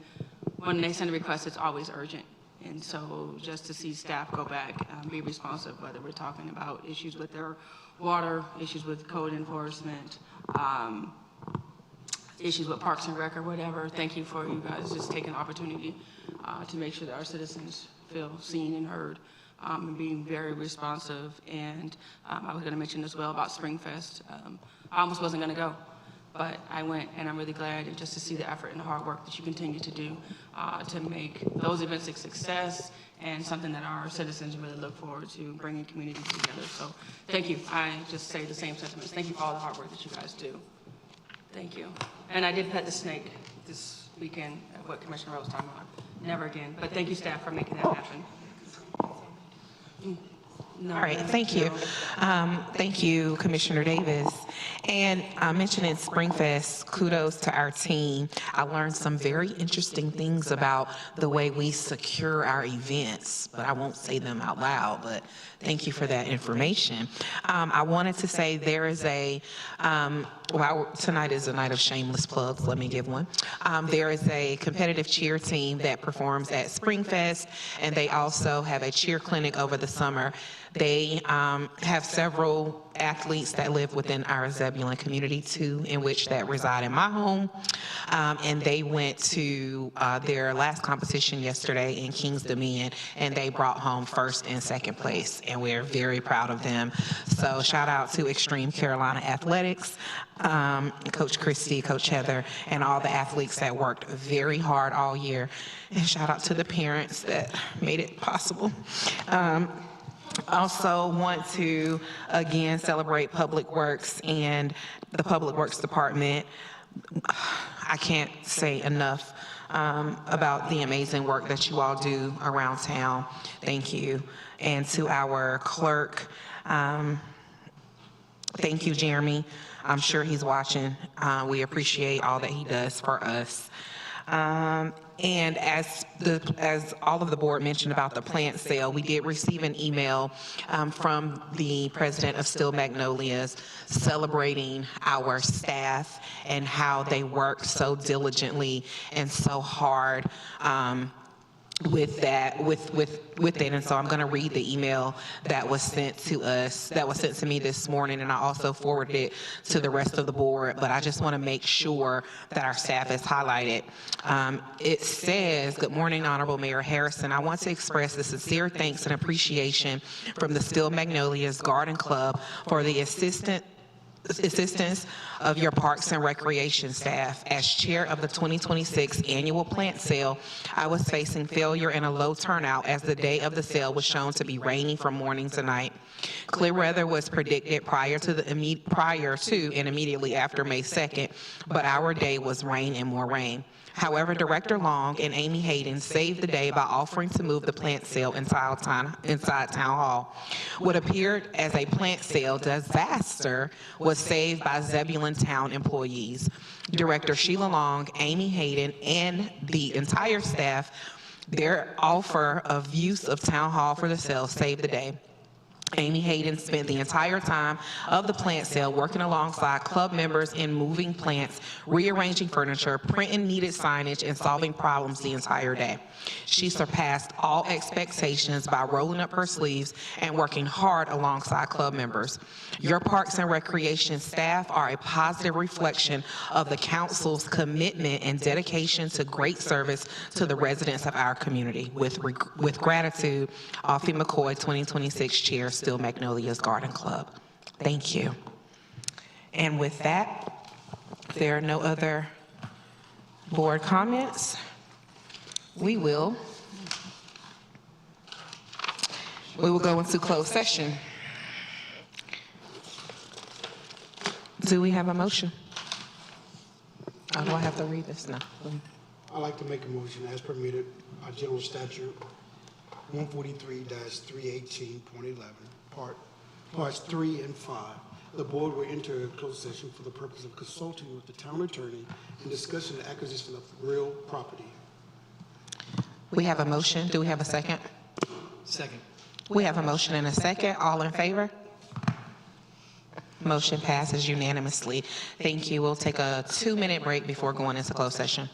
when they send a request, it's always urgent. And so just to see staff go back, be responsive, whether we're talking about issues with their water, issues with code enforcement, issues with Parks and Rec or whatever. Thank you for you guys just taking the opportunity to make sure that our citizens feel seen and heard, and being very responsive. And I was going to mention as well about Springfest. I almost wasn't going to go, but I went, and I'm really glad just to see the effort and the hard work that you continue to do to make those events a success and something that our citizens really look forward to, bringing communities together. So thank you. I just say the same sentiments. Thank you for all the hard work that you guys do. Thank you. And I did pet the snake this weekend, what Commissioner Rose was talking about. Never again. But thank you, staff, for making that happen. All right, thank you. Thank you, Commissioner Davis. And mentioning Springfest, kudos to our team. I learned some very interesting things about the way we secure our events, but I won't say them out loud, but thank you for that information. I wanted to say there is a, well, tonight is a night of shameless plugs, let me give one. There is a competitive cheer team that performs at Springfest, and they also have a cheer clinic over the summer. They have several athletes that live within our Zebulon community, two in which that reside in my home. And they went to their last competition yesterday in Kings Dominion, and they brought home first and second place, and we're very proud of them. So shout out to Extreme Carolina Athletics, Coach Christy, Coach Heather, and all the athletes that worked very hard all year. And shout out to the parents that made it possible. Also want to, again, celebrate Public Works and the Public Works Department. I can't say enough about the amazing work that you all do around town. Thank you. And to our clerk, thank you, Jeremy. I'm sure he's watching. We appreciate all that he does for us. And as all of the board mentioned about the plant sale, we did receive an email from the president of Steel Magnolias celebrating our staff and how they work so diligently and so hard with that, with it. And so I'm going to read the email that was sent to us, that was sent to me this morning, and I also forwarded it to the rest of the board, but I just want to make sure that our staff is highlighted. It says, "Good morning, Honorable Mayor Harrison. I want to express the sincere thanks and appreciation from the Still Magnolias Garden Club for the assistance of your Parks and Recreation staff. As chair of the 2026 annual plant sale, I was facing failure and a low turnout as the day of the sale was shown to be rainy from morning to night. Clear weather was predicted prior to and immediately after May 2nd, but our day was rain and more rain. However, Director Long and Amy Hayden saved the day by offering to move the plant sale inside Town Hall. What appeared as a plant sale disaster was saved by Zebulon Town employees. Director Sheila Long, Amy Hayden, and the entire staff, their offer of use of Town Hall for the sale saved the day. Amy Hayden spent the entire time of the plant sale working alongside club members in moving plants, rearranging furniture, printing needed signage, and solving problems the entire day. She surpassed all expectations by rolling up her sleeves and working hard alongside club members. Your Parks and Recreation staff are a positive reflection of the council's commitment and dedication to great service to the residents of our community. With gratitude, Offie McCoy, 2026 Chair, Still Magnolias Garden Club. Thank you. And with that, if there are no other board comments, we will go into closed session. Do we have a motion? Or do I have to read this now? I'd like to make a motion as permitted by General Statute 143-318.11, parts 3 and 5. The board will enter a closed session for the purpose of consulting with the town attorney and discussing the acquisition of real property. We have a motion. Do we have a second? Second. We have a motion and a second. All in favor? Motion passes unanimously. Thank you. We'll take a 2-minute break before going into closed session.